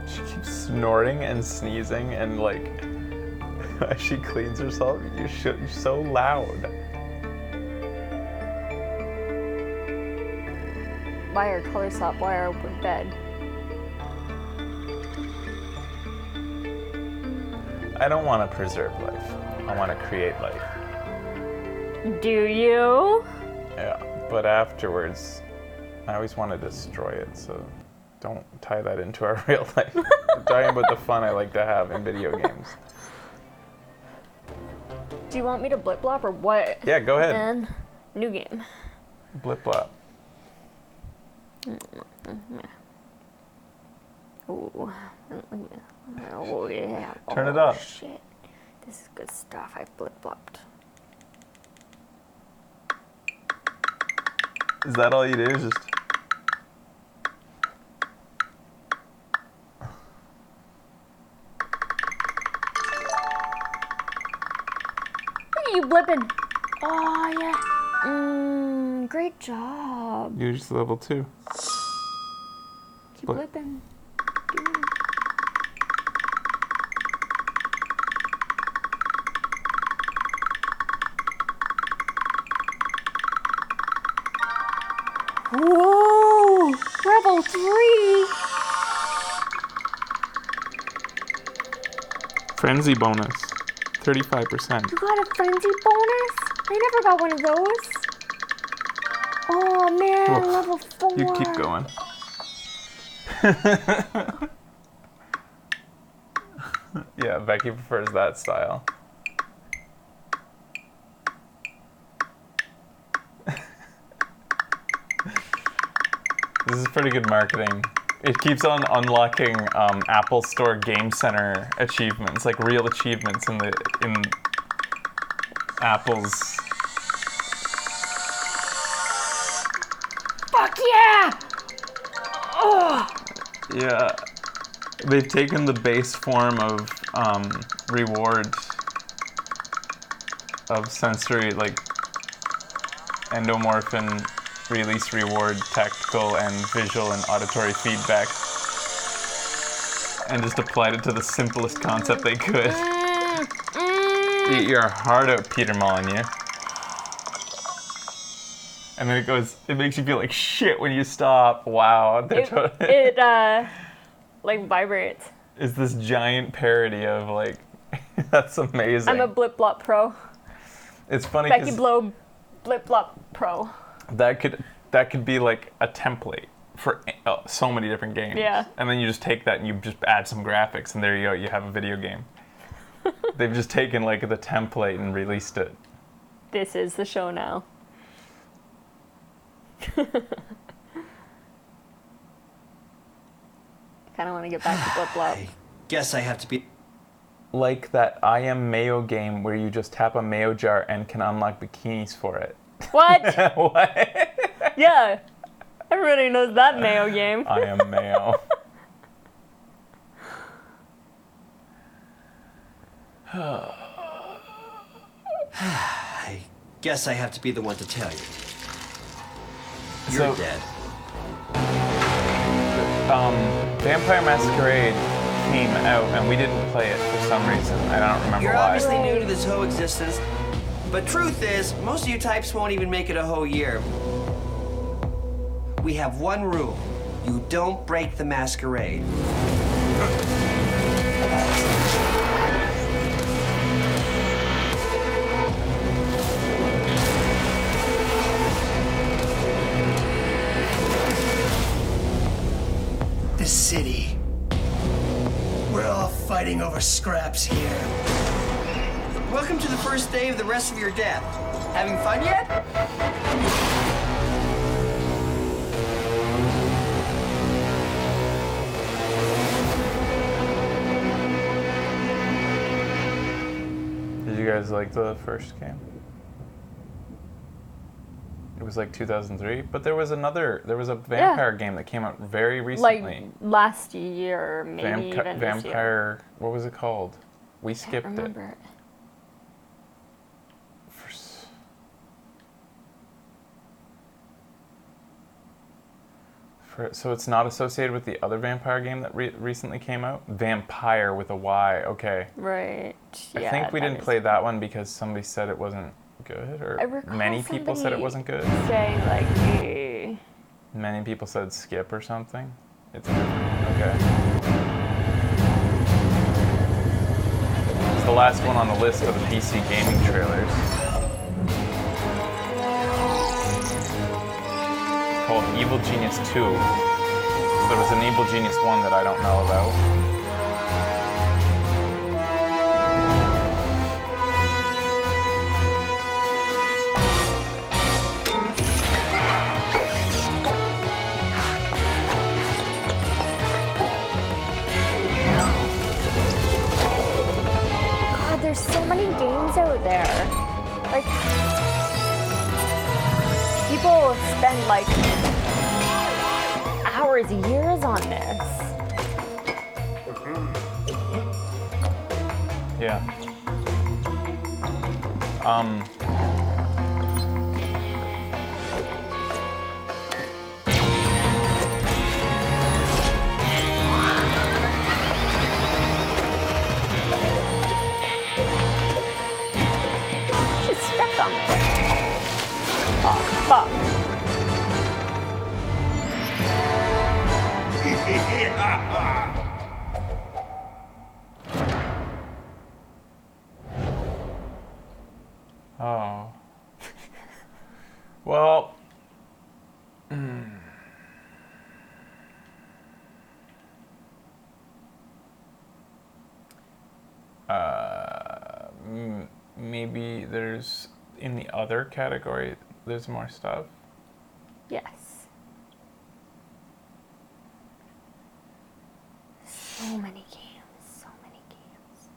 She keeps snorting and sneezing and like as she cleans herself. You're so loud. Buy our color swap, buy our open bed. I don't want to preserve life. I want to create life. Do you? Yeah, but afterwards, I always want to destroy it, so don't tie that into our real life. I'm talking about the fun I like to have in video games. Do you want me to blip blop or what? Yeah, go ahead. Then, new game. Blip blop. Ooh. Oh yeah. Turn it Oh, up. Shit. This is good stuff. I blip blopped. Is that all you do? Is just... Look at you blipping. Oh yeah. Great job. You're just level 2. Keep Blip. blipping. Whoa! Level 3! Frenzy bonus. 35%. You got a frenzy bonus? I never got one of those. Oh man, Oof. level 4. You keep going. Yeah, Becky prefers that style. This is pretty good marketing. It keeps on unlocking Apple Store Game Center achievements, like real achievements in Apple's. Fuck yeah! Oh! Yeah, they've taken the base form of rewards of sensory, like, endomorphin release reward, tactical and visual and auditory feedback, and just applied it to the simplest concept they could. Eat your heart out, Peter Molyneux. And then it makes you feel like shit when you stop. Wow. It like vibrates. It's this giant parody of like, that's amazing. I'm a Blip Blop Pro. It's funny Becky Blow Blip Blop Pro. that could be like a template for so many different games. Yeah. And then you just take that and you just add some graphics and there you go, you have a video game. They've just taken like the template and released it. This is the show now. Kind of want to get back to Blip Blop. Guess I have to be... Like that I Am Mayo game where you just tap a mayo jar and can unlock bikinis for it. What? What? Yeah. Everybody knows that Mayo game. I Am Mayo. I guess I have to be the one to tell you. So- You're dead. Vampire Masquerade came out and we didn't play it for some reason. I don't remember You're why. obviously new to this whole existence, but truth is, most of you types won't even make it a whole year. We have one rule. You don't break the masquerade. The city. We're all fighting over scraps here. Welcome to the first day of the rest of your death. Having fun yet? Did you guys like the first game? It was like 2003, but there was a vampire game that came out very recently. Like last year, maybe even this year. Vampire, what was it called? We skipped I it. remember it. So it's not associated with the other vampire game that recently came out? Vampire with a Y, okay. Right. I Yeah, think we that didn't is- play that one because somebody said it wasn't good, or I recall many people said it somebody wasn't good. saying like, eh. Many people said skip or something. It's okay. It's the last one on the list of the PC gaming trailers. Called Evil Genius 2. So there was an Evil Genius 1 that I don't know about. God, there's so many games out there. Like, people spend like hours, years on this. Yeah. She stepped on me. Oh, fuck. Oh. Well. Maybe there's, in the other category, there's more stuff. Yes. So many games, so many games.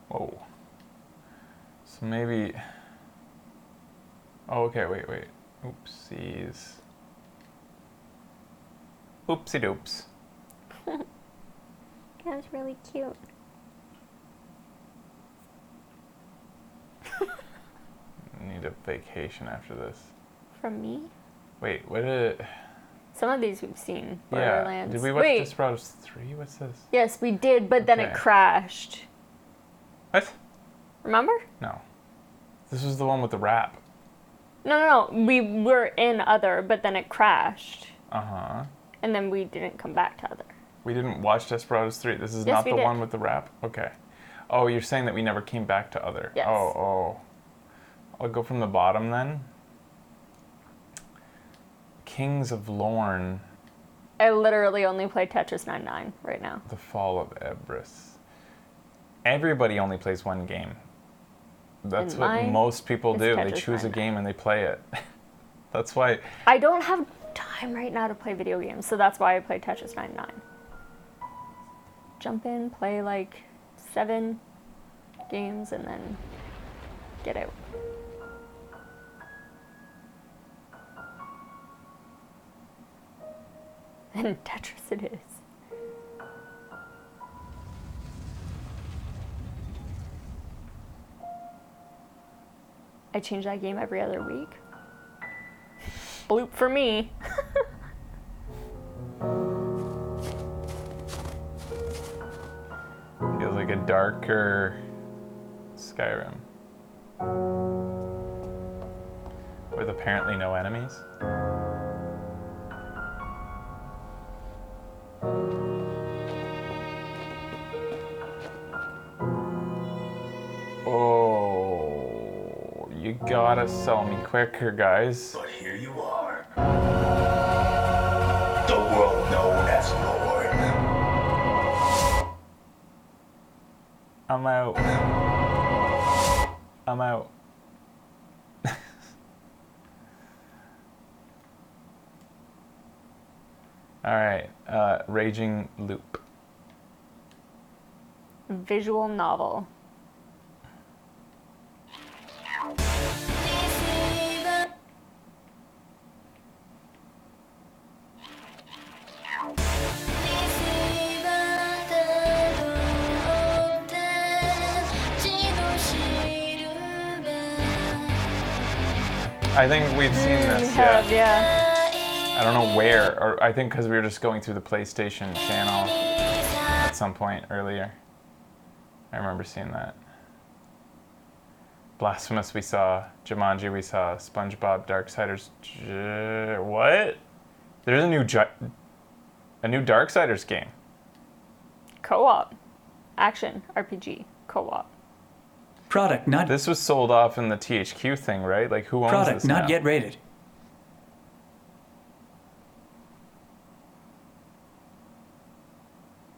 Whoa. So maybe Oh, okay, wait. Oopsies. Oopsie doops. That was really cute. Need a vacation after this. From me? Wait, what did it... Some of these we've seen. Yeah. Borderlands. Did we watch Desperados 3? What's this? Yes, we did, but then it crashed. What? Remember? No. This was the one with the rap. No. We were in Other, but then it crashed. Uh-huh. And then we didn't come back to Other. We didn't watch Desperados 3. This is Yes, not we the did. one with the rap? Okay. Oh, you're saying that we never came back to Other. Yes. Oh. I'll go from the bottom then. Kings of Lorne. I literally only play Tetris 99 right now. The Fall of Ebris. Everybody only plays one game. That's And what mine most people is do. They Tetris choose a 99. game and they play it. That's why... I don't have time right now to play video games, so that's why I play Tetris 99. Jump in, play like 7 games, and then get out. And Tetris it is. I change that game every other week. Bloop for me. Feels like a darker Skyrim. With apparently no enemies. Oh, you gotta sell me quicker, guys. But here you are. The world known as Lord. I'm out. I'm out. Alright, Raging Loop. Visual novel. I think we've seen this, We have, yeah. I don't know where, or I think because we were just going through the PlayStation channel at some point earlier. I remember seeing that. Blasphemous we saw, Jumanji we saw, SpongeBob, Darksiders. What? There's a new Darksiders game. Co-op. Action RPG. Co-op. Product not. This was sold off in the THQ thing, right? Like who owns Product this not now? yet rated.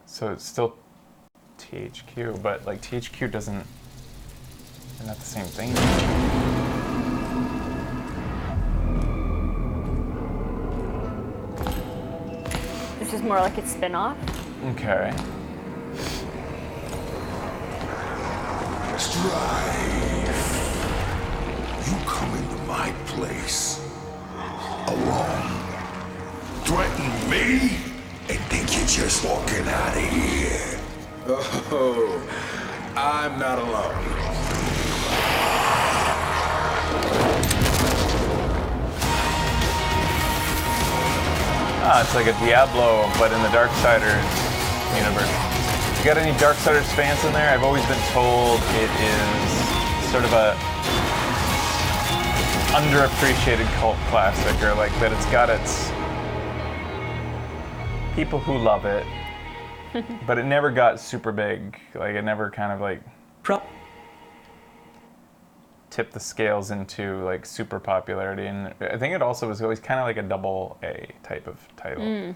So it's still THQ, but like THQ doesn't. They're not the same thing. This is more like a spin-off. Okay. Strife. You come into my place alone, threaten me, and think you're just walking out of here. Oh, I'm not alone. Ah, it's like a Diablo, but in the Darksiders universe. You got any Darksiders fans in there? I've always been told it is sort of a underappreciated cult classic, or like that it's got its people who love it, but it never got super big. Like it never kind of like tipped the scales into like super popularity, and I think it also was always kind of like a double A type of title.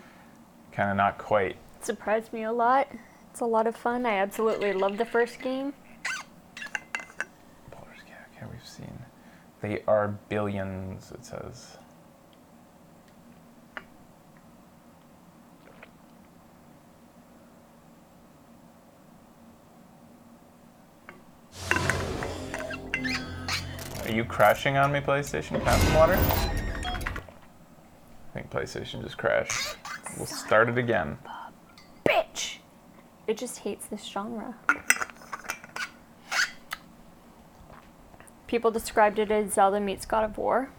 Kind of not quite. It surprised me a lot. It's a lot of fun. I absolutely love the first game. Okay, we've seen. They are billions, it says. Are you crashing on me, PlayStation? Captain Water? I think PlayStation just crashed. We'll start it again. Bitch! It just hates this genre. People described it as Zelda meets God of War.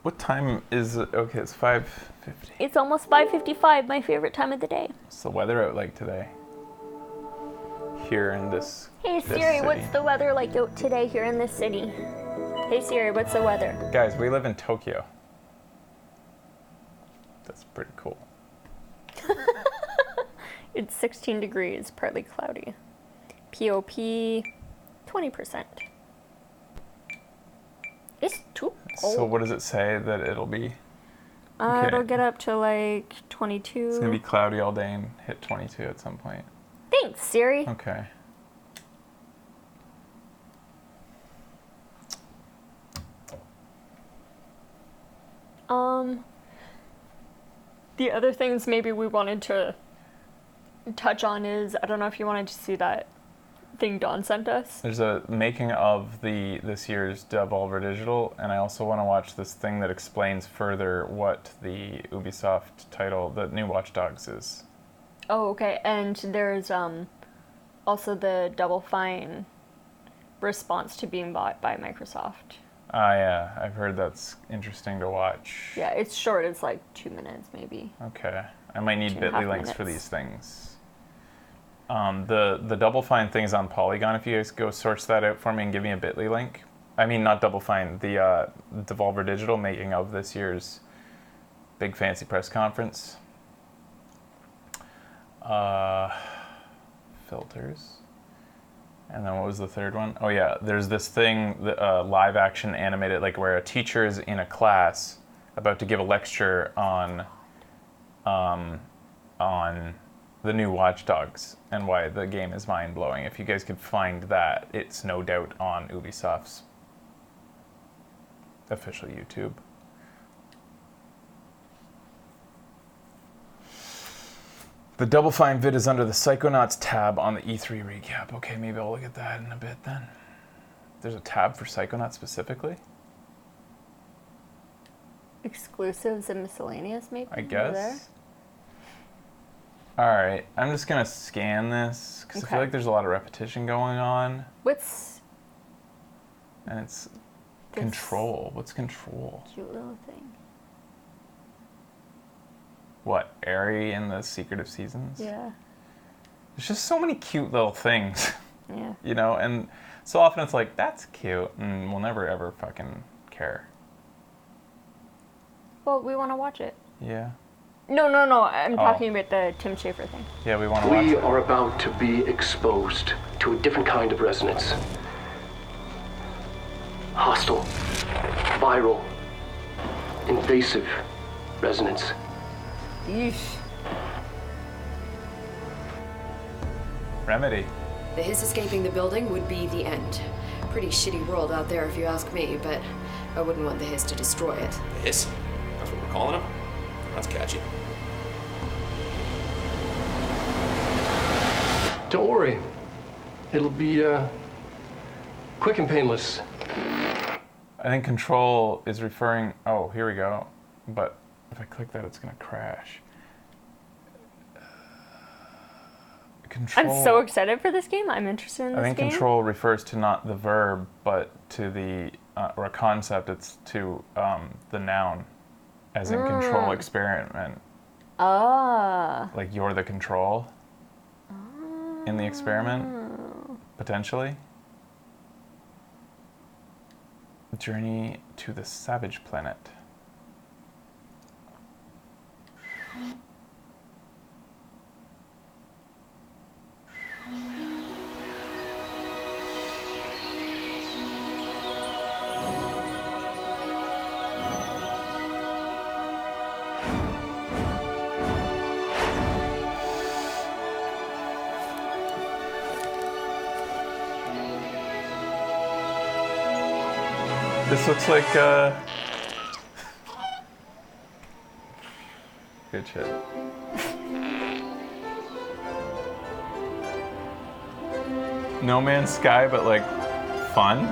What time is it? Okay, it's 5:50. It's almost 5:55, my favorite time of the day. What's the weather out like today? Here in this Hey this Siri, city? what's the weather like out today here in this city? Hey Siri, what's the weather? Guys, we live in Tokyo. That's pretty cool. It's 16 degrees, partly cloudy. POP, 20%. It's too cold. So what does it say that it'll be? Okay. It'll get up to like 22. It's gonna be cloudy all day and hit 22 at some point. Thanks, Siri. Okay. The other things maybe we wanted to touch on is, I don't know if you wanted to see that thing Dawn sent us. There's a making of this year's Devolver Digital, and I also want to watch this thing that explains further what the Ubisoft title, the new Watch Dogs, is. Oh, okay. And there's also the Double Fine response to being bought by Microsoft. Ah, yeah. I've heard that's interesting to watch. Yeah, it's short. It's like 2 minutes, maybe. Okay. I might need 2.5 bit.ly links for minutes. these things. The Double Fine thing is on Polygon. If you guys go search that out for me and give me a bit.ly link. I mean, not Double Fine. The Devolver Digital making of this year's big fancy press conference. Filters. And then what was the third one? Oh yeah, there's this thing, live action animated, like where a teacher is in a class about to give a lecture on the new Watch Dogs and why the game is mind blowing. If you guys could find that, it's no doubt on Ubisoft's official YouTube. The Double Fine vid is under the Psychonauts tab on the E3 recap. Okay, maybe I'll look at that in a bit then. There's a tab for Psychonauts specifically? Exclusives and miscellaneous, maybe? I over there? guess. Alright, I'm just gonna scan this, because I feel Okay. like there's a lot of repetition going on. What's And it's this control. What's control? cute little thing? What, Aerie in the Secret of Seasons? Yeah. There's just so many cute little things. Yeah. You know, and so often it's like, that's cute, and we'll never ever fucking care. Well, we want to watch it. Yeah. No, I'm talking about the Tim Schafer thing. Yeah, we want to watch We it. are about to be exposed to a different kind of resonance. Hostile, viral, invasive resonance. Yeesh. Remedy. The hiss escaping the building would be the end. Pretty shitty world out there if you ask me, but I wouldn't want the hiss to destroy it. Hiss? That's what we're calling him? That's catchy. Don't worry. It'll be quick and painless. I think control is referring... Oh, here we go. But if I click that, it's going to crash. Control, I'm so excited for this game. I'm interested in this I think game. control refers to not the verb, but to the... or a concept. It's to the noun. As in control experiment. Ah. Like you're the control in the experiment, potentially. Journey to the Savage Planet. This looks like good shit. No Man's Sky, but like fun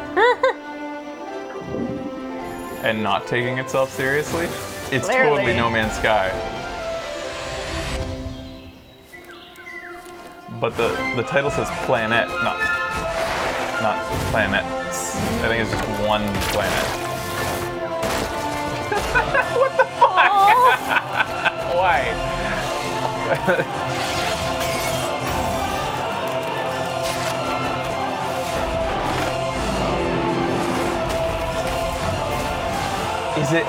and not taking itself seriously. It's Clearly. totally No Man's Sky. But the title says planet, not planets. I think it's just one planet. What the fuck? Why? Is it?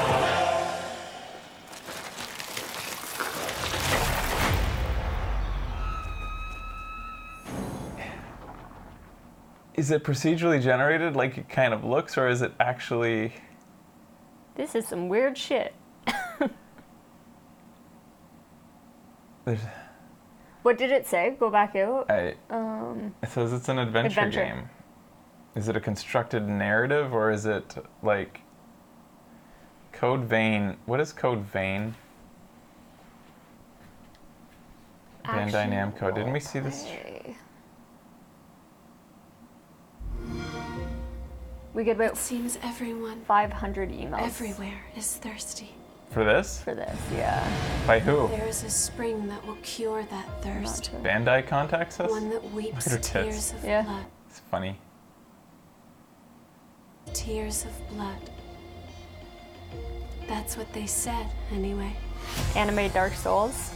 Is it procedurally generated like it kind of looks, or is it actually... This is some weird shit. What did it say? Go back out. It says it's an adventure game. Is it a constructed narrative, or is it like Code Vein? What is Code Vein? Bandai Namco. Didn't we see this? We get about seems everyone 500 emails. Everywhere is thirsty. For this? For this, yeah. By who? There is a spring that will cure that thirst. Bandai contacts us? One that weeps Look at her tears tits. of blood. It's funny. Tears of blood. That's what they said, anyway. Anime Dark Souls.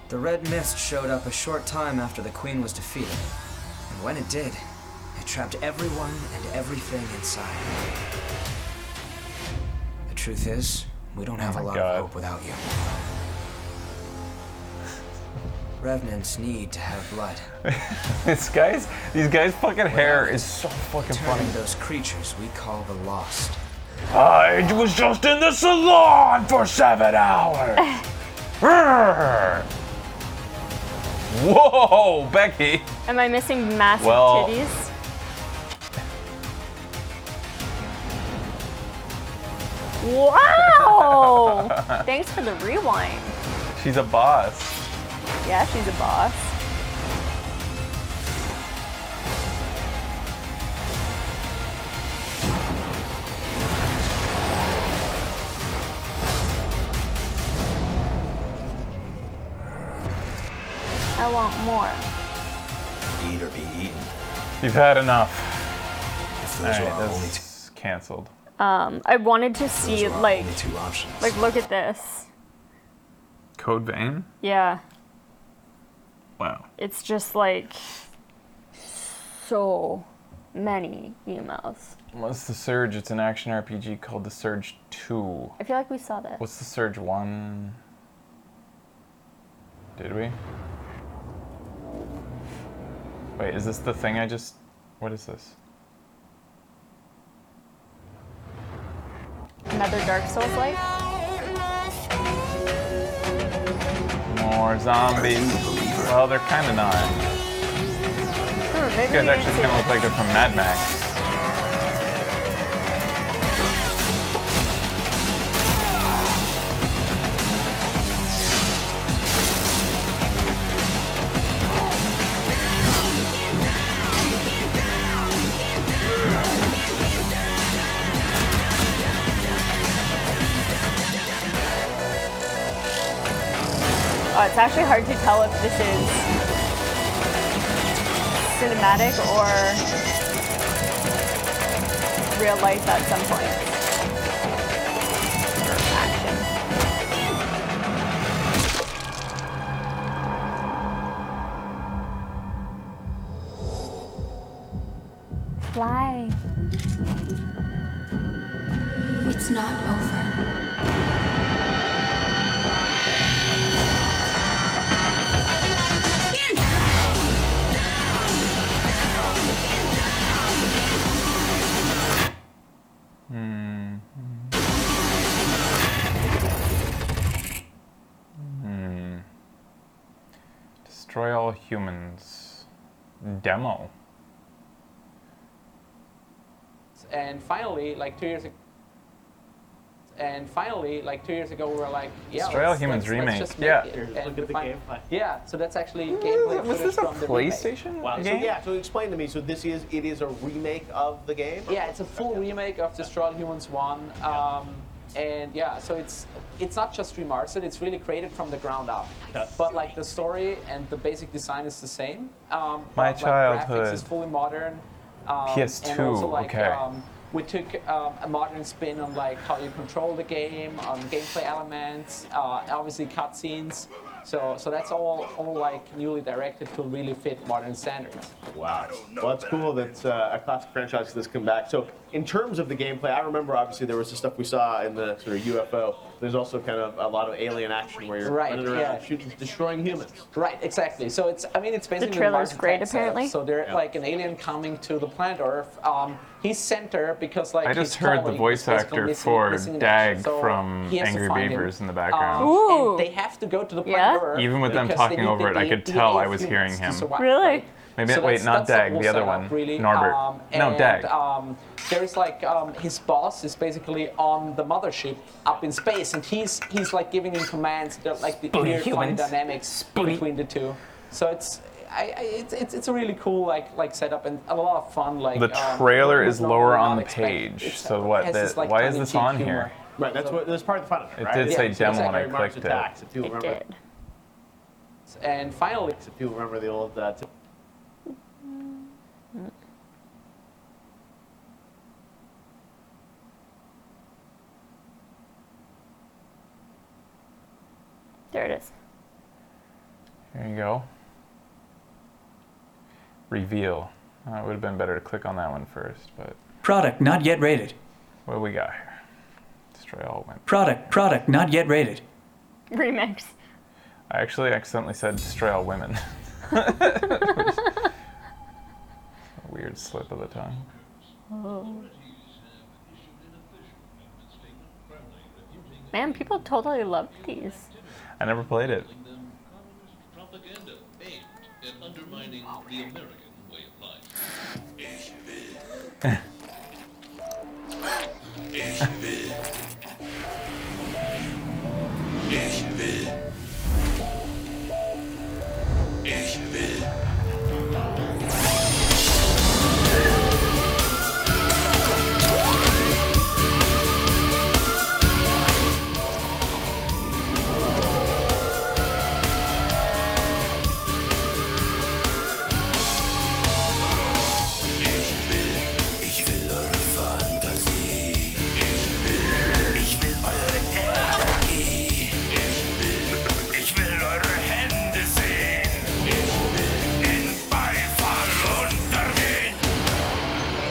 The red mist showed up a short time after the queen was defeated. And when it did, it trapped everyone and everything inside. The truth is, we don't have a lot of hope without you. Revenants need to have blood. These guys' fucking hair is so fucking funny. Those creatures we call the Lost. I was just in the salon for 7 hours. Whoa, Becky. Am I missing massive titties? Wow! Thanks for the rewind. She's a boss. Yeah, she's a boss. I want more. Eat or be eaten. You've had enough. If those Alright, are our only that's canceled. I wanted to see like, only two options. like look at this. Code Vein? Yeah. Wow. It's just like so many emails. What's the Surge? It's an action RPG called The Surge 2. I feel like we saw this. What's the Surge 1? Did we? Wait, is this the thing I just... What is this? Another Dark Souls like? More zombies. Well, they're kind of not. These guys actually kind of look like they're from Mad Max. Oh, it's actually hard to tell if this is cinematic or real life at some point. Or action. Fly. It's not over. Destroy all humans. Demo. And finally, like 2 years ago, And finally, like 2 years ago, we were like, yeah, Destroy All Humans remake. Let's just make Yeah. it. Look at the gameplay. Yeah, so that's actually gameplay. Was this a from the remake. PlayStation Wow. So game? yeah. So explain to me. So it is a remake of the game. Yeah, it's a full remake of Destroy All Humans 1. And yeah, so it's not just remastered, it's really created from the ground up. But like the story and the basic design is the same. My but, childhood. Like, graphics is fully modern. PS2, and also, like, okay. We took a modern spin on like how you control the game, on gameplay elements, obviously cutscenes. So that's all like newly directed to really fit modern standards. Wow. Well, that's cool. That's a classic franchise that's come back. So in terms of the gameplay, I remember obviously there was the stuff we saw in the sort of UFO. There's also kind of a lot of alien action where you're running around shooting, destroying humans. Right, exactly. So it's basically The trailer's great, apparently. So they're like an alien coming to the planet Earth. He's sent there because like I just heard the voice actor for Dag from Angry Beavers in the background. Ooh. And they have to go to the planet Earth. Even with them because talking they need over it, I could the tell I alien was humans hearing to him. survive, Really? right? Maybe So wait, not that's Dag, whole the other setup, one, really. Norbert. No, Dag. There's like his boss is basically on the mothership up in space, and he's like giving him commands. That like the clear funny dynamics between the two. So it's a really cool like setup and a lot of fun. Like The trailer is lower on the expect. page, so what? has this, like, Why is this on tongue-in-cheek humor. here? Right. That's part of the fun of it. It Right? did say Yeah, demo it's when I like Mars clicked Attacks, it. if you remember. did. And finally, if you remember the old. There it is. Here you go. Reveal. It would have been better to click on that one first, but Product not yet rated. what do we got here? Destroy all women. Product not yet rated. Remix. I actually accidentally said destroy all women. A weird slip of the tongue. Oh. Man, people totally loved these. I never played it. Propaganda aimed at undermining the American way of life. Ich will. Ich will. Ich will. Ich will.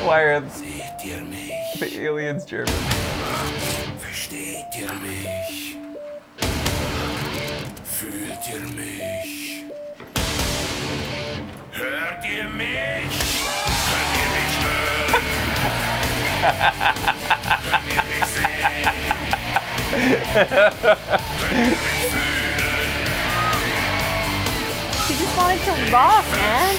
Why are the aliens German? Versteht ihr mich? Fühlt ihr mich? Hört ihr mich? Könnt ihr mich hören? Könnt ihr mich sehen? Könnt ihr mich fühlen? She just wanted to rock, man.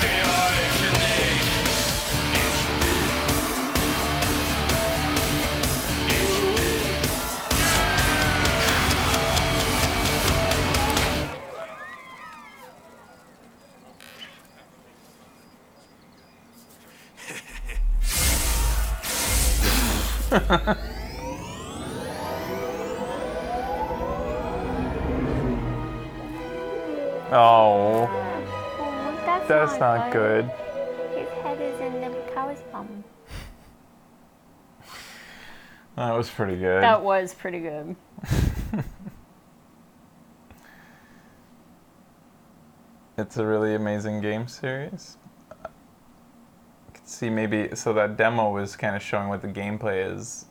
Oh, Oh, that's not good. His head is in the cow's bum. That was pretty good. That was pretty good. It's a really amazing game series. I could see maybe, so that demo was kind of showing what the gameplay is.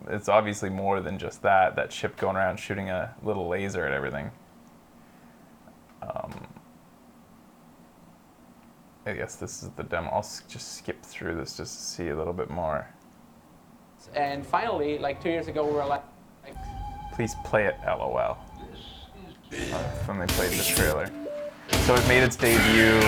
It's obviously more than just that ship going around shooting a little laser at everything. I guess this is the demo. I'll just skip through this just to see a little bit more. and finally, like 2 years ago, we were like Please play it, LOL. When they played the trailer. So it made its debut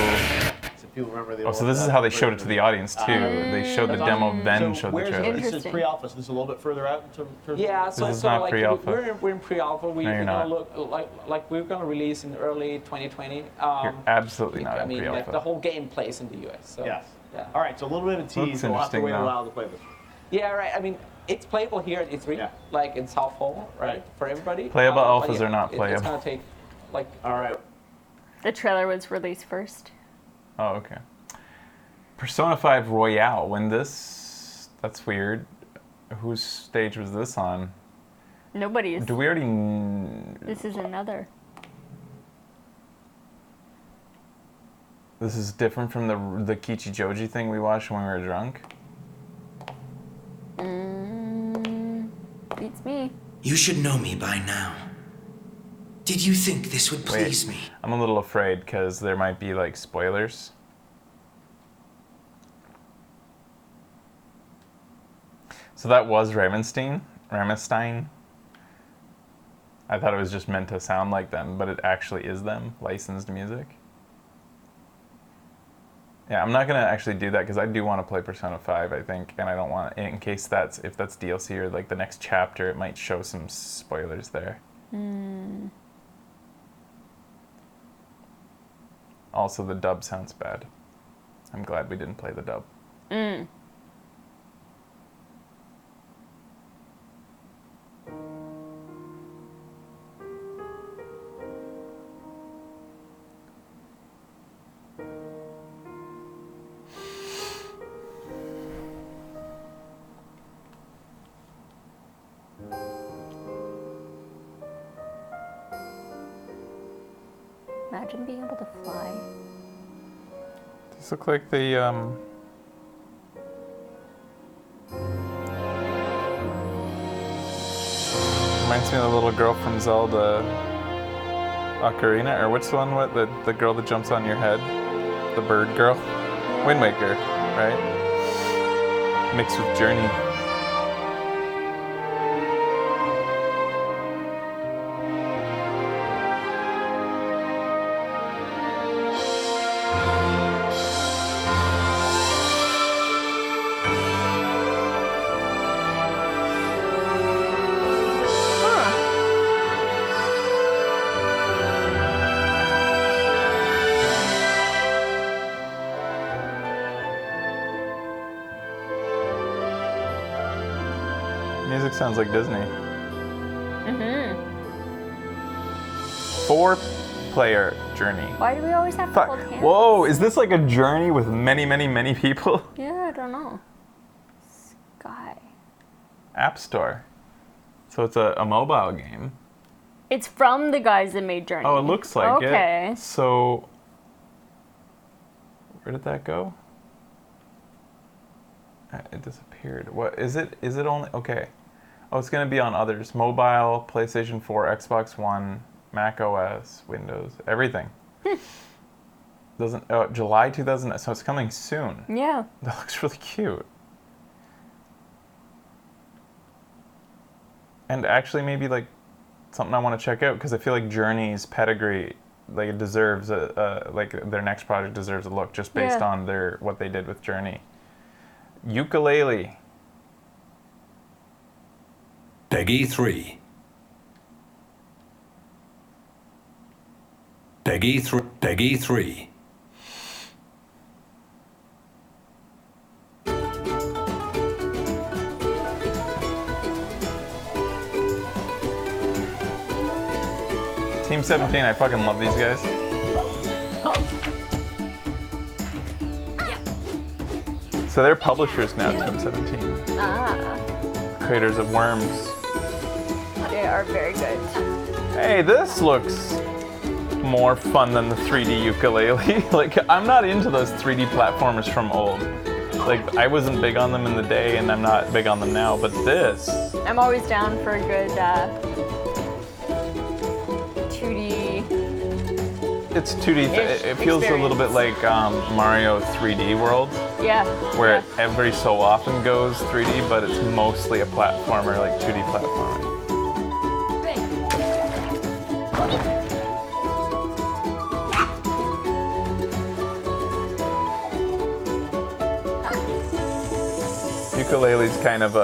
if people remember the Oh, so this is how they showed it to the audience too. They showed the demo, then showed the trailer. This is pre-alpha, so this is a little bit further out in terms Yeah, of... so, This is so not like pre-alpha. we're in pre-alpha. No, you're We're not. gonna look like we're gonna release in early 2020. You're absolutely not I in mean, pre-alpha. like, the whole game plays in the US. So, Yes. Yeah. All right, so a little bit of a tease. We'll have to wait a while to play this. Yeah, right. I mean, it's playable here at E3, like in South Pole, right? For everybody. Playable But alphas yeah, are not It's playable. gonna take, like. All right. The trailer was released first. Oh, okay. Persona 5 Royale. When this... That's weird. Whose stage was this on? Nobody's. Do we already... This is another. This is different from the Kichijoji thing we watched when we were drunk? Beats me. You should know me by now. Did you think this would please me? I'm a little afraid because there might be like spoilers. So that was Rammstein. I thought it was just meant to sound like them, but it actually is them, licensed music. Yeah, I'm not gonna actually do that because I do want to play Persona 5, I think, and I don't want, in case if that's DLC or like the next chapter, it might show some spoilers there. Also, the dub sounds bad. I'm glad we didn't play the dub. Imagine being able to fly. These look like the reminds me of the little girl from Zelda Ocarina, or what's the one with the girl that jumps on your head? The bird girl? Wind Waker, right? Mixed with Journey. Music sounds like Disney. Four-player Journey. Why do we always have to hold hands? Whoa, is this like a journey with many, many, many people? Yeah, I don't know. Sky. App Store. So it's a mobile game. It's from the guys that made Journey. Oh, it looks like it. Okay. So, where did that go? It disappeared. What is it? Is it only okay? Oh, it's gonna be on others: mobile, PlayStation 4, Xbox One, Mac OS, Windows, everything. Doesn't July 2000? So it's coming soon. Yeah. That looks really cute. And actually, maybe like something I want to check out because I feel like Journey's pedigree, like it deserves like their next project deserves a look just based on what they did with Journey. Ukulele. Peggy 3. Peggy 3. Peggy 3. Team 17, I fucking love these guys. So they're publishers now, Team 17. Creators of Worms. They are very good. Hey, this looks more fun than the 3D ukulele. Like, I'm not into those 3D platformers from old. Like, I wasn't big on them in the day, and I'm not big on them now, but this... I'm always down for a good 2D... It's 2D. It feels a little bit like Mario 3D World. Yeah. Where it every so often goes 3D, but it's mostly a platformer, like 2D platformer. ukulele's kind of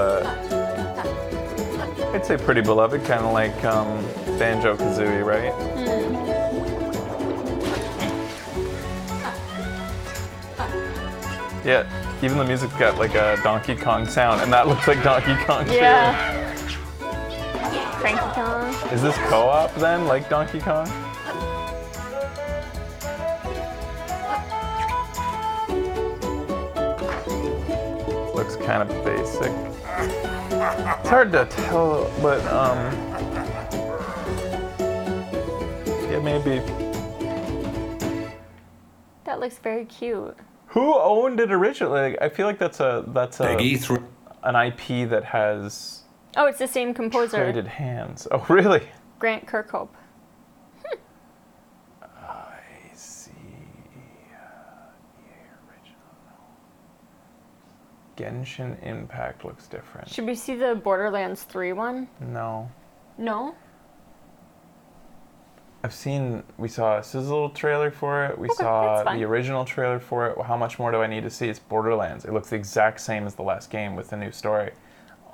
I'd say pretty beloved, kind of like Banjo-Kazooie, right? Yeah, even the music's got like a Donkey Kong sound, and that looks like Donkey Kong too. Yeah. Cranky Kong. Is this co-op then, like Donkey Kong? Looks kind of basic. It's hard to tell, but yeah, maybe. That looks very cute. Who owned it originally? I feel like that's an IP that has. Oh, it's the same composer. Traded hands. Oh, really? Grant Kirkhope. I see. Genshin Impact looks different. Should we see the Borderlands 3 one? No. No? We saw a sizzle trailer for it. We saw the original trailer for it. Well, how much more do I need to see? It's Borderlands. It looks the exact same as the last game with the new story.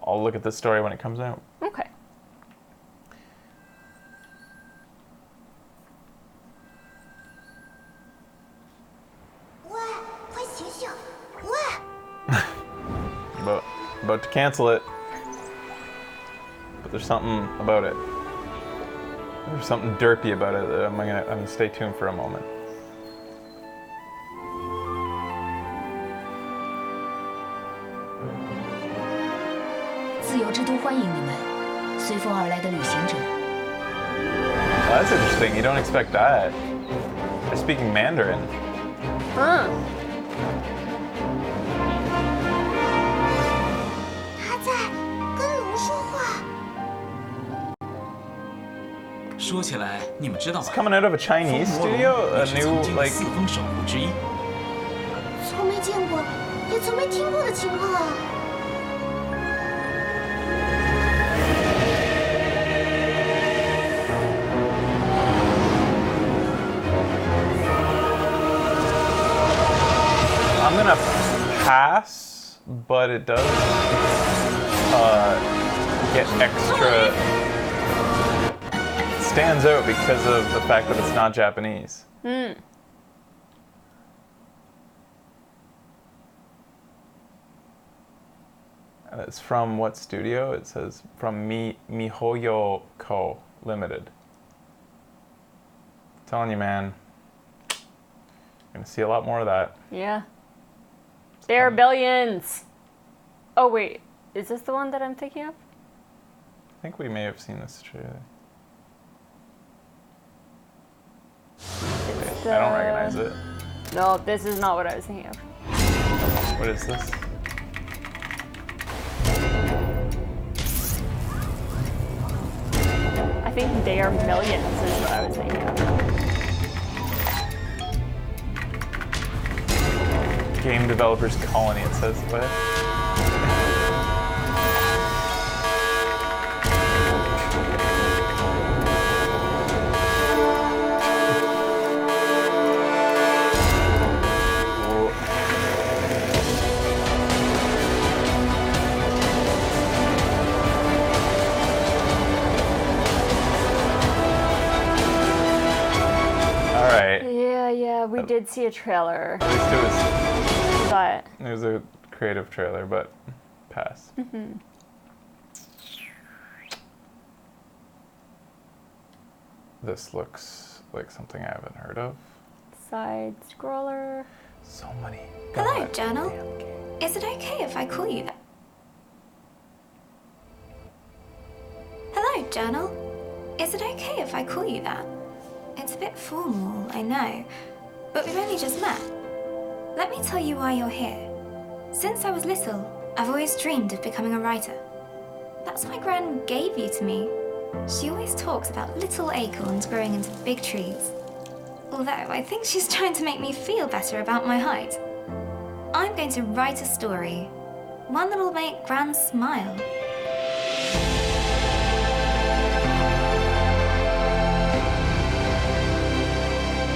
I'll look at this story when it comes out. Okay. About to cancel it. But there's something about it. There's something derpy about it that I'm gonna stay tuned for a moment. Well, that's interesting. You don't expect that. They're speaking Mandarin. Huh. 说起来，你们知道吗？ It's coming out of a Chinese studio, a new like. 四封守护之一。从没见过，也从没听过的情况啊。 I'm gonna pass, but it does get extra. Stands out because of the fact that it's not Japanese. Hmm. And it's from what studio? It says from MiHoYo Co. Limited. I'm telling you, man. You're gonna see a lot more of that. Yeah. They are billions. Oh wait, is this the one that I'm thinking of? I think we may have seen this trailer. I don't recognize it. No, this is not what I was thinking of. What is this? I think they are millions is what I was thinking of. Game Developers Colony, it says. What? Yeah, we did see a trailer. At least But it was a creative trailer, but pass. Mm-hmm. This looks like something I haven't heard of. Side scroller. So many. Hello, Journal. Is it okay if I call you that? Hello, Journal. Is it okay if I call you that? It's a bit formal, I know, but we've only just met. Let me tell you why you're here. Since I was little, I've always dreamed of becoming a writer. That's why Gran gave you to me. She always talks about little acorns growing into big trees. Although I think she's trying to make me feel better about my height. I'm going to write a story, one that'll make Gran smile.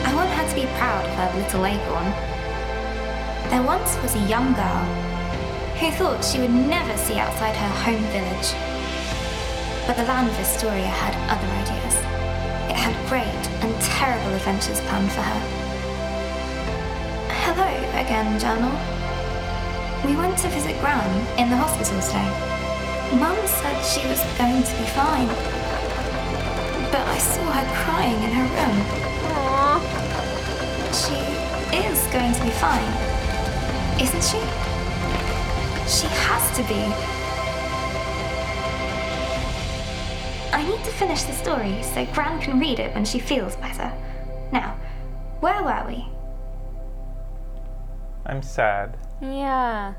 I want her to be proud of her little acorn. There once was a young girl who thought she would never see outside her home village. But the land of Astoria had other ideas. It had great and terrible adventures planned for her. Hello again, Journal. We went to visit Gran in the hospital today. Mum said she was going to be fine. But I saw her crying in her room. Aww. She is going to be fine, isn't she? She has to be. I need to finish the story so Gran can read it when she feels better. Now, where were we? I'm sad. Yeah.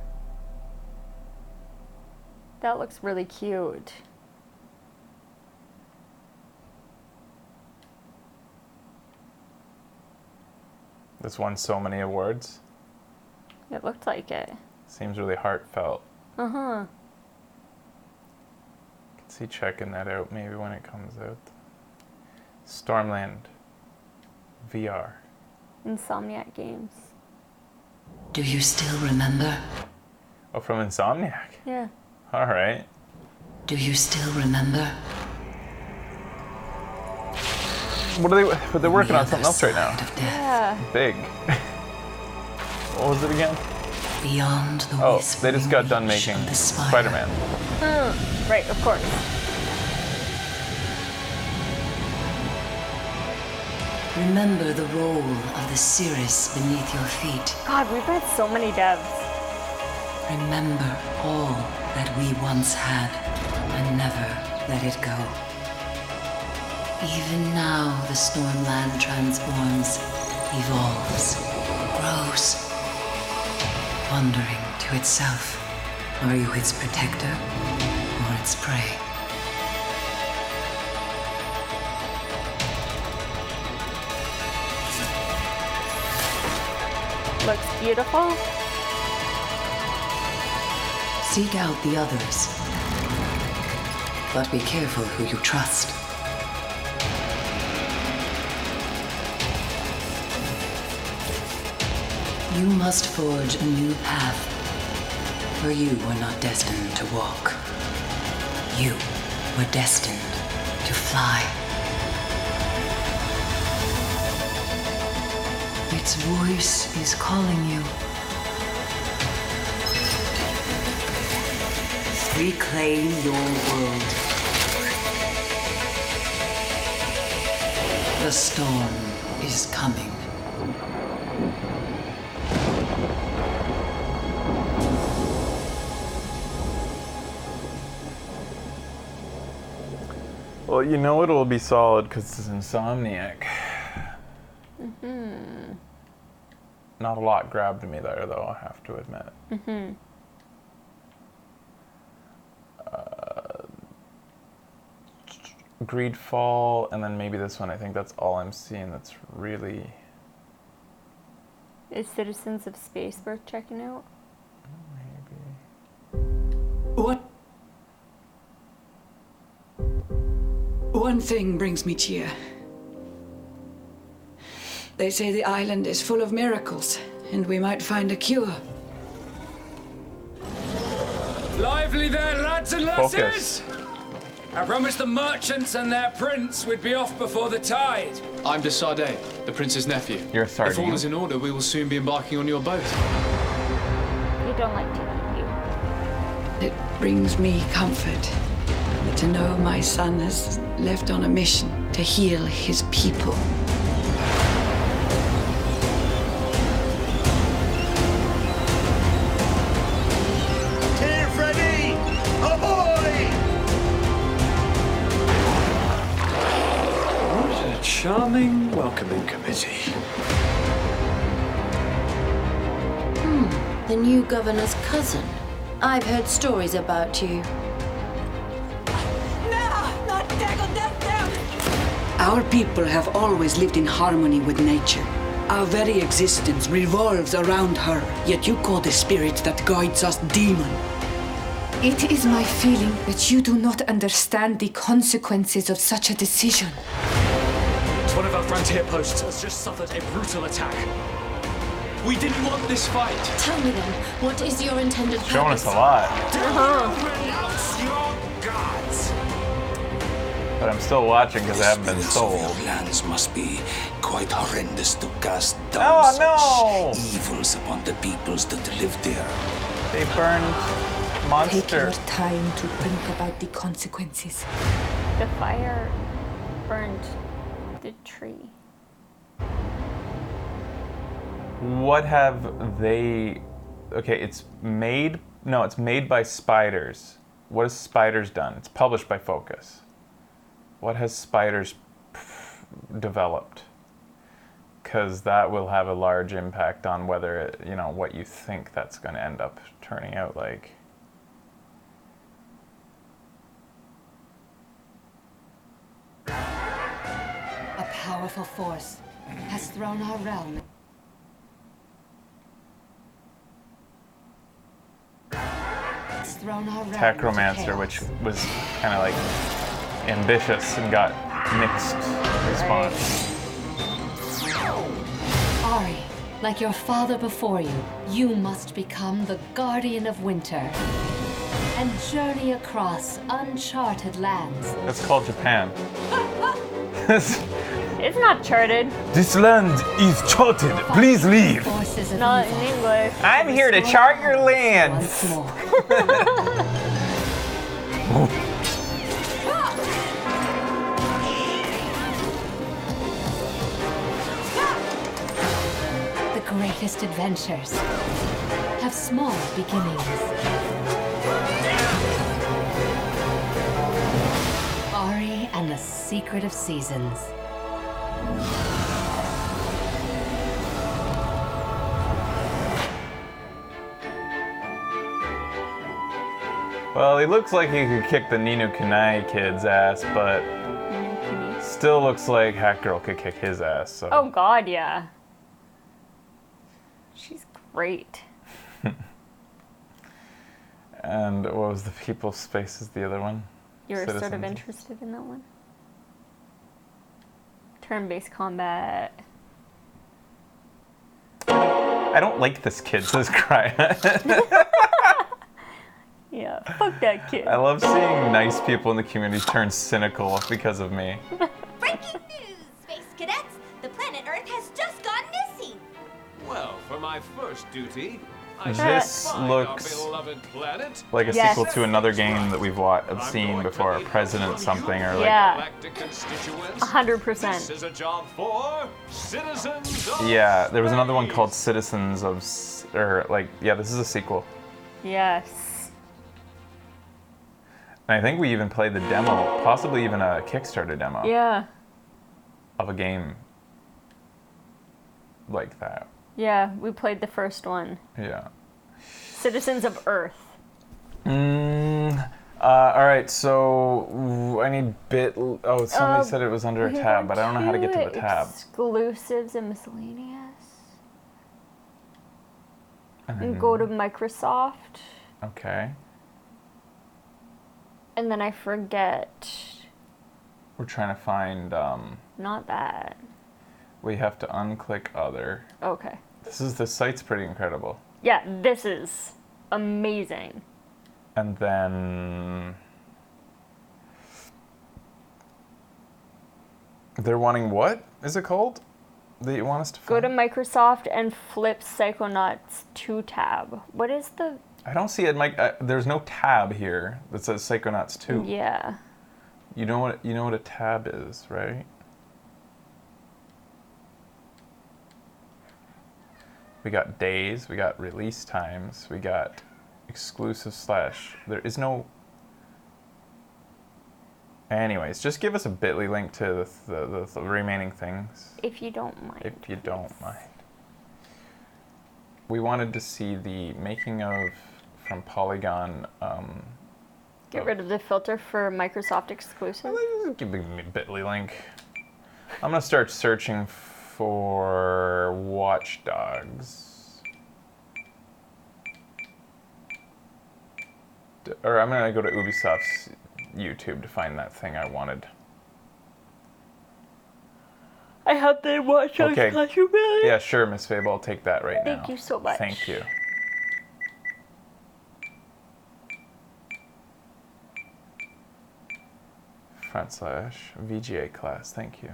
That looks really cute. This won so many awards. It looked like it. Seems really heartfelt. Uh-huh. Can see checking that out maybe when it comes out. Stormland VR. Insomniac Games. Do you still remember? Oh, from Insomniac? Yeah. All right. Do you still remember? What are they? But they're working on something else right now. Yeah. Big. What was it again? Beyond the Oh, they just got done making Spider-Man. Right, of course. Remember the roll of the cirrus beneath your feet. God, we've had so many devs. Remember all that we once had and never let it go. Even now the Stormland transforms, evolves, grows, wondering to itself. Are you its protector or its prey? Looks beautiful. Seek out the others, but be careful who you trust. You must forge a new path, for you were not destined to walk. You were destined to fly. Its voice is calling you. Reclaim your world. The storm is coming. Well, you know it will be solid because it's Insomniac. Mm-hmm. Not a lot grabbed me there, though, I have to admit. Mm-hmm. Greedfall, and then maybe this one. I think that's all I'm seeing that's really... Is Citizens of Space worth checking out? Maybe. What? One thing brings me cheer. They say the island is full of miracles, and we might find a cure. Lively there, lads and lasses! Focus. I promised the merchants and their prince we'd be off before the tide. I'm de Sardet, the prince's nephew. You're a If all is in order, we will soon be embarking on your boat. We don't like to keep you. It brings me comfort to know my son has left on a mission to heal his people. Charming welcoming committee. The new governor's cousin. I've heard stories about you. Our people have always lived in harmony with nature. Our very existence revolves around her, yet you call the spirit that guides us demon. It is my feeling that you do not understand the consequences of such a decision. One of our frontier posts has just suffered a brutal attack. We didn't want this fight. Tell me then, what is your intended purpose? Showing us a lot. Renounce your gods. But I'm still watching because I haven't been sold. Your lands must be quite horrendous to cast down such evils upon the peoples that live there. They burned monster. Take your time to think about the consequences. The fire burned the tree. What have they... Okay, it's made... No, it's made by Spiders. What has Spiders done? It's published by Focus. What has Spiders developed? Because that will have a large impact on whether, it, you know, what you think that's going to end up turning out like. A powerful force has thrown our realm. Tachromancer, which was kind of like ambitious and got mixed response. Ari, like your father before you, you must become the guardian of winter and journey across uncharted lands. That's called Japan. It's not charted. This land is charted. Please leave. Not in English. I'm here to chart your lands. The greatest adventures have small beginnings. Ari and the Secret of Seasons. Well, he looks like he could kick the Ni no Kunai kid's ass, but still looks like Hat Girl could kick his ass. So. Oh God, yeah. She's great. And what was the People's Spaces, the other one? You were Citizens. sort of interested in that one. Turn-based combat. I don't like this kid, says Cry. Yeah, fuck that kid. I love seeing nice people in the community turn cynical because of me. Breaking news, Space Cadets! The planet Earth has just gone missing! Well, for my first duty, I This shall find looks our beloved planet. like a sequel to another game that we've seen before, President something or like. Yeah. 100%. This is a job for citizens of Yeah, there was another one called Citizens of, this is a sequel. Yes. And I think we even played the demo, possibly even a Kickstarter demo. Yeah. Of a game like that. Yeah, we played the first one. Yeah. Citizens of Earth. Alright, so I need somebody said it was under a tab, but I don't know how to get to the tab. Exclusives and miscellaneous. And go to Microsoft. Okay. And then I forget. We're trying to find, Not that. we have to unclick other. Okay. The site's pretty incredible. Yeah, this is amazing. And then they're wanting what is it called? That you want us to Go to Microsoft and flip Psychonauts 2 tab. What is the... I don't see it, Mike. There's no tab here that says Psychonauts 2. Yeah. You know what a tab is, right? We got days, we got release times, we got exclusive / there is no... Anyways, just give us a bit.ly link to the remaining things. If you don't mind. If you don't mind. We wanted to see the making of, from Polygon. Get rid of the filter for Microsoft exclusive. Give me a bit.ly link. I'm gonna start searching for Watch Dogs. Or I'm gonna go to Ubisoft's YouTube to find that thing I wanted. I have the Watch Dogs costume ability? Yeah, sure, Miss Fable. I'll take that right now. Thank you so much. Thank you. /VGA class. Thank you.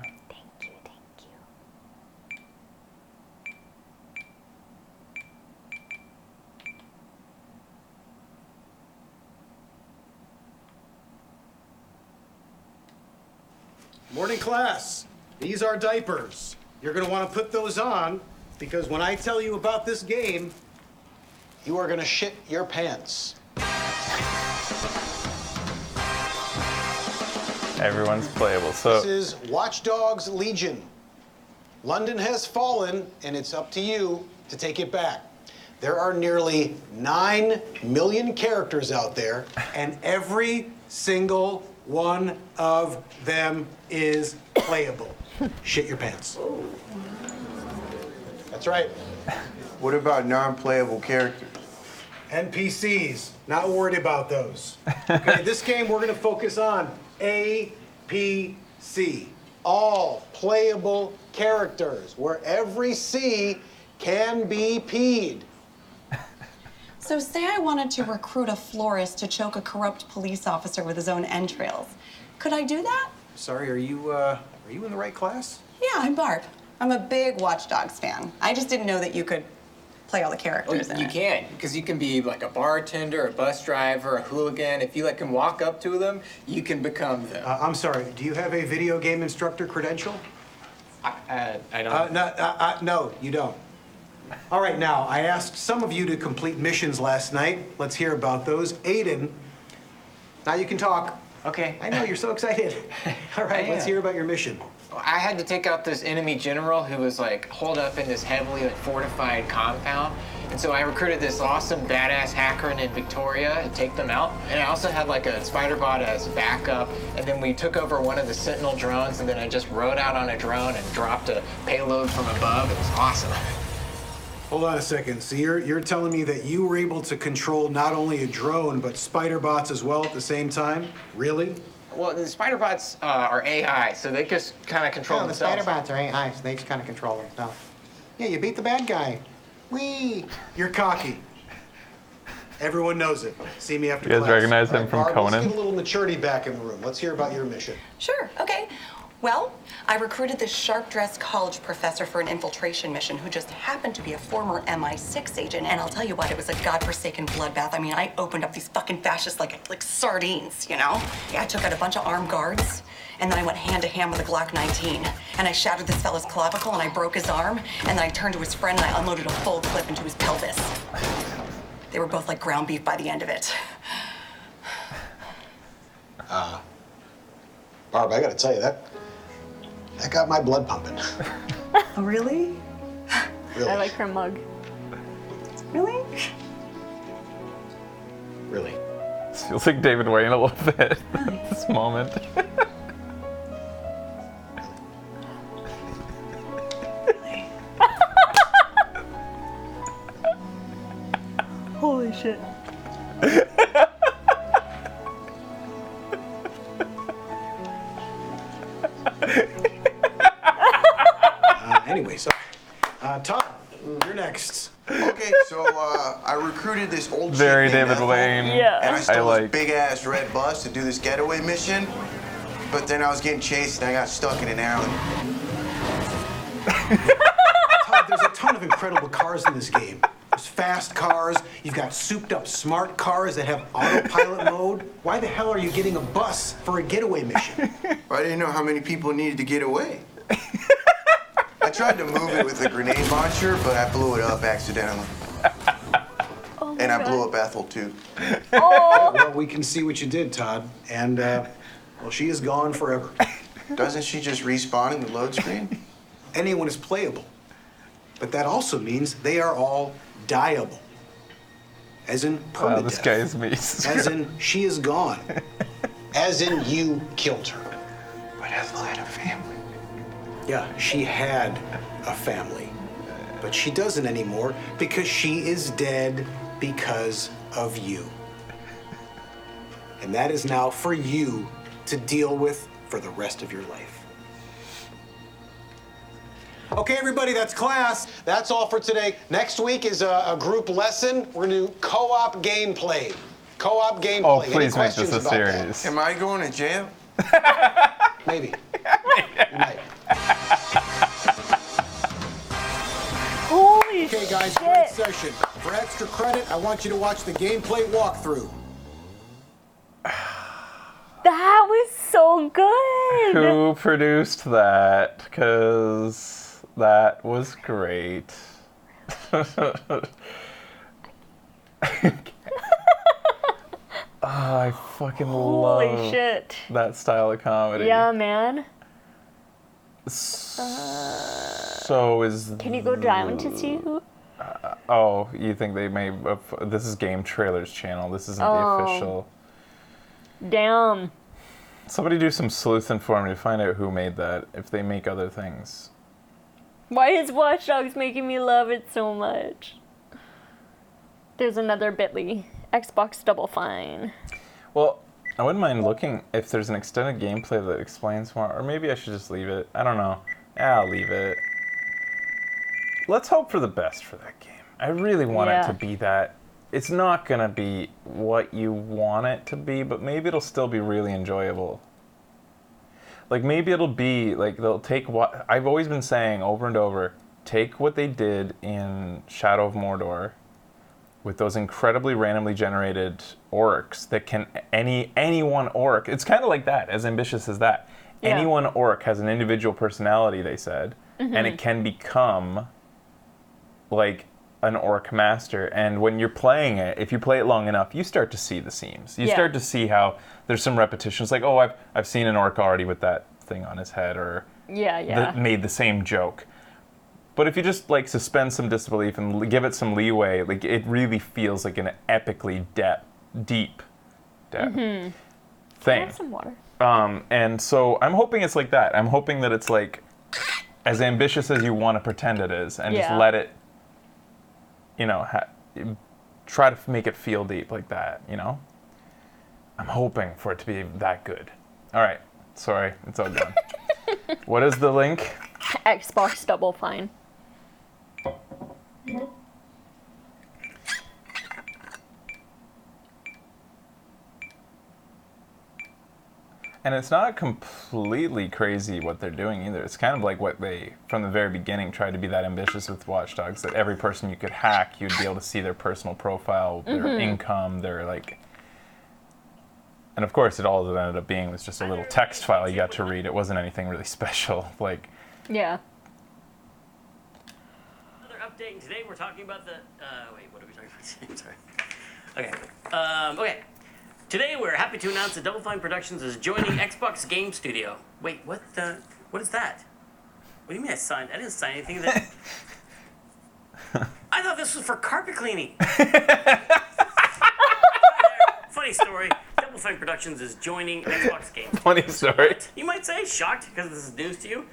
Morning class. These are diapers. You're going to want to put those on because when I tell you about this game, you are going to shit your pants. Everyone's playable. So this is Watch Dogs Legion. London has fallen, and it's up to you to take it back. There are nearly 9 million characters out there, and every single one of them is playable. Shit your pants. That's right. What about non-playable characters? NPCs. Not worried about those. Okay, this game we're gonna focus on APC. All playable characters, where every C can be peed. So say I wanted to recruit a florist to choke a corrupt police officer with his own entrails. Could I do that? Sorry, are you in the right class? Yeah, I'm Barb. I'm a big Watch Dogs fan. I just didn't know that you could play all the characters in You it. can, because you can be like a bartender, a bus driver, a hooligan. If you can walk up to them, you can become them. I'm sorry, do you have a video game instructor credential? I don't. No, you don't. All right, now, I asked some of you to complete missions last night. Let's hear about those. Aiden, now you can talk. Okay. I know, you're so excited. All right, let's hear about your mission. I had to take out this enemy general who was holed up in this heavily fortified compound. And so I recruited this awesome badass hacker named Victoria to take them out. And I also had a spider bot as backup. And then we took over one of the Sentinel drones, and then I just rode out on a drone and dropped a payload from above. It was awesome. Hold on a second. So you're telling me that you were able to control not only a drone, but spider bots as well at the same time? Really? Well, the spider bots are AI, so they just kind of control the themselves. spider bots are AI, so they just kind of control themselves. Yeah, you beat the bad guy. Whee! You're cocky. Everyone knows it. See me after You guys class. recognize him from Barb, Conan? Let's get a little maturity back in the room. Let's hear about your mission. Sure, okay. Well, I recruited this sharp-dressed college professor for an infiltration mission who just happened to be a former MI6 agent, and I'll tell you what, it was a godforsaken bloodbath. I mean, I opened up these fucking fascists like sardines, you know? Yeah, I took out a bunch of armed guards, and then I went hand-to-hand with a Glock 19, and I shattered this fella's clavicle, and I broke his arm, and then I turned to his friend, and I unloaded a full clip into his pelvis. They were both like ground beef by the end of it. Barb, I gotta tell you, that got my blood pumping. Oh, really? Really? I like her mug. Really? Really? This feels like David Wayne a little bit at this moment. Holy shit. Anyway, so, Todd, you're next. Okay, so I recruited this old Very chick named David Ethel, Wayne. Yeah. and I I stole like. this big-ass red bus to do this getaway mission, but then I was getting chased and I got stuck in an alley. Todd, there's a ton of incredible cars in this game. There's fast cars, you've got souped-up smart cars that have autopilot mode. Why the hell are you getting a bus for a getaway mission? I didn't know how many people needed to get away. I tried to move it with a grenade launcher, but I blew it up accidentally. Oh And I blew up Ethel, too. Oh. Well, we can see what you did, Todd. And, well, she is gone forever. Doesn't she just respawn in the load screen? Anyone is playable. But that also means they are all dieable. As in permadeath. Wow, this guy is me. As in, she is gone. As in, you killed her. But Ethel had a family. Yeah, she had a family. But she doesn't anymore because she is dead because of you. And that is now for you to deal with for the rest of your life. Okay, everybody, that's class. That's all for today. Next week is a group lesson. We're gonna do co-op gameplay. Co-op gameplay. Oh, Any please make this questions a about series. that? Am I going to jail? Maybe. You might. Holy Okay, guys, shit. great session. For extra credit, I want you to watch the gameplay walkthrough. That was so good. Who produced that? Because that was great. I fucking Holy love shit. that style of comedy. Yeah, man. So is. Can you go down to see who? Oh, you think they may? This is Game Trailers channel. This isn't the official. Damn. Somebody do some sleuthing for me to find out who made that. If they make other things. Why is Watch Dogs making me love it so much? There's another bit.ly. Xbox Double Fine. Well, I wouldn't mind looking if there's an extended gameplay that explains more, or maybe I should just leave it. I don't know. Yeah, I'll leave it. Let's hope for the best for that game. I really want it to be that. It's not gonna be what you want it to be, but maybe it'll still be really enjoyable. Like maybe it'll be like they'll take what I've always been saying over and over. Take what they did in Shadow of Mordor, with those incredibly randomly generated orcs that can any one orc. It's kind of like that, as ambitious as that. Yeah. Any one orc has an individual personality, they said, and it can become like an orc master. And when you're playing it, if you play it long enough, you start to see the seams. You start to see how there's some repetitions. Like, oh, I've seen an orc already with that thing on his head, or made the same joke. But if you just like suspend some disbelief and give it some leeway, like it really feels like an epically deep thing. I have some water. And so I'm hoping it's like that. I'm hoping that it's like as ambitious as you want to pretend it is, and just let it, you know, try to make it feel deep like that. You know, I'm hoping for it to be that good. All right, sorry, it's all gone. What is the link? Xbox Double Fine. And it's not completely crazy what they're doing either. It's kind of like what they, from the very beginning, tried to be that ambitious with Watch Dogs, that every person you could hack, you'd be able to see their personal profile, their income, their like... And of course, it all that ended up being was just a little text file you got to read. It wasn't anything really special. Like... Yeah. Update. Today we're talking about the. Wait, what are we talking about today? I'm sorry. Okay. Okay. Today we're happy to announce that Double Fine Productions is joining Xbox Game Studio. Wait, what the? What is that? What do you mean I signed? I didn't sign anything that. I thought this was for carpet cleaning. Funny story. Double Fine Productions is joining Xbox Game Studio. Funny story. What? You might say shocked because this is news to you.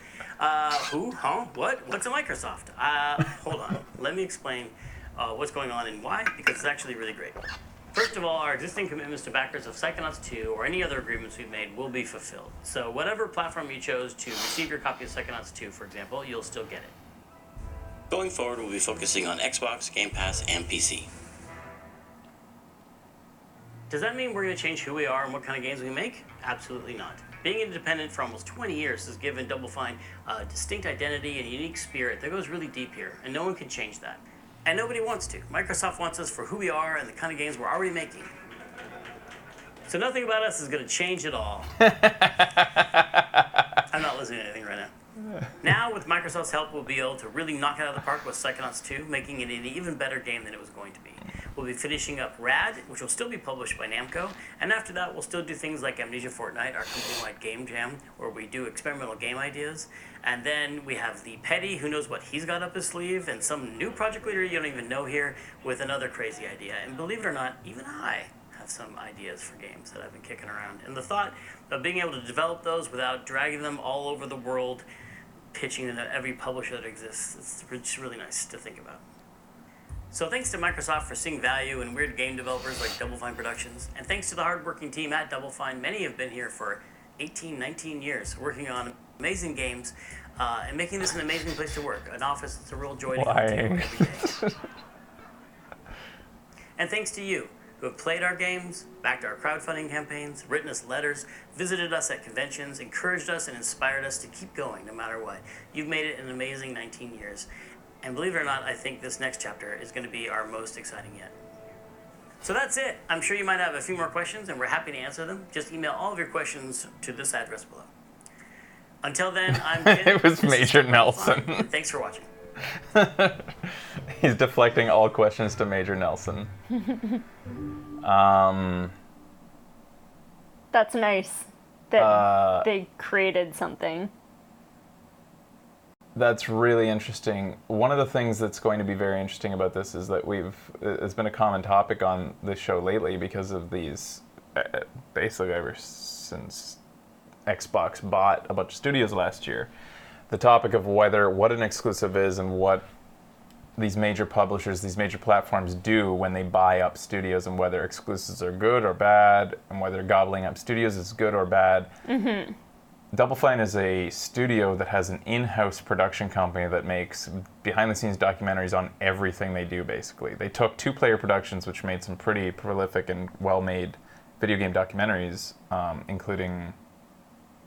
Who? Huh? What? What's a Microsoft? Hold on. Let me explain what's going on and why, because it's actually really great. First of all, our existing commitments to backers of Psychonauts 2 or any other agreements we've made will be fulfilled. So whatever platform you chose to receive your copy of Psychonauts 2, for example, you'll still get it. Going forward, we'll be focusing on Xbox, Game Pass, and PC. Does that mean we're going to change who we are and what kind of games we make? Absolutely not. Being independent for almost 20 years has given Double Fine a distinct identity and a unique spirit that goes really deep here, and no one can change that. And nobody wants to. Microsoft wants us for who we are and the kind of games we're already making. So nothing about us is going to change at all. I'm not listening to anything right now. Now, with Microsoft's help, we'll be able to really knock it out of the park with Psychonauts 2, making it an even better game than it was going to be. We'll be finishing up Rad, which will still be published by Namco, and after that, we'll still do things like Amnesia Fortnite, our company-wide game jam, where we do experimental game ideas. And then we have the Petty, who knows what he's got up his sleeve, and some new project leader you don't even know here with another crazy idea. And believe it or not, even I have some ideas for games that I've been kicking around. And the thought of being able to develop those without dragging them all over the world, pitching them to every publisher that exists, it's really nice to think about. So thanks to Microsoft for seeing value in weird game developers like Double Fine Productions, and thanks to the hardworking team at Double Fine. Many have been here for 18, 19 years working on amazing games and making this an amazing place to work, an office that's a real joy to Why? come to every day. And thanks to you, who have played our games, backed our crowdfunding campaigns, written us letters, visited us at conventions, encouraged us and inspired us to keep going no matter what. You've made it an amazing 19 years. And believe it or not, I think this next chapter is going to be our most exciting yet. So that's it. I'm sure you might have a few more questions, and we're happy to answer them. Just email all of your questions to this address below. Until then, I'm Ken. It was Major Nelson. And thanks for watching. He's deflecting all questions to Major Nelson. That's nice that they created something. That's really interesting. One of the things that's going to be very interesting about this is that it's been a common topic on this show lately because of these, basically ever since Xbox bought a bunch of studios last year. The topic of what an exclusive is and what these major publishers, these major platforms do when they buy up studios, and whether exclusives are good or bad, and whether gobbling up studios is good or bad. Mm-hmm. Double Fine is a studio that has an in-house production company that makes behind-the-scenes documentaries on everything they do, basically. They took 2-player productions, which made some pretty prolific and well-made video game documentaries, including...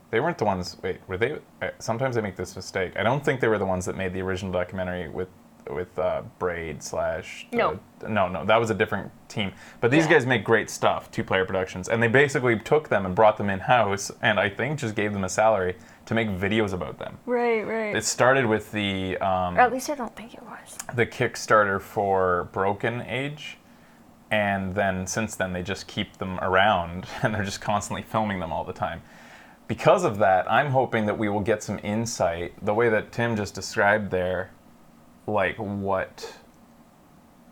They weren't the ones... Wait, were they... Sometimes I make this mistake. I don't think they were the ones that made the original documentary with Braid / No, that was a different team. But these guys make great stuff, 2-player productions, and they basically took them and brought them in-house, and I think just gave them a salary to make videos about them. Right. It started with the... or at least I don't think it was. The Kickstarter for Broken Age, and then since then they just keep them around, and they're just constantly filming them all the time. Because of that, I'm hoping that we will get some insight, the way that Tim just described there, like what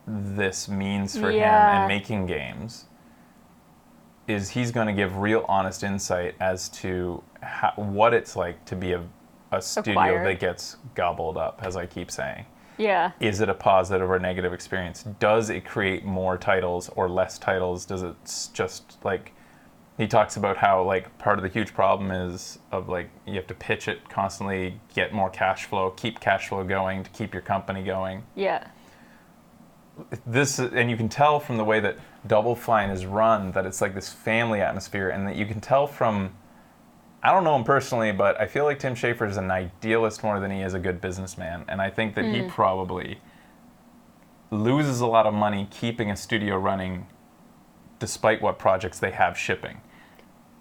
this means for him and making games, is he's going to give real honest insight as to what it's like to be a studio that gets gobbled up, as I keep saying. Yeah. Is it a positive or negative experience? Does it create more titles or less titles? Does it just like... He talks about how like part of the huge problem is of like you have to pitch it constantly, get more cash flow, keep cash flow going to keep your company going. Yeah. And you can tell from the way that Double Fine is run that it's like this family atmosphere, and that you can tell from, I don't know him personally, but I feel like Tim Schafer is an idealist more than he is a good businessman, and I think that he probably loses a lot of money keeping a studio running despite what projects they have shipping.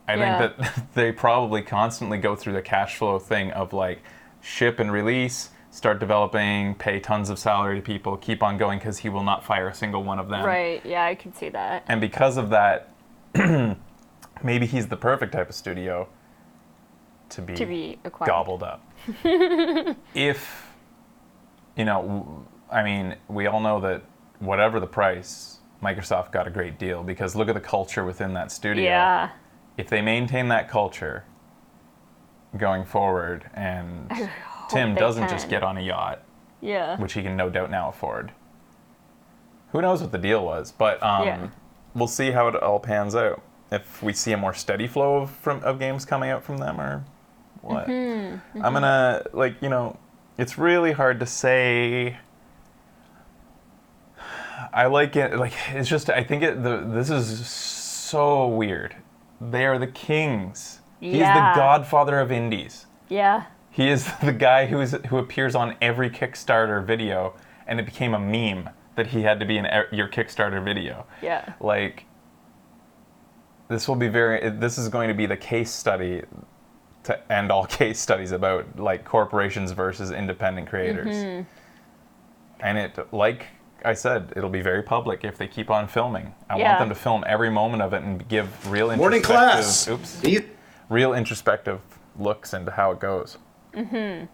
I think that they probably constantly go through the cash flow thing of like ship and release, start developing, pay tons of salary to people, keep on going because he will not fire a single one of them. Right, yeah, I can see that. And because of that, maybe he's the perfect type of studio to be acquired. Gobbled up. If, I mean, we all know that whatever the price, Microsoft got a great deal, because look at the culture within that studio. Yeah. If they maintain that culture going forward, and Tim doesn't just get on a yacht, which he can no doubt now afford. Who knows what the deal was, but we'll see how it all pans out. If we see a more steady flow of games coming out from them, or what. I'm gonna, it's really hard to say. I like it. Like, it's just, I think this is so weird. They are the kings. He's the godfather of indies. Yeah. He is the guy who appears on every Kickstarter video, and it became a meme that he had to be in your Kickstarter video. Yeah. Like, this is going to be the case study to end all case studies about like corporations versus independent creators. And it, like I said, it'll be very public if they keep on filming. I want them to film every moment of it and give real real introspective looks into how it goes. That's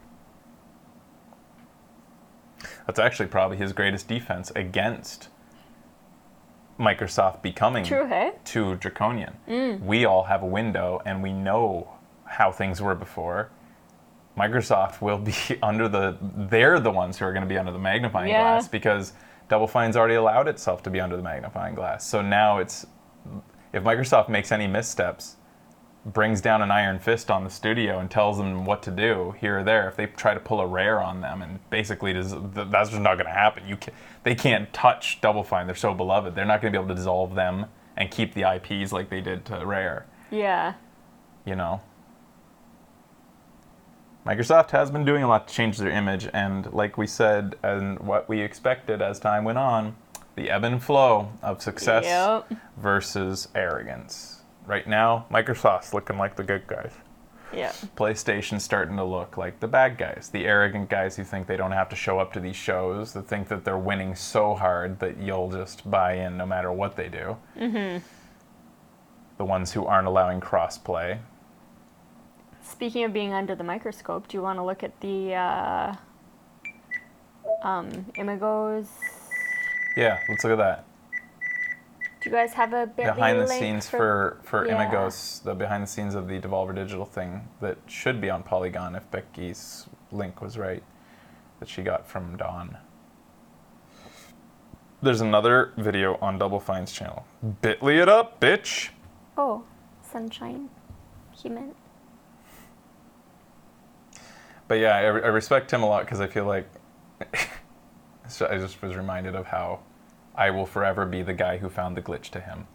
actually probably his greatest defense against Microsoft becoming too draconian. We all have a window and we know how things were before. Microsoft will be they're the ones who are going to be under the magnifying glass, because Double Fine's already allowed itself to be under the magnifying glass. So now if Microsoft makes any missteps, brings down an iron fist on the studio and tells them what to do here or there, if they try to pull a rare on them, and basically that's just not going to happen. They can't touch Double Fine. They're so beloved. They're not going to be able to dissolve them and keep the IPs like they did to Rare. Yeah. You know? Microsoft has been doing a lot to change their image, and like we said, and what we expected as time went on, the ebb and flow of success versus arrogance. Right now, Microsoft's looking like the good guys. Yeah. PlayStation's starting to look like the bad guys, the arrogant guys who think they don't have to show up to these shows, that think that they're winning so hard that you'll just buy in no matter what they do. Mm-hmm. The ones who aren't allowing cross-play. Speaking of being under the microscope, do you want to look at the Imagos? Yeah, let's look at that. Do you guys have a bit behind the scenes for yeah. Imagos, the behind the scenes of the Devolver Digital thing that should be on Polygon if Becky's link was right, that she got from Dawn. There's another video on Double Fine's channel. Bitly it up, bitch! Oh, Sunshine. He meant. But yeah, I respect him a lot because I feel like I just was reminded of how I will forever be the guy who found the glitch to him.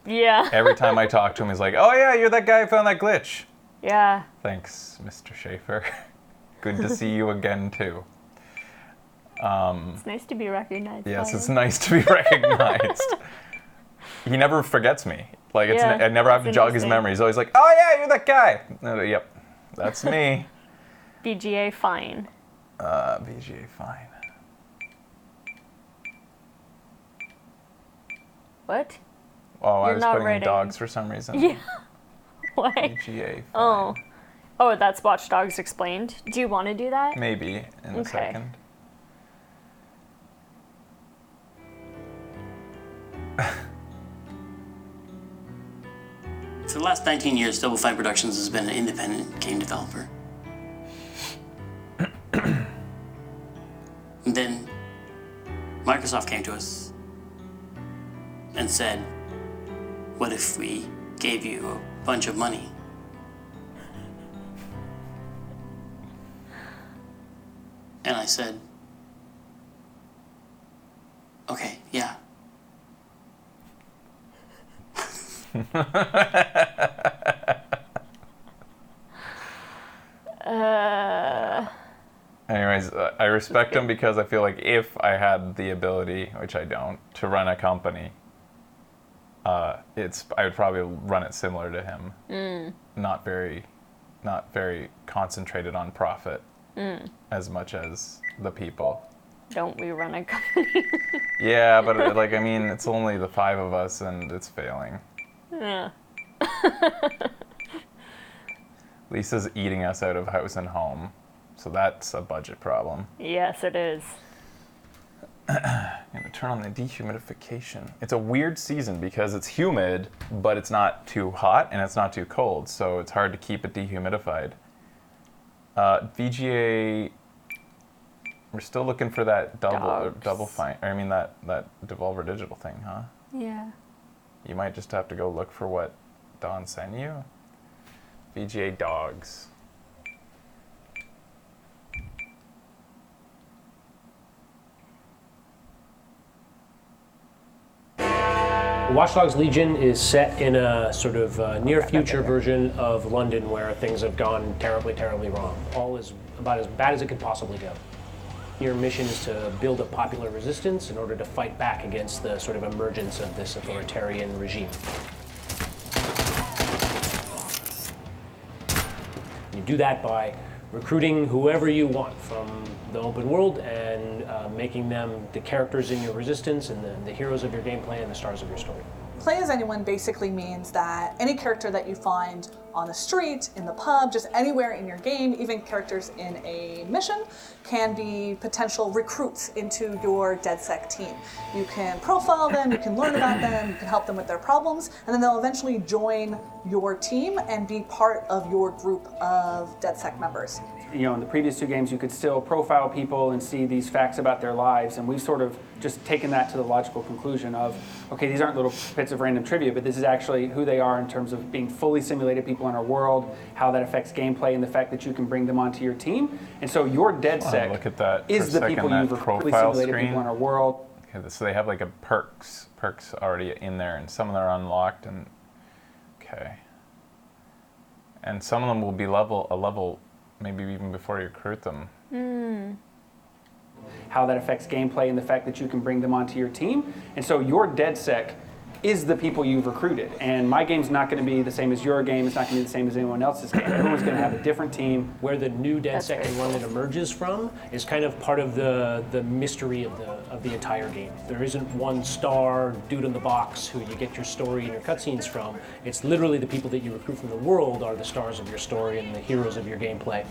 Yeah. Every time I talk to him, he's like, "Oh yeah, you're that guy who found that glitch." Yeah. Thanks, Mr. Schaefer. Good to see you again too. It's nice to be recognized. Yes, it's nice to be recognized. He never forgets me. Like I never have to jog his memory. He's always like, "Oh yeah, you're that guy." Yep, that's me. BGA Fine. BGA Fine. What? Oh, I was putting in dogs for some reason. Yeah. Why? BGA Fine. Oh, that's Watch Dogs Explained. Do you want to do that? Maybe in a second. For the last 19 years, Double Fine Productions has been an independent game developer. And then Microsoft came to us and said, "What if we gave you a bunch of money?" And I said, "Okay, yeah." Anyways, I respect him because I feel like if I had the ability, which I don't, to run a company, I would probably run it similar to him. Not very concentrated on profit as much as the people. Don't we run a company? Yeah, but like, I mean, it's only the 5 of us and it's failing. Yeah. Lisa's eating us out of house and home, so that's a budget problem. Yes, it is. I'm gonna turn on the dehumidification. It's a weird season because it's humid, but it's not too hot and it's not too cold, so it's hard to keep it dehumidified. VGA, we're still looking for that double fine. I mean that Devolver Digital thing, huh? Yeah. You might just have to go look for what Dawn sent you. VGA dogs. Watch Dogs Legion is set in a sort of near future version of London where things have gone terribly, terribly wrong. All is about as bad as it could possibly go. Your mission is to build a popular resistance in order to fight back against the sort of emergence of this authoritarian regime. You do that by recruiting whoever you want from the open world and making them the characters in your resistance and the heroes of your gameplay and the stars of your story. Play as anyone basically means that any character that you find on the street, in the pub, just anywhere in your game, even characters in a mission, can be potential recruits into your DedSec team. You can profile them, you can learn about them, you can help them with their problems, and then they'll eventually join your team and be part of your group of DedSec members. You know, in the previous 2 games, you could still profile people and see these facts about their lives, and we've sort of just taken that to the logical conclusion of, okay, these aren't little bits of random trivia, but this is actually who they are in terms of being fully simulated people people in our world, how that affects gameplay, and the fact that you can bring them onto your team. And so your DedSec look at that is the people you've recruited, simulated people in our world. Okay, so they have like a perks already in there, and some of them are unlocked, and okay. And some of them will be a level maybe even before you recruit them. How that affects gameplay and the fact that you can bring them onto your team. And so your DedSec is the people you've recruited. And my game's not going to be the same as your game. It's not going to be the same as anyone else's game. Everyone's going to have a different team. Where the new DedSec in London emerges from is kind of part of the mystery of the entire game. There isn't one star dude in the box who you get your story and your cutscenes from. It's literally the people that you recruit from the world are the stars of your story and the heroes of your gameplay.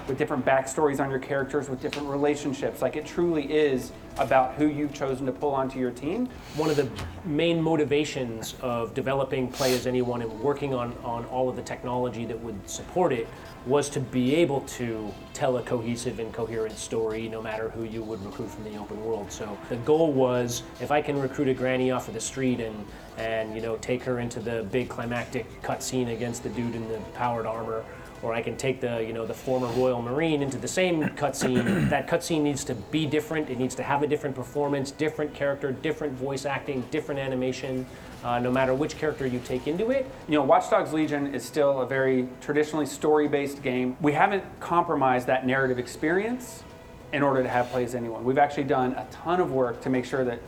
With different backstories on your characters, with different relationships. Like, it truly is about who you've chosen to pull onto your team. One of the main motivations of developing Play As Anyone and working on all of the technology that would support it was to be able to tell a cohesive and coherent story no matter who you would recruit from the open world. So the goal was, if I can recruit a granny off of the street and take her into the big climactic cutscene against the dude in the powered armor, or I can take the former Royal Marine into the same cutscene. That cutscene needs to be different. It needs to have a different performance, different character, different voice acting, different animation, no matter which character you take into it. Watch Dogs Legion is still a very traditionally story-based game. We haven't compromised that narrative experience in order to have Play As Anyone. We've actually done a ton of work to make sure that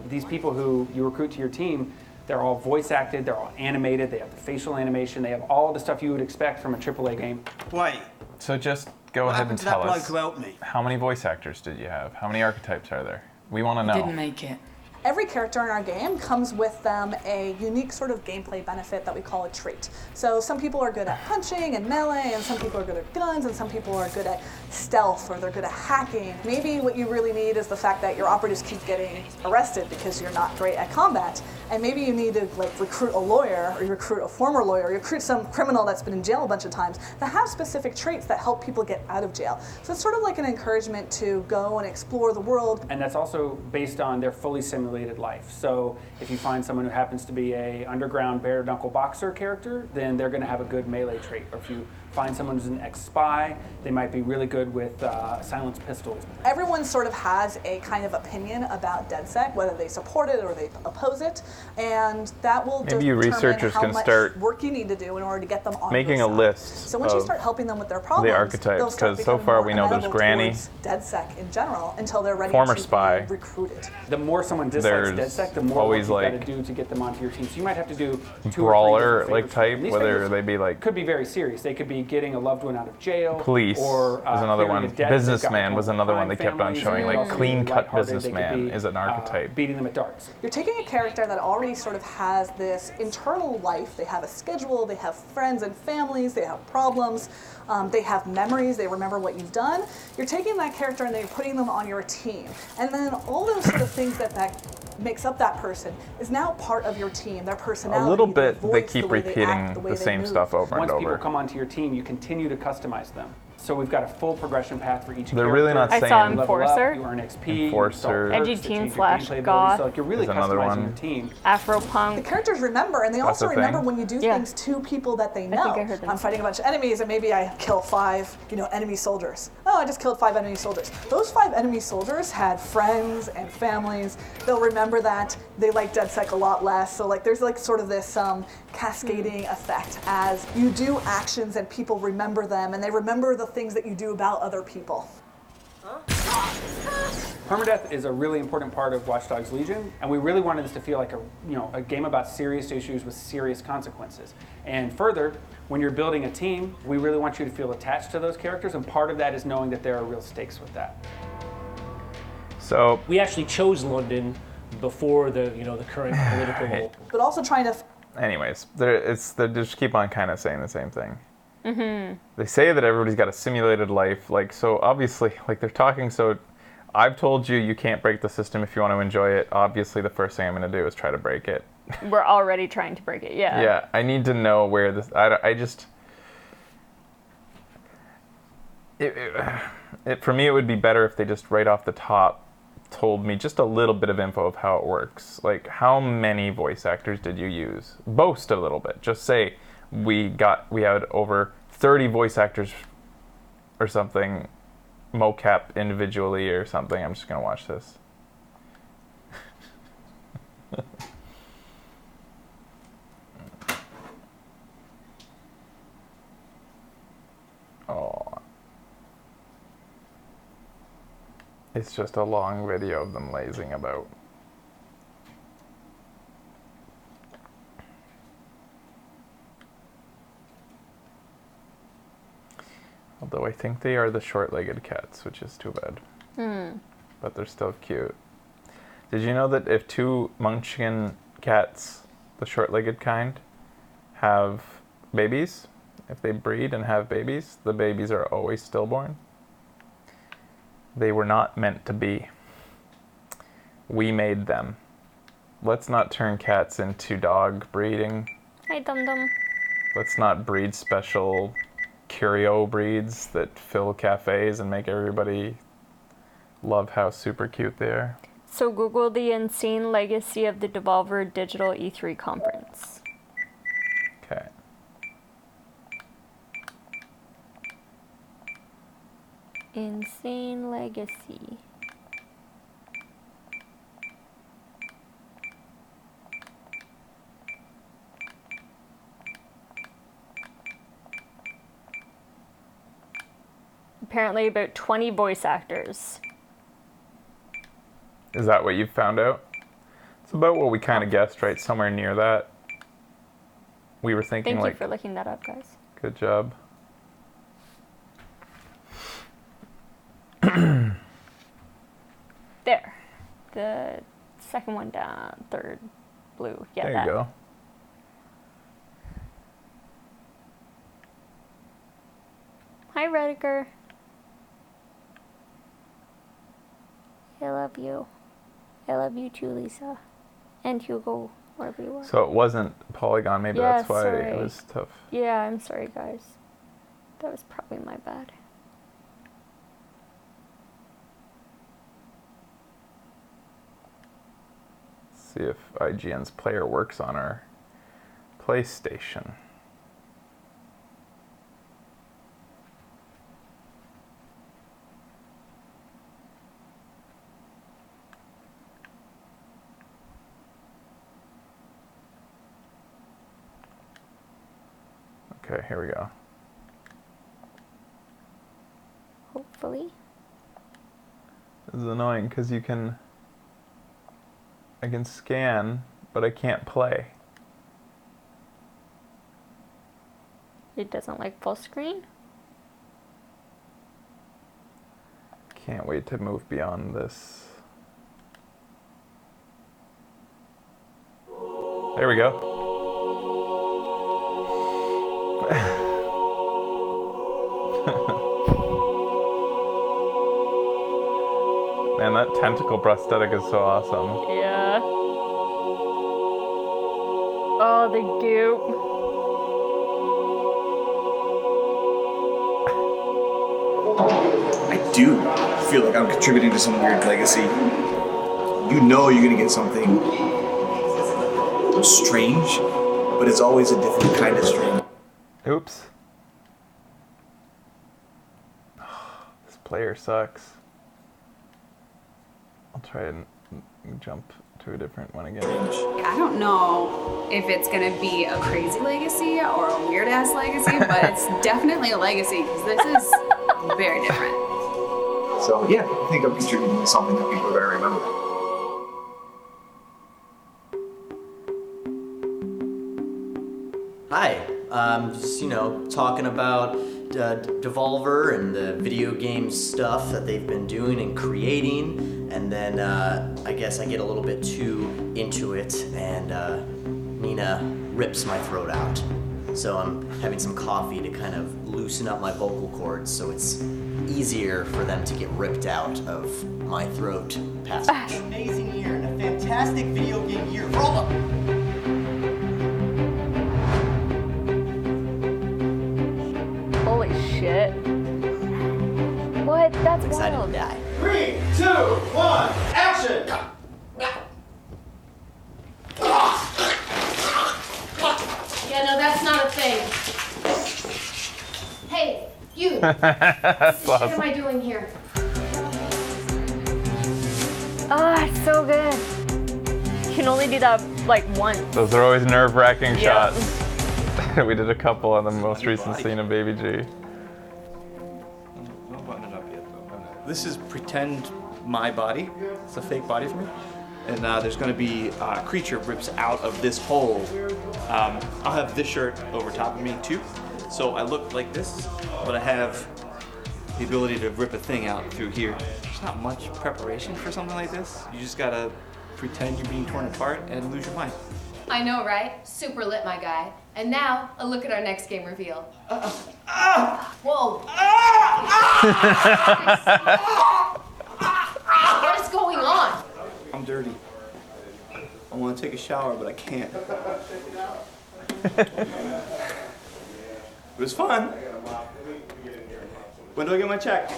these people who you recruit to your team, they're all voice acted, they're all animated, they have the facial animation, they have all the stuff you would expect from a AAA game. Wait. So just go ahead and tell us, me? How many voice actors did you have? How many archetypes are there? We want to know. Didn't make it. Every character in our game comes with them a unique sort of gameplay benefit that we call a trait. So some people are good at punching and melee, and some people are good at guns, and some people are good at stealth, or they're good at hacking. Maybe what you really need is the fact that your operatives keep getting arrested because you're not great at combat. And maybe you need to recruit a lawyer, or you recruit a former lawyer, or you recruit some criminal that's been in jail a bunch of times that have specific traits that help people get out of jail. So it's sort of like an encouragement to go and explore the world. And that's also based on their fully simulated life. So if you find someone who happens to be a underground bare knuckle boxer character, then they're going to have a good melee trait. Or if you find someone who's an ex-spy, they might be really good with silenced pistols. Everyone sort of has a kind of opinion about DedSec, whether they support it or they oppose it, and that will maybe you researchers how can much start work you need to do in order to get them on making your a side. list. So once you of start helping them with their problems, the archetypes, they'll start because so becoming far more we know there's amenable Granny, towards DedSec in general, until they're ready former to spy. be recruited. The more someone dislikes DedSec, the more work you've got to do to get them onto your team. So you might have to do brawler like type, whether they be like could be very serious. They could be getting a loved one out of jail. Police or was another one. Businessman was another one they kept on showing. Like clean-cut businessman is an archetype. Beating them at darts. You're taking a character that already sort of has this internal life. They have a schedule, they have friends and families, they have problems, they have memories, they remember what you've done. You're taking that character and then you're putting them on your team. And then all those sort of things that makes up that person is now part of your team, their personality. A little bit, their they voice, keep the way they repeating act, the way the they same move. stuff over and Once over. people come onto your team, you continue to customize them. So we've got a full progression path for each They're character. really not I saying saw You level Enforcer. up, you earn XP, Enforcer. Edgy teen slash goth. So you're really Is another customizing one. your team. Afropunk. The characters remember, and they That's also a remember thing. when you do Yeah. things to people that they know. I think I heard them. I'm fighting a bunch of enemies, and maybe I kill 5, enemy soldiers. Oh, I just killed 5 enemy soldiers. Those 5 enemy soldiers had friends and families. They'll remember that. They like DedSec a lot less. So there's sort of this cascading effect as you do actions and people remember them, and they remember the things that you do about other people. Permadeath is a really important part of Watch Dogs Legion, and we really wanted this to feel like a game about serious issues with serious consequences. And further, when you're building a team, we really want you to feel attached to those characters, and part of that is knowing that there are real stakes with that. So we actually chose London before the current political. But also trying to. Anyways, they just keep on kind of saying the same thing. Mm-hmm. They say that everybody's got a simulated life, so obviously, they're talking. So, I've told you can't break the system if you want to enjoy it. Obviously, the first thing I'm going to do is try to break it. We're already trying to break it. Yeah. Yeah, I need to know where this. For me, it would be better if they just right off the top told me just a little bit of info of how it works. Like, how many voice actors did you use? Boast a little bit. Just say, we had over 30 voice actors or something mocap individually or something. I'm just gonna watch this. Oh. It's just a long video of them lazing about. Although I think they are the short-legged cats, which is too bad. But they're still cute. Did you know that if two Munchkin cats, the short-legged kind, have babies, if they breed and have babies, the babies are always stillborn? They were not meant to be. We made them. Let's not turn cats into dog breeding. Hi, Dum Dum. Let's not breed special curio breeds that fill cafes and make everybody love how super cute they are. So Google the insane legacy of the Devolver Digital E3 conference. Okay. Insane legacy. Apparently about 20 voice actors. Is that what you've found out? It's about what we kind of guessed, right? Somewhere near that. We were thinking Thank you for looking that up, guys. Good job. There. The second one down, third blue. Yeah, there you go. Hi, Rediger. I love you. I love you too, Lisa. And Hugo, wherever you are. So it wasn't Polygon, maybe Yeah, that's why sorry. it was tough. Yeah, I'm sorry, guys. That was probably my bad. See if IGN's player works on our PlayStation. Okay, here we go. Hopefully. This is annoying because I can scan, but I can't play. It doesn't like full screen? Can't wait to move beyond this. There we go. Man, that tentacle prosthetic is so awesome. Yeah. Oh, the goop. I do feel like I'm contributing to some weird legacy. You know you're gonna get something strange, but it's always a different kind of strange. Oops. This player sucks. I'll try and jump to a different one again. I don't know if it's gonna be a crazy legacy or a weird ass legacy, but it's definitely a legacy because this is very different. So yeah, I think I'm contributing to something that people are gonna remember. Hi, just, talking about Devolver and the video game stuff that they've been doing and creating, and then I guess I get a little bit too into it, and Nina rips my throat out. So I'm having some coffee to kind of loosen up my vocal cords so it's easier for them to get ripped out of my throat passage. An amazing year and a fantastic video game year for all of them. Holy shit. What? That's I'm excited wild. to die. 3, 2, 1, action! Yeah, no, that's not a thing. thing. Hey, you. That's What am awesome. I doing here? Ah, it's so good. You can only do that like once. Those are always nerve-wracking Yeah. shots. We did a couple on the most recent scene of Baby G. This is pretend my body. It's a fake body for me. And there's going to be a creature rips out of this hole. I'll have this shirt over top of me too. So I look like this, but I have the ability to rip a thing out through here. There's not much preparation for something like this. You just gotta pretend you're being torn apart and lose your mind. I know, right? Super lit, my guy. And now, a look at our next game reveal. Whoa. What is going on? I'm dirty. I want to take a shower, but I can't. It was fun. When do I get my check?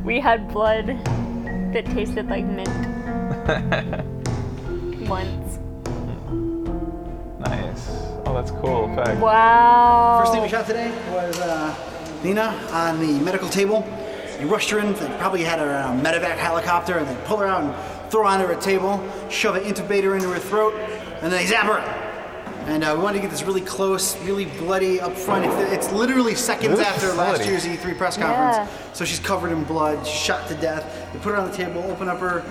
We had blood that tasted like mint. Once. Nice. Oh, that's cool effect. Wow. First thing we shot today was Nina on the medical table. You rushed her in, they probably had her on a medevac helicopter, and they pull her out and throw her onto a table, shove an intubator into her throat, and then they zap her. And we wanted to get this really close, really bloody up front. It's literally seconds after last year's E3 press conference. Yeah. So she's covered in blood, she's shot to death. They put her on the table, open up her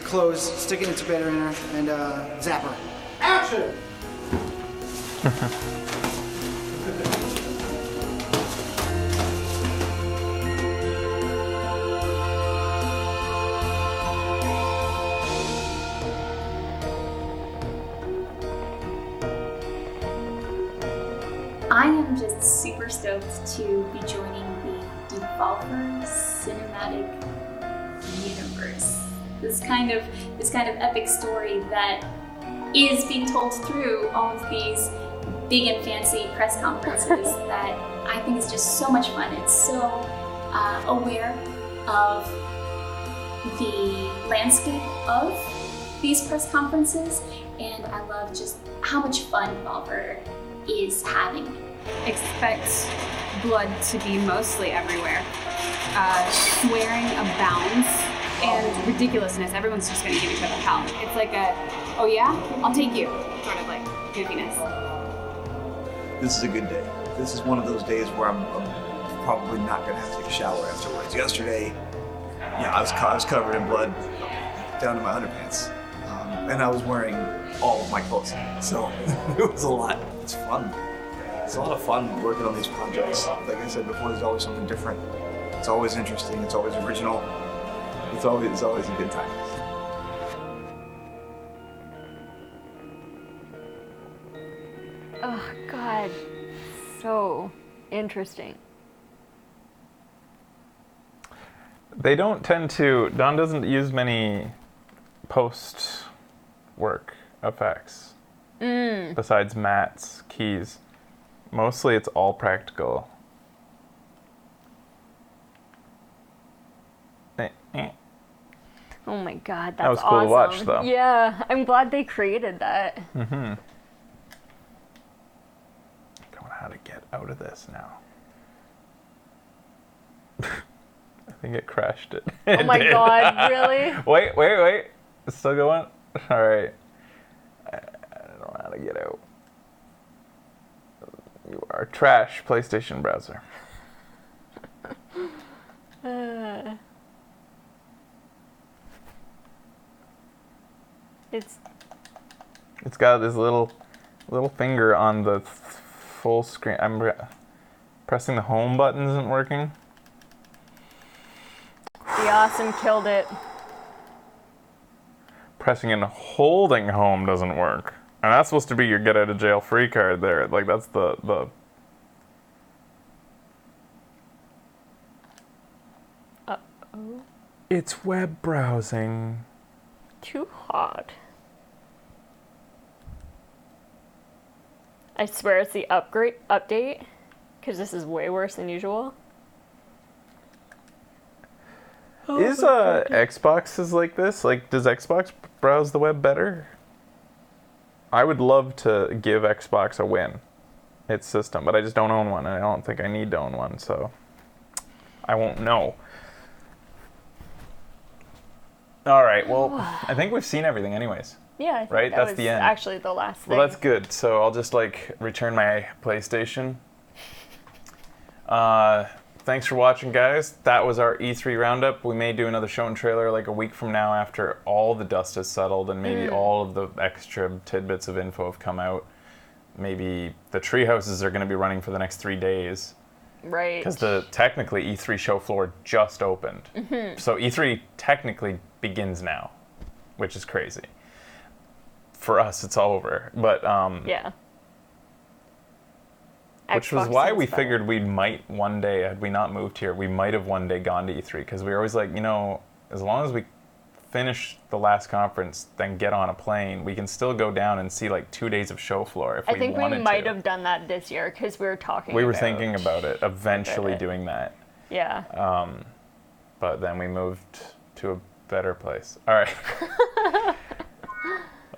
clothes, stick an intubator in her, and zap her. Action! I am just super stoked to be joining the Devolver Cinematic Universe. This kind of epic story that is being told through all of these big and fancy press conferences that I think is just so much fun. It's so aware of the landscape of these press conferences, and I love just how much fun Devolver is having. Expect blood to be mostly everywhere. Swearing abounds and ridiculousness. Everyone's just going to give each other hell. It's like a, oh yeah, I'll take you, sort of like goofiness. This is a good day. This is one of those days where I'm probably not going to have to take a shower afterwards. Yesterday, I was covered in blood down to my underpants. And I was wearing all of my clothes. So it was a lot. It's fun. It's a lot of fun working on these projects. Like I said before, there's always something different. It's always interesting. It's always original. It's always a good time. Oh, God. So interesting. They don't tend to. Don doesn't use many post work effects besides mats, keys. Mostly it's all practical. Oh my God, that's That was cool to watch, though. Yeah, I'm glad they created that. Mm-hmm. Don't know how to get out of this now. I think it crashed it. Oh my God, really? Wait. It's still going? All right. I don't know how to get out. You are trash, PlayStation browser. It's got this little finger on the full screen. I'm pressing the home button isn't working. The awesome killed it. Pressing and holding home doesn't work. And that's supposed to be your get out of jail free card there. Like that's the Uh-oh. It's web browsing. Too hot. I swear it's the update, because this is way worse than usual. Is Xbox is like this? Like, does Xbox browse the web better? I would love to give Xbox a win, its system, but I just don't own one, and I don't think I need to own one, so I won't know. All right, well, I think we've seen everything anyways. Yeah, I think right? that That's was the end. actually the last thing. Well, that's good. So I'll just like return my PlayStation. Thanks for watching, guys. That was our E3 roundup. We may do another show and trailer like a week from now after all the dust has settled and maybe all of the extra tidbits of info have come out. Maybe the tree houses are going to be running for the next 3 days. Right. Because the technically E3 show floor just opened. Mhm. So E3 technically begins now, which is crazy. For us, it's all over. But yeah. which was why we figured we might one day, had we not moved here, we might have one day gone to E3 because we were always like, you know, as long as we finish the last conference, then get on a plane, we can still go down and see like 2 days of show floor if I we think wanted we to. might have done that this year because we were talking We were about thinking about it, eventually it. doing that. Yeah. But then we moved to a better place. All right.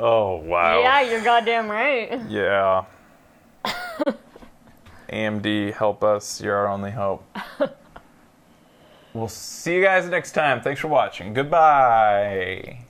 Oh, wow. Yeah, you're goddamn right. Yeah. AMD, help us. You're our only hope. We'll see you guys next time. Thanks for watching. Goodbye.